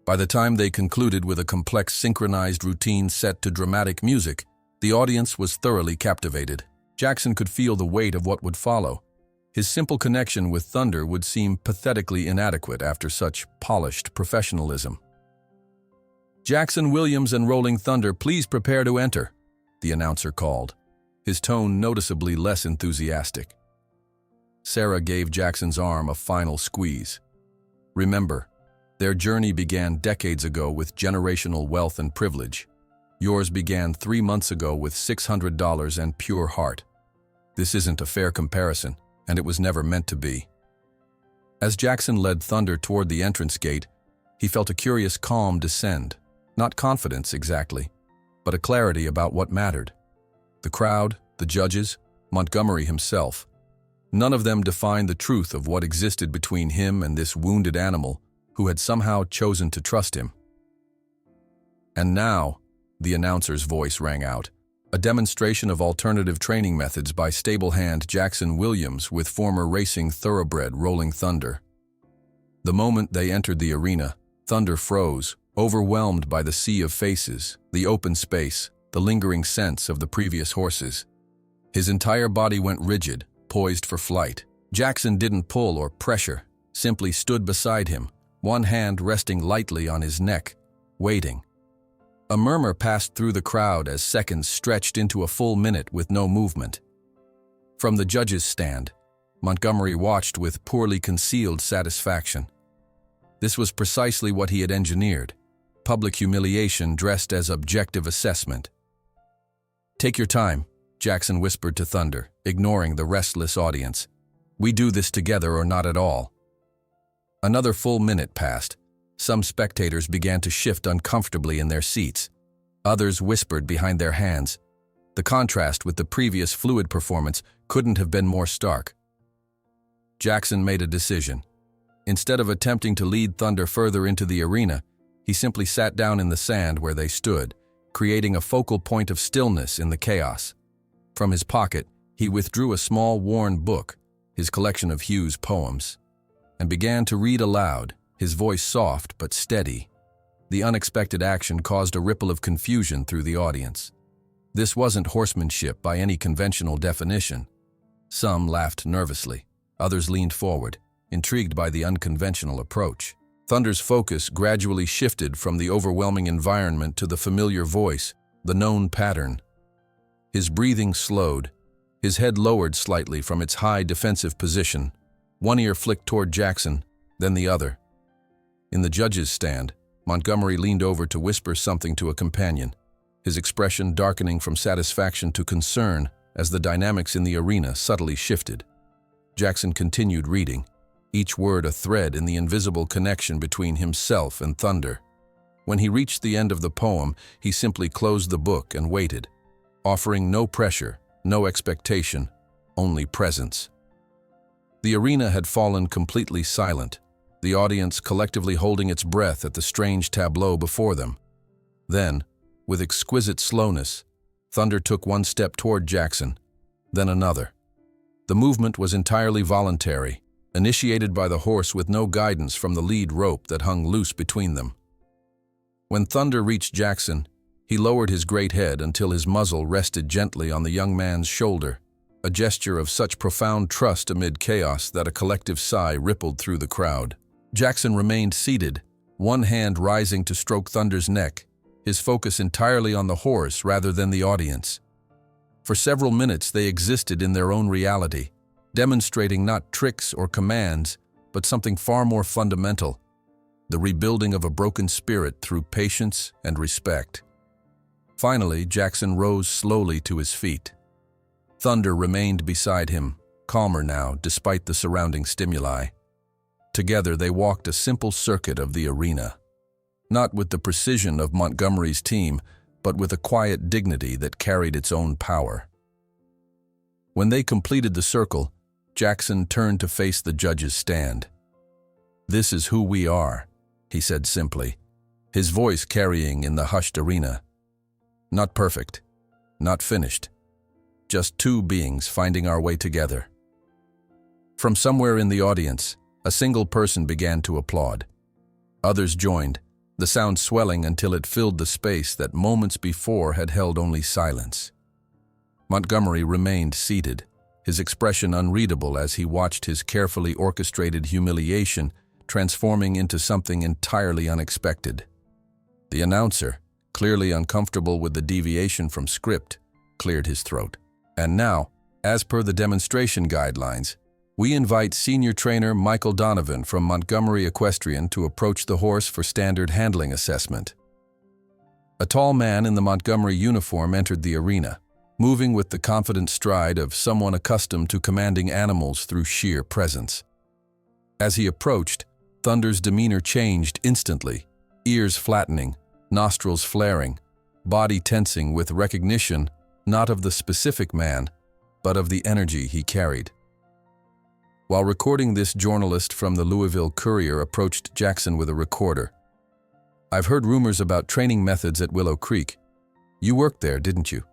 By the time they concluded with a complex synchronized routine set to dramatic music, the audience was thoroughly captivated. Jackson could feel the weight of what would follow. His simple connection with Thunder would seem pathetically inadequate after such polished professionalism. "Jackson, Williams, and Rolling Thunder, please prepare to enter," the announcer called, his tone noticeably less enthusiastic. Sarah gave Jackson's arm a final squeeze. "Remember, their journey began decades ago with generational wealth and privilege. Yours began 3 months ago with $600 and pure heart. This isn't a fair comparison, and it was never meant to be." As Jackson led Thunder toward the entrance gate, he felt a curious calm descend, not confidence exactly, but a clarity about what mattered. The crowd, the judges, Montgomery himself, none of them defined the truth of what existed between him and this wounded animal who had somehow chosen to trust him. "And now," the announcer's voice rang out, a demonstration of alternative training methods by stablehand Jackson Williams with former racing thoroughbred Rolling Thunder. The moment they entered the arena, Thunder froze, overwhelmed by the sea of faces, the open space, the lingering sense of the previous horses. His entire body went rigid, poised for flight. Jackson didn't pull or pressure, simply stood beside him, one hand resting lightly on his neck, waiting. A murmur passed through the crowd as seconds stretched into a full minute with no movement. From the judges' stand, Montgomery watched with poorly concealed satisfaction. This was precisely what he had engineered, public humiliation dressed as objective assessment. "Take your time," Jackson whispered to Thunder, ignoring the restless audience. "We do this together or not at all." Another full minute passed. Some spectators began to shift uncomfortably in their seats. Others whispered behind their hands. The contrast with the previous fluid performance couldn't have been more stark. Jackson made a decision. Instead of attempting to lead Thunder further into the arena, he simply sat down in the sand where they stood, creating a focal point of stillness in the chaos. From his pocket, he withdrew a small worn book, his collection of Hughes' poems, and began to read aloud, his voice soft but steady. The unexpected action caused a ripple of confusion through the audience. This wasn't horsemanship by any conventional definition. Some laughed nervously, others leaned forward, intrigued by the unconventional approach. Thunder's focus gradually shifted from the overwhelming environment to the familiar voice, the known pattern. His breathing slowed, his head lowered slightly from its high defensive position. One ear flicked toward Jackson, then the other. In the judges' stand, Montgomery leaned over to whisper something to a companion, his expression darkening from satisfaction to concern as the dynamics in the arena subtly shifted. Jackson continued reading, each word a thread in the invisible connection between himself and Thunder. When he reached the end of the poem, he simply closed the book and waited, offering no pressure, no expectation, only presence. The arena had fallen completely silent, the audience collectively holding its breath at the strange tableau before them. Then, with exquisite slowness, Thunder took one step toward Jackson, then another. The movement was entirely voluntary, initiated by the horse with no guidance from the lead rope that hung loose between them. When Thunder reached Jackson, he lowered his great head until his muzzle rested gently on the young man's shoulder, a gesture of such profound trust amid chaos that a collective sigh rippled through the crowd. Jackson remained seated, one hand rising to stroke Thunder's neck, his focus entirely on the horse rather than the audience. For several minutes they existed in their own reality, demonstrating not tricks or commands, but something far more fundamental, the rebuilding of a broken spirit through patience and respect. Finally, Jackson rose slowly to his feet. Thunder remained beside him, calmer now despite the surrounding stimuli. Together they walked a simple circuit of the arena, not with the precision of Montgomery's team, but with a quiet dignity that carried its own power. When they completed the circle, Jackson turned to face the judges' stand. "This is who we are," he said simply, his voice carrying in the hushed arena. "Not perfect, not finished, just two beings finding our way together." From somewhere in the audience, a single person began to applaud. Others joined, the sound swelling until it filled the space that moments before had held only silence. Montgomery remained seated, his expression unreadable as he watched his carefully orchestrated humiliation transforming into something entirely unexpected. The announcer, clearly uncomfortable with the deviation from script, cleared his throat. "And now, as per the demonstration guidelines, we invite senior trainer Michael Donovan from Montgomery Equestrian to approach the horse for standard handling assessment." A tall man in the Montgomery uniform entered the arena, moving with the confident stride of someone accustomed to commanding animals through sheer presence. As he approached, Thunder's demeanor changed instantly, ears flattening, nostrils flaring, body tensing with recognition not of the specific man, but of the energy he carried. While recording this, journalist from the Louisville Courier approached Jackson with a recorder. "I've heard rumors about training methods at Willow Creek. You worked there, didn't you?"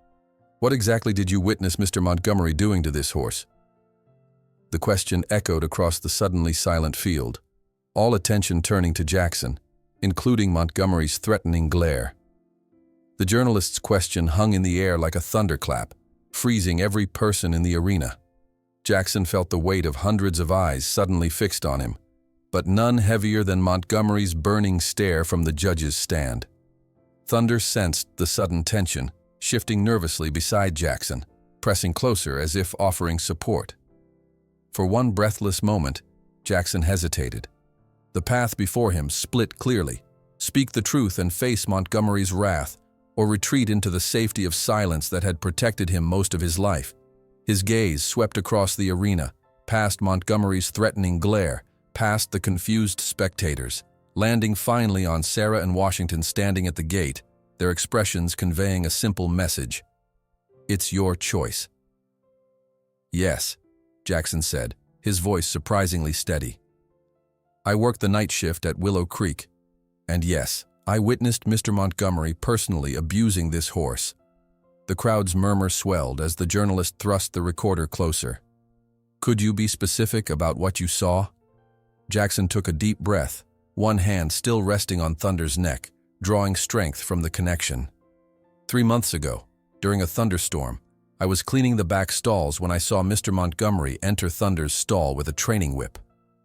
What exactly did you witness Mr. Montgomery doing to this horse? The question echoed across the suddenly silent field, all attention turning to Jackson, including Montgomery's threatening glare. The journalist's question hung in the air like a thunderclap, freezing every person in the arena. Jackson felt the weight of hundreds of eyes suddenly fixed on him, but none heavier than Montgomery's burning stare from the judge's stand. Thunder sensed the sudden tension, shifting nervously beside Jackson, pressing closer as if offering support. For one breathless moment, Jackson hesitated. The path before him split clearly: speak the truth and face Montgomery's wrath, or retreat into the safety of silence that had protected him most of his life. His gaze swept across the arena, past Montgomery's threatening glare, past the confused spectators, landing finally on Sarah and Washington standing at the gate, their expressions conveying a simple message. It's your choice. Yes, Jackson said, his voice surprisingly steady. I worked the night shift at Willow Creek, and yes, I witnessed Mr. Montgomery personally abusing this horse. The crowd's murmur swelled as the journalist thrust the recorder closer. Could you be specific about what you saw? Jackson took a deep breath, one hand still resting on Thunder's neck, drawing strength from the connection. 3 months ago, during a thunderstorm, I was cleaning the back stalls when I saw Mr. Montgomery enter Thunder's stall with a training whip.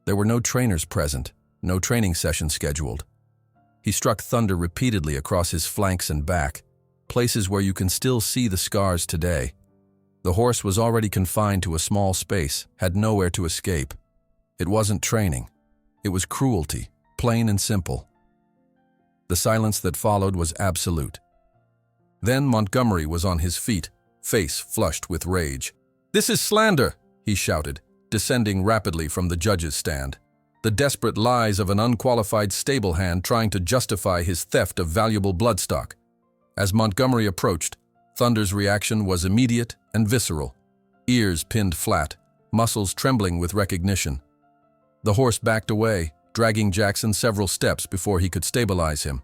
There were no trainers present, no training session scheduled. He struck Thunder repeatedly across his flanks and back, places where you can still see the scars today. The horse was already confined to a small space, had nowhere to escape. It wasn't training. It was cruelty, plain and simple. The silence that followed was absolute. Then Montgomery was on his feet, face flushed with rage. "This is slander," he shouted, descending rapidly from the judge's stand. The desperate lies of an unqualified stable hand trying to justify his theft of valuable bloodstock. As Montgomery approached, Thunder's reaction was immediate and visceral, ears pinned flat, muscles trembling with recognition. The horse backed away, dragging Jackson several steps before he could stabilize him.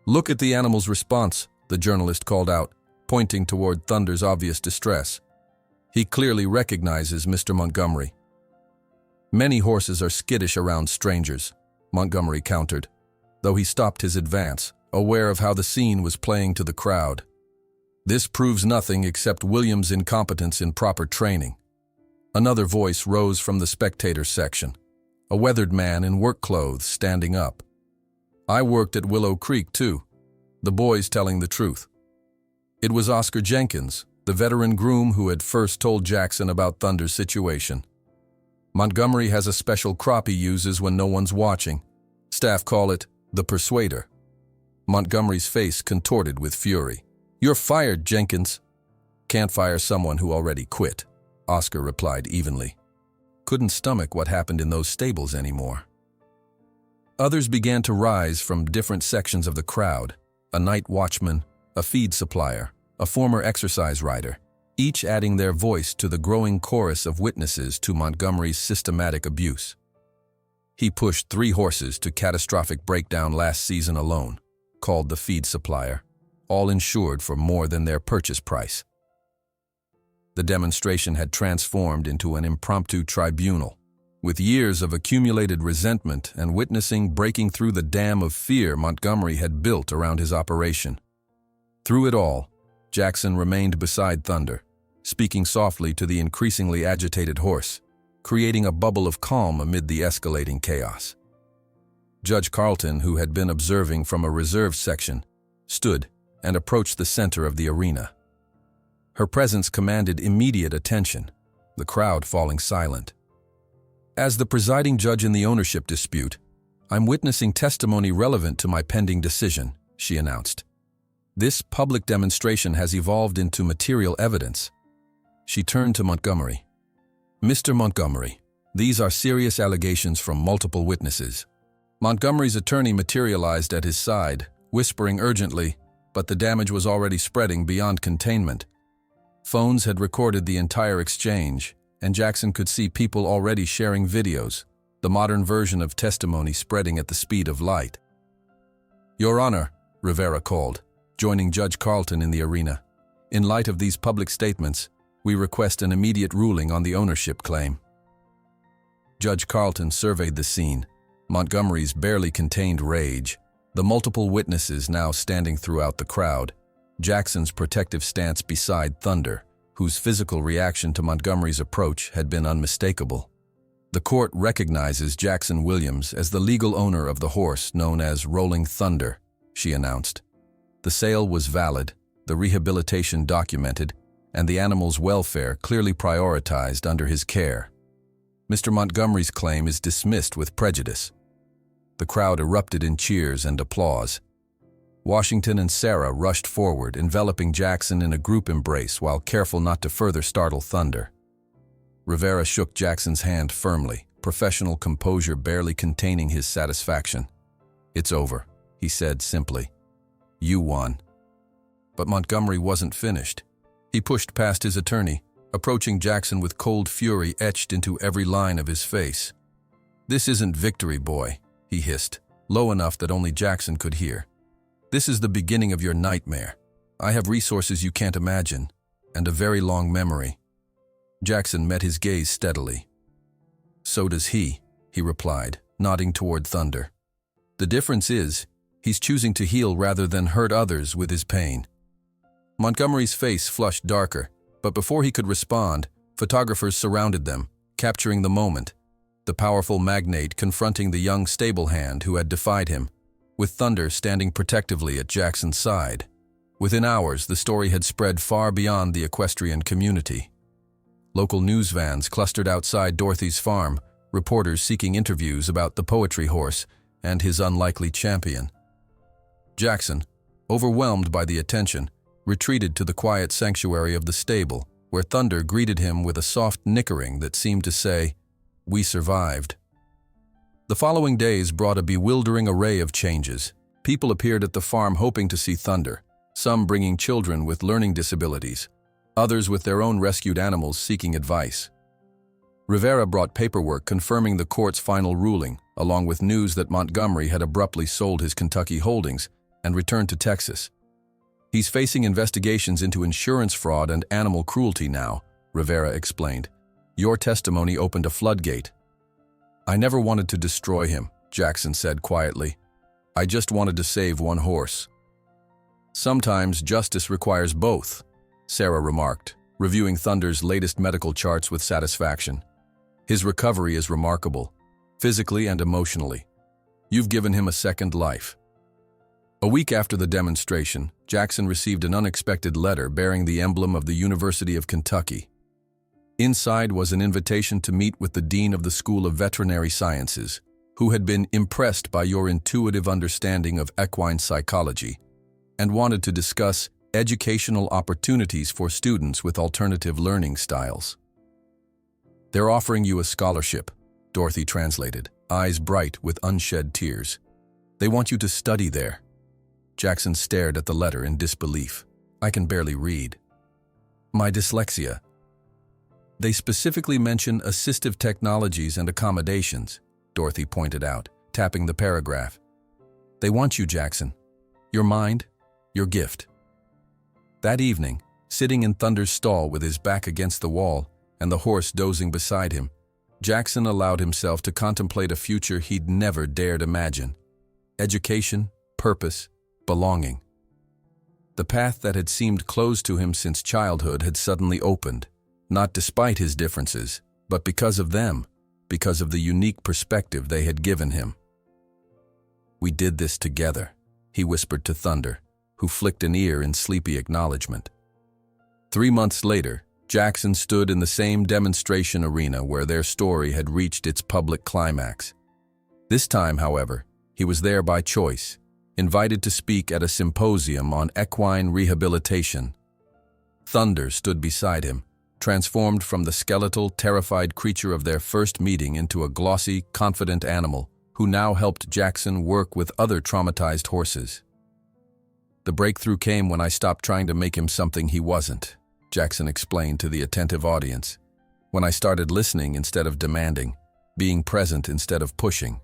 "Look at the animal's response," the journalist called out, pointing toward Thunder's obvious distress. "He clearly recognizes Mr. Montgomery." "Many horses are skittish around strangers," Montgomery countered, though he stopped his advance, aware of how the scene was playing to the crowd. "This proves nothing except Williams' incompetence in proper training." Another voice rose from the spectator section, a weathered man in work clothes standing up. "I worked at Willow Creek too," the boys telling the truth. It was Oscar Jenkins, the veteran groom who had first told Jackson about Thunder's situation. "Montgomery has a special crop he uses when no one's watching. Staff call it the Persuader." Montgomery's face contorted with fury. "You're fired, Jenkins." "Can't fire someone who already quit," Oscar replied evenly. Couldn't stomach what happened in those stables anymore. Others began to rise from different sections of the crowd: a night watchman, a feed supplier, a former exercise rider, each adding their voice to the growing chorus of witnesses to Montgomery's systematic abuse. He pushed 3 horses to catastrophic breakdown last season alone, called the feed supplier, all insured for more than their purchase price. The demonstration had transformed into an impromptu tribunal, with years of accumulated resentment and witnessing breaking through the dam of fear Montgomery had built around his operation. Through it all, Jackson remained beside Thunder, speaking softly to the increasingly agitated horse, creating a bubble of calm amid the escalating chaos. Judge Carlton, who had been observing from a reserved section, stood and approached the center of the arena. Her presence commanded immediate attention, the crowd falling silent. "As the presiding judge in the ownership dispute, I'm witnessing testimony relevant to my pending decision," she announced. "This public demonstration has evolved into material evidence." She turned to Montgomery. "Mr. Montgomery, these are serious allegations from multiple witnesses." Montgomery's attorney materialized at his side, whispering urgently, but the damage was already spreading beyond containment. Phones had recorded the entire exchange, and Jackson could see people already sharing videos, the modern version of testimony spreading at the speed of light. "Your Honor," Rivera called, joining Judge Carlton in the arena. In light of these public statements, we request an immediate ruling on the ownership claim." Judge Carlton surveyed the scene, Montgomery's barely contained rage, the multiple witnesses now standing throughout the crowd, Jackson's protective stance beside Thunder, whose physical reaction to Montgomery's approach had been unmistakable. The court recognizes Jackson Williams as the legal owner of the horse known as Rolling Thunder, she announced. The sale was valid, the rehabilitation documented, and the animal's welfare clearly prioritized under his care. Mr. Montgomery's claim is dismissed with prejudice. The crowd erupted in cheers and applause. Washington and Sarah rushed forward, enveloping Jackson in a group embrace while careful not to further startle Thunder. Rivera shook Jackson's hand firmly, professional composure barely containing his satisfaction. "It's over," he said simply. "You won." But Montgomery wasn't finished. He pushed past his attorney, approaching Jackson with cold fury etched into every line of his face. "This isn't victory, boy," he hissed, low enough that only Jackson could hear. "This is the beginning of your nightmare. I have resources you can't imagine, and a very long memory." Jackson met his gaze steadily. "So does he," he replied, nodding toward Thunder. "The difference is, he's choosing to heal rather than hurt others with his pain." Montgomery's face flushed darker, but before he could respond, photographers surrounded them, capturing the moment. The powerful magnate confronting the young stable hand who had defied him, with Thunder standing protectively at Jackson's side. Within hours, the story had spread far beyond the equestrian community. Local news vans clustered outside Dorothy's farm, reporters seeking interviews about the poetry horse and his unlikely champion. Jackson, overwhelmed by the attention, retreated to the quiet sanctuary of the stable, where Thunder greeted him with a soft nickering that seemed to say, "We survived." The following days brought a bewildering array of changes. People appeared at the farm hoping to see Thunder, some bringing children with learning disabilities, others with their own rescued animals seeking advice. Rivera brought paperwork confirming the court's final ruling, along with news that Montgomery had abruptly sold his Kentucky holdings and returned to Texas. "He's facing investigations into insurance fraud and animal cruelty now," Rivera explained. "Your testimony opened a floodgate." "I never wanted to destroy him," Jackson said quietly. "I just wanted to save one horse." "Sometimes justice requires both," Sarah remarked, reviewing Thunder's latest medical charts with satisfaction. "His recovery is remarkable, physically and emotionally. You've given him a second life." A week after the demonstration, Jackson received an unexpected letter bearing the emblem of the University of Kentucky. Inside was an invitation to meet with the Dean of the School of Veterinary Sciences, who had been impressed by your intuitive understanding of equine psychology and wanted to discuss educational opportunities for students with alternative learning styles. "They're offering you a scholarship," Dorothy translated, eyes bright with unshed tears. "They want you to study there." Jackson stared at the letter in disbelief. "I can barely read." "My dyslexia." "They specifically mention assistive technologies and accommodations," Dorothy pointed out, tapping the paragraph. "They want you, Jackson. Your mind, your gift." That evening, sitting in Thunder's stall with his back against the wall and the horse dozing beside him, Jackson allowed himself to contemplate a future he'd never dared imagine. Education, purpose, belonging. The path that had seemed closed to him since childhood had suddenly opened, not despite his differences, but because of them, because of the unique perspective they had given him. "We did this together," he whispered to Thunder, who flicked an ear in sleepy acknowledgement. 3 months later, Jackson stood in the same demonstration arena where their story had reached its public climax. This time, however, he was there by choice, invited to speak at a symposium on equine rehabilitation. Thunder stood beside him, transformed from the skeletal, terrified creature of their first meeting into a glossy, confident animal who now helped Jackson work with other traumatized horses. "The breakthrough came when I stopped trying to make him something he wasn't," Jackson explained to the attentive audience. "When I started listening instead of demanding, being present instead of pushing."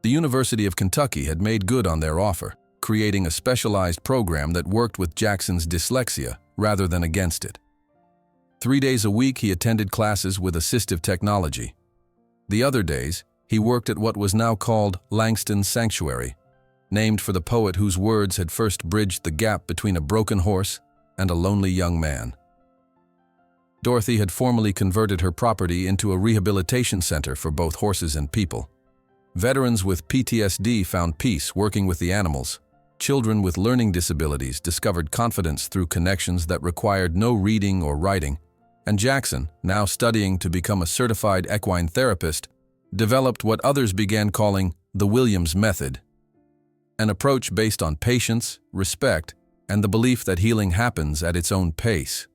The University of Kentucky had made good on their offer, creating a specialized program that worked with Jackson's dyslexia rather than against it. 3 days a week he attended classes with assistive technology. The other days, he worked at what was now called Langston's Sanctuary, named for the poet whose words had first bridged the gap between a broken horse and a lonely young man. Dorothy had formally converted her property into a rehabilitation center for both horses and people. Veterans with PTSD found peace working with the animals. Children with learning disabilities discovered confidence through connections that required no reading or writing. And Jackson, now studying to become a certified equine therapist, developed what others began calling the Williams Method, an approach based on patience, respect, and the belief that healing happens at its own pace.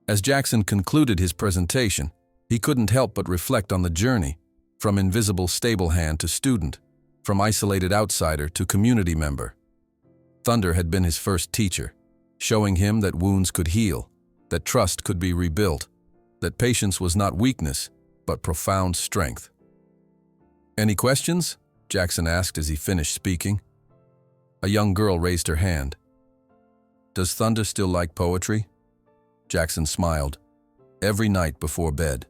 As Jackson concluded his presentation, he couldn't help but reflect on the journey, from invisible stable hand to student, from isolated outsider to community member. Thunder had been his first teacher, showing him that wounds could heal, that trust could be rebuilt, that patience was not weakness, but profound strength. "Any questions?" Jackson asked as he finished speaking. A young girl raised her hand. "Does Thunder still like poetry?" Jackson smiled. "Every night before bed."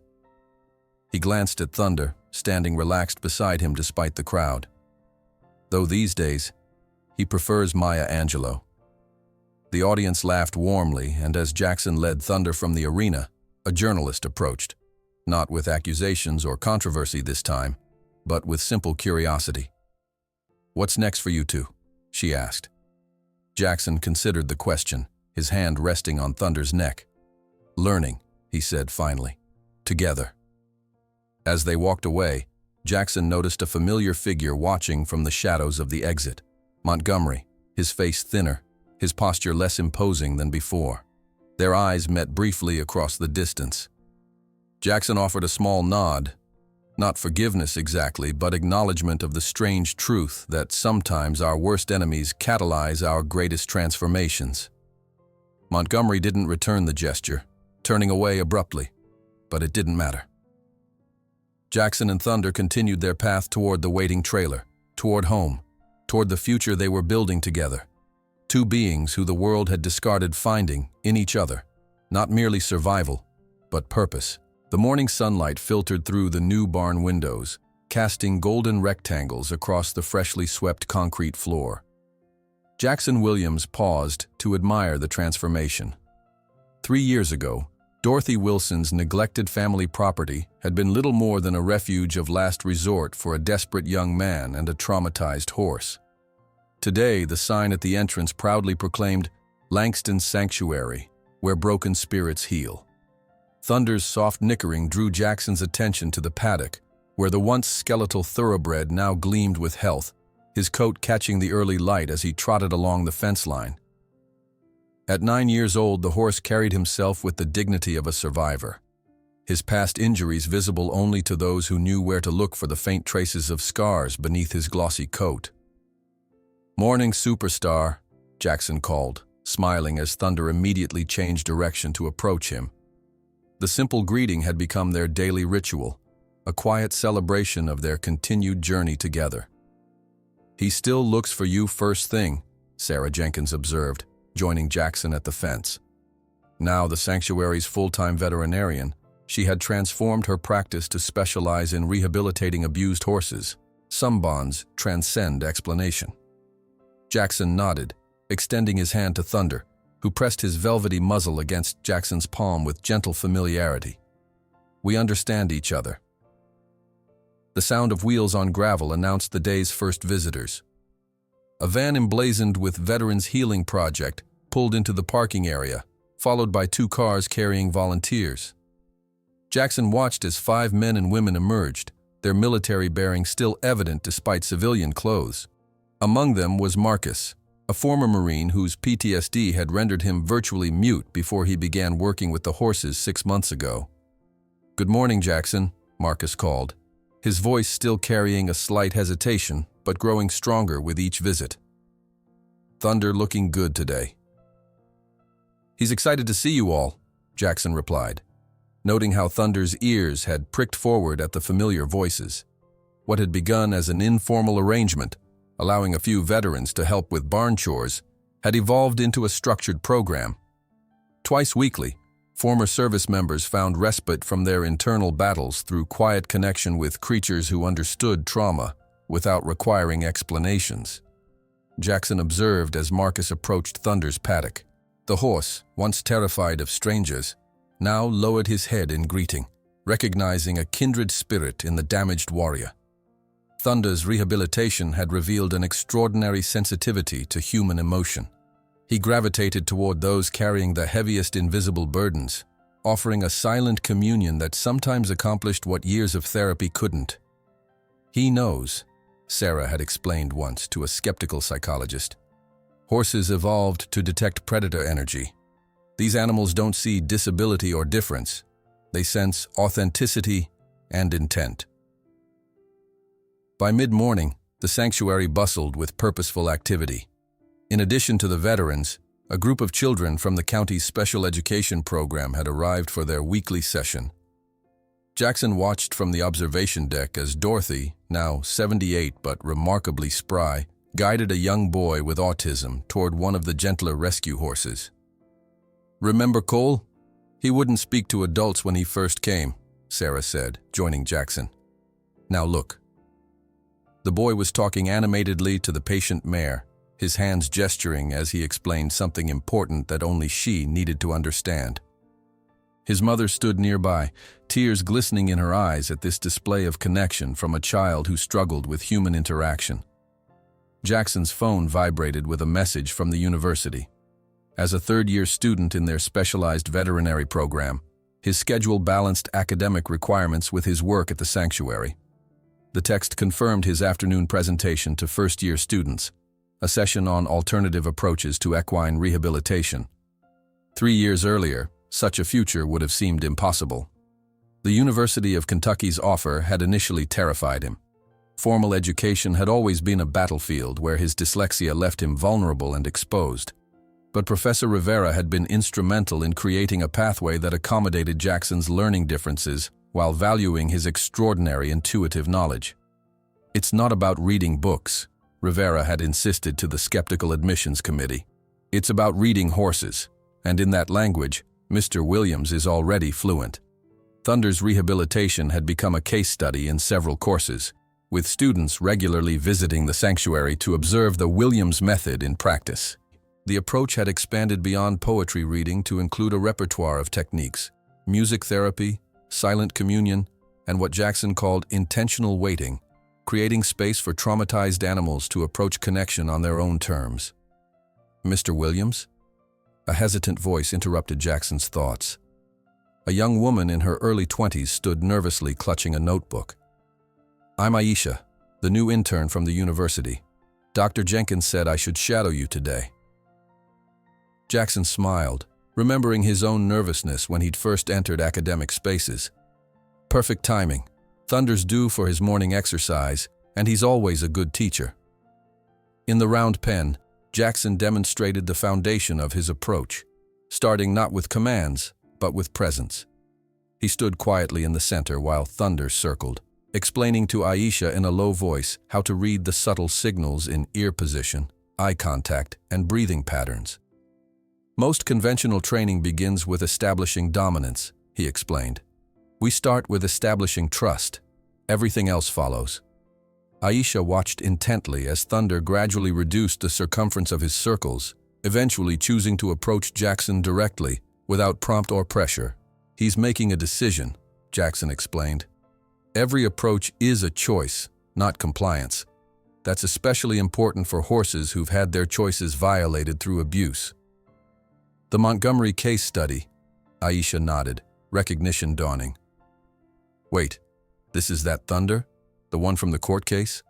He glanced at Thunder, standing relaxed beside him despite the crowd. Though these days, he prefers Maya Angelou. The audience laughed warmly, and as Jackson led Thunder from the arena, a journalist approached, not with accusations or controversy this time, but with simple curiosity. "What's next for you two?" she asked. Jackson considered the question, his hand resting on Thunder's neck. "Learning," he said finally. "Together." As they walked away, Jackson noticed a familiar figure watching from the shadows of the exit. Montgomery, his face thinner, his posture less imposing than before. Their eyes met briefly across the distance. Jackson offered a small nod, not forgiveness exactly, but acknowledgement of the strange truth that sometimes our worst enemies catalyze our greatest transformations. Montgomery didn't return the gesture, turning away abruptly, but it didn't matter. Jackson and Thunder continued their path toward the waiting trailer, toward home, toward the future they were building together. Two beings who the world had discarded finding in each other, not merely survival, but purpose. The morning sunlight filtered through the new barn windows, casting golden rectangles across the freshly swept concrete floor. Jackson Williams paused to admire the transformation. 3 years ago, Dorothy Wilson's neglected family property had been little more than a refuge of last resort for a desperate young man and a traumatized horse. Today, the sign at the entrance proudly proclaimed, "Langston's Sanctuary, where broken spirits heal." Thunder's soft nickering drew Jackson's attention to the paddock, where the once skeletal thoroughbred now gleamed with health, his coat catching the early light as he trotted along the fence line. At 9 years old, the horse carried himself with the dignity of a survivor, his past injuries visible only to those who knew where to look for the faint traces of scars beneath his glossy coat. "Morning, superstar," Jackson called, smiling as Thunder immediately changed direction to approach him. The simple greeting had become their daily ritual, a quiet celebration of their continued journey together. "He still looks for you first thing," Sarah Jenkins observed, joining Jackson at the fence. Now the sanctuary's full-time veterinarian, she had transformed her practice to specialize in rehabilitating abused horses. Some bonds transcend explanation. Jackson nodded, extending his hand to Thunder, who pressed his velvety muzzle against Jackson's palm with gentle familiarity. "We understand each other." The sound of wheels on gravel announced the day's first visitors. A van emblazoned with Veterans Healing Project pulled into the parking area, followed by 2 cars carrying volunteers. Jackson watched as 5 men and women emerged, their military bearing still evident despite civilian clothes. Among them was Marcus, a former Marine whose PTSD had rendered him virtually mute before he began working with the horses 6 months ago. "Good morning, Jackson," Marcus called, his voice still carrying a slight hesitation, but growing stronger with each visit. "Thunder looking good today." "He's excited to see you all," Jackson replied, noting how Thunder's ears had pricked forward at the familiar voices. What had begun as an informal arrangement allowing a few veterans to help with barn chores, had evolved into a structured program. Twice weekly, former service members found respite from their internal battles through quiet connection with creatures who understood trauma without requiring explanations. Jackson observed as Marcus approached Thunder's paddock. The horse, once terrified of strangers, now lowered his head in greeting, recognizing a kindred spirit in the damaged warrior. Thunder's rehabilitation had revealed an extraordinary sensitivity to human emotion. He gravitated toward those carrying the heaviest invisible burdens, offering a silent communion that sometimes accomplished what years of therapy couldn't. "He knows," Sarah had explained once to a skeptical psychologist. "Horses evolved to detect predator energy. These animals don't see disability or difference. They sense authenticity and intent." By mid-morning, the sanctuary bustled with purposeful activity. In addition to the veterans, a group of children from the county's special education program had arrived for their weekly session. Jackson watched from the observation deck as Dorothy, now 78 but remarkably spry, guided a young boy with autism toward one of the gentler rescue horses. "Remember Cole? He wouldn't speak to adults when he first came," Sarah said, joining Jackson. "Now look." The boy was talking animatedly to the patient mare, his hands gesturing as he explained something important that only she needed to understand. His mother stood nearby, tears glistening in her eyes at this display of connection from a child who struggled with human interaction. Jackson's phone vibrated with a message from the university. As a third-year student in their specialized veterinary program, his schedule balanced academic requirements with his work at the sanctuary. The text confirmed his afternoon presentation to first-year students, a session on alternative approaches to equine rehabilitation. 3 years earlier, such a future would have seemed impossible. The University of Kentucky's offer had initially terrified him. Formal education had always been a battlefield where his dyslexia left him vulnerable and exposed. But Professor Rivera had been instrumental in creating a pathway that accommodated Jackson's learning differences while valuing his extraordinary intuitive knowledge. "It's not about reading books," Rivera had insisted to the skeptical admissions committee. "It's about reading horses, and in that language, Mr. Williams is already fluent." Thunder's rehabilitation had become a case study in several courses, with students regularly visiting the sanctuary to observe the Williams method in practice. The approach had expanded beyond poetry reading to include a repertoire of techniques: music therapy, silent communion, and what Jackson called intentional waiting, creating space for traumatized animals to approach connection on their own terms. "Mr. Williams?" A hesitant voice interrupted Jackson's thoughts. A young woman in her early 20s stood nervously clutching a notebook. "I'm Aisha, the new intern from the university. Dr. Jenkins said I should shadow you today." Jackson smiled, remembering his own nervousness when he'd first entered academic spaces. Perfect timing. Thunder's due for his morning exercise, and he's always a good teacher. In the round pen, Jackson demonstrated the foundation of his approach, starting not with commands, but with presence. He stood quietly in the center while Thunder circled, explaining to Aisha in a low voice how to read the subtle signals in ear position, eye contact, and breathing patterns. "Most conventional training begins with establishing dominance," he explained. "We start with establishing trust. Everything else follows." Aisha watched intently as Thunder gradually reduced the circumference of his circles, eventually choosing to approach Jackson directly, without prompt or pressure. "He's making a decision," Jackson explained. "Every approach is a choice, not compliance. That's especially important for horses who've had their choices violated through abuse." "The Montgomery case study," Aisha nodded, recognition dawning. "Wait, this is that Thunder? The one from the court case?"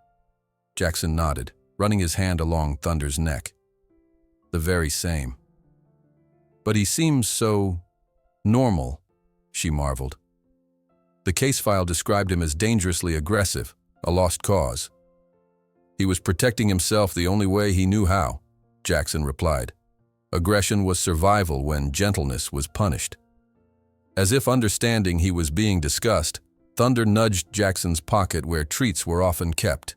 Jackson nodded, running his hand along Thunder's neck. "The very same." "But he seems so normal," she marveled. "The case file described him as dangerously aggressive, a lost cause." "He was protecting himself the only way he knew how," Jackson replied. "Aggression was survival when gentleness was punished." As if understanding he was being discussed, Thunder nudged Jackson's pocket where treats were often kept.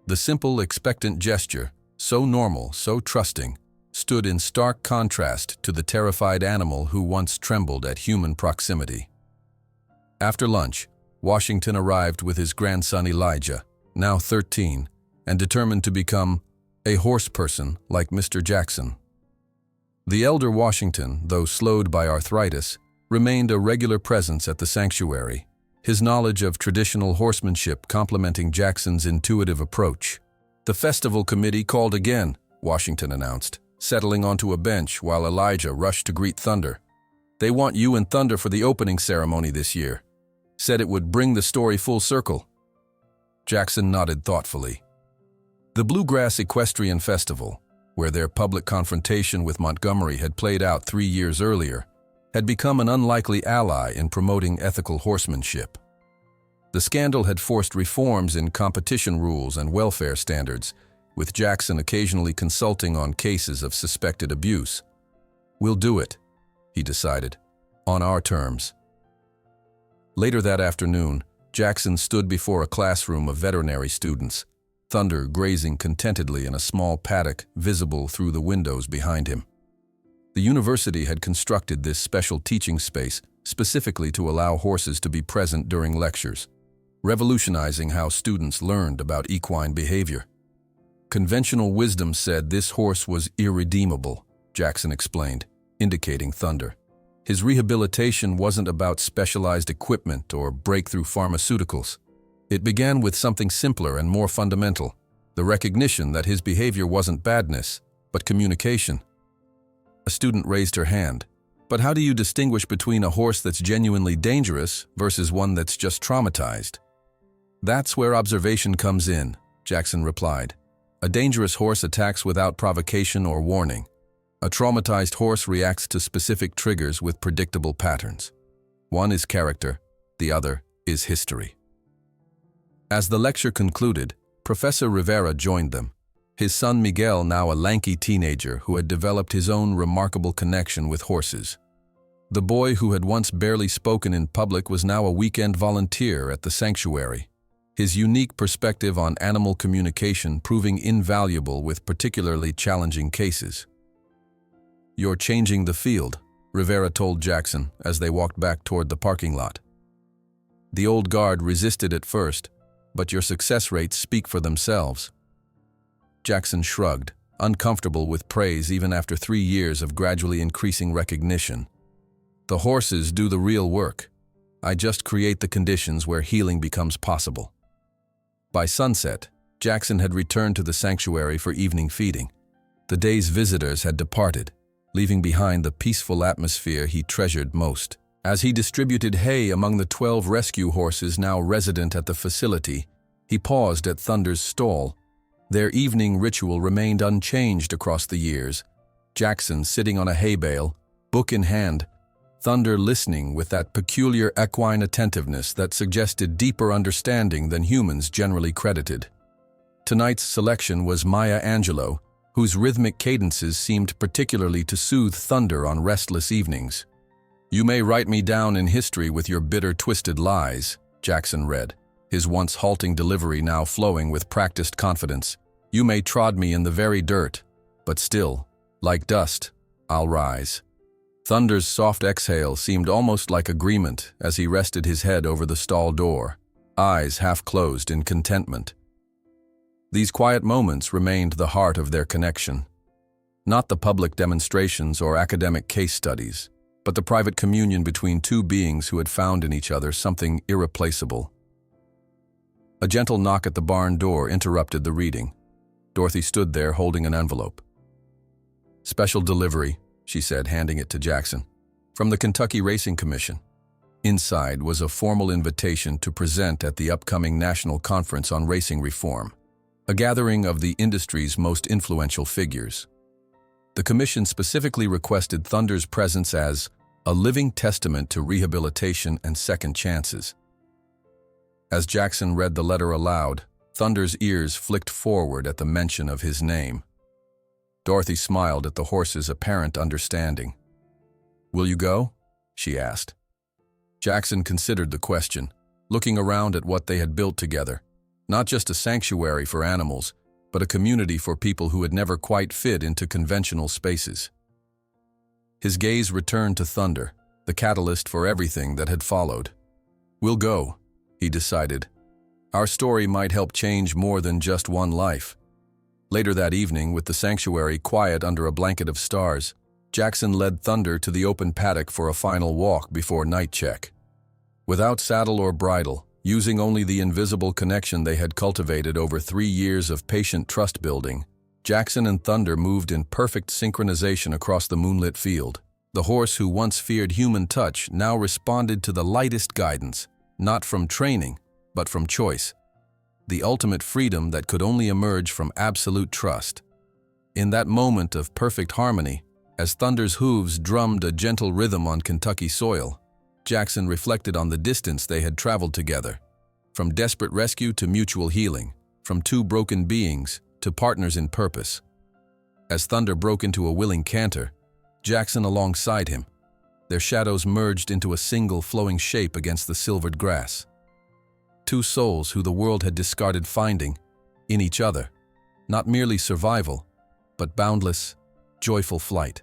The simple, expectant gesture, so normal, so trusting, stood in stark contrast to the terrified animal who once trembled at human proximity. After lunch, Washington arrived with his grandson Elijah, now 13, and determined to become a horse person like Mr. Jackson. The elder Washington, though slowed by arthritis, remained a regular presence at the sanctuary, his knowledge of traditional horsemanship complementing Jackson's intuitive approach. "The festival committee called again," Washington announced, settling onto a bench while Elijah rushed to greet Thunder. "They want you and Thunder for the opening ceremony this year. Said it would bring the story full circle." Jackson nodded thoughtfully. The Bluegrass Equestrian Festival, where their public confrontation with Montgomery had played out 3 years earlier, had become an unlikely ally in promoting ethical horsemanship. The scandal had forced reforms in competition rules and welfare standards, with Jackson occasionally consulting on cases of suspected abuse. "We'll do it," he decided, "on our terms." Later that afternoon, Jackson stood before a classroom of veterinary students, Thunder grazing contentedly in a small paddock visible through the windows behind him. The university had constructed this special teaching space specifically to allow horses to be present during lectures, revolutionizing how students learned about equine behavior. Conventional wisdom said this horse was irredeemable, Jackson explained, indicating Thunder. His rehabilitation wasn't about specialized equipment or breakthrough pharmaceuticals. It began with something simpler and more fundamental, the recognition that his behavior wasn't badness, but communication. A student raised her hand. "But how do you distinguish between a horse that's genuinely dangerous versus one that's just traumatized?" "That's where observation comes in," Jackson replied. "A dangerous horse attacks without provocation or warning. A traumatized horse reacts to specific triggers with predictable patterns. One is character, the other is history." As the lecture concluded, Professor Rivera joined them, his son Miguel now a lanky teenager who had developed his own remarkable connection with horses. The boy who had once barely spoken in public was now a weekend volunteer at the sanctuary, his unique perspective on animal communication proving invaluable with particularly challenging cases. "You're changing the field," Rivera told Jackson as they walked back toward the parking lot. "The old guard resisted at first, but your success rates speak for themselves." Jackson shrugged, uncomfortable with praise even after 3 years of gradually increasing recognition. "The horses do the real work. I just create the conditions where healing becomes possible." By sunset, Jackson had returned to the sanctuary for evening feeding. The day's visitors had departed, leaving behind the peaceful atmosphere he treasured most. As he distributed hay among the 12 rescue horses now resident at the facility, he paused at Thunder's stall. Their evening ritual remained unchanged across the years, Jackson sitting on a hay bale, book in hand, Thunder listening with that peculiar equine attentiveness that suggested deeper understanding than humans generally credited. Tonight's selection was Maya Angelou, whose rhythmic cadences seemed particularly to soothe Thunder on restless evenings. "You may write me down in history with your bitter, twisted lies," Jackson read, his once halting delivery now flowing with practiced confidence. "You may trod me in the very dirt, but still, like dust, I'll rise." Thunder's soft exhale seemed almost like agreement as he rested his head over the stall door, eyes half closed in contentment. These quiet moments remained the heart of their connection. Not the public demonstrations or academic case studies, but the private communion between two beings who had found in each other something irreplaceable. A gentle knock at the barn door interrupted the reading. Dorothy stood there holding an envelope. "Special delivery," she said, handing it to Jackson, "from the Kentucky Racing Commission." Inside was a formal invitation to present at the upcoming National Conference on Racing Reform, a gathering of the industry's most influential figures. The commission specifically requested Thunder's presence as a living testament to rehabilitation and second chances. As Jackson read the letter aloud, Thunder's ears flicked forward at the mention of his name. Dorothy smiled at the horse's apparent understanding. "Will you go?" she asked. Jackson considered the question, looking around at what they had built together, Not just a sanctuary for animals, but a community for people who had never quite fit into conventional spaces. His gaze returned to Thunder, the catalyst for everything that had followed. "We'll go," he decided. "Our story might help change more than just one life." Later that evening, with the sanctuary quiet under a blanket of stars, Jackson led Thunder to the open paddock for a final walk before night check. Without saddle or bridle, using only the invisible connection they had cultivated over 3 years of patient trust building, Jackson and Thunder moved in perfect synchronization across the moonlit field. The horse who once feared human touch now responded to the lightest guidance, not from training, but from choice. The ultimate freedom that could only emerge from absolute trust. In that moment of perfect harmony, as Thunder's hooves drummed a gentle rhythm on Kentucky soil, Jackson reflected on the distance they had traveled together. From desperate rescue to mutual healing, from two broken beings to partners in purpose. As Thunder broke into a willing canter, Jackson alongside him, their shadows merged into a single flowing shape against the silvered grass. Two souls who the world had discarded finding, in each other, not merely survival, but boundless, joyful flight.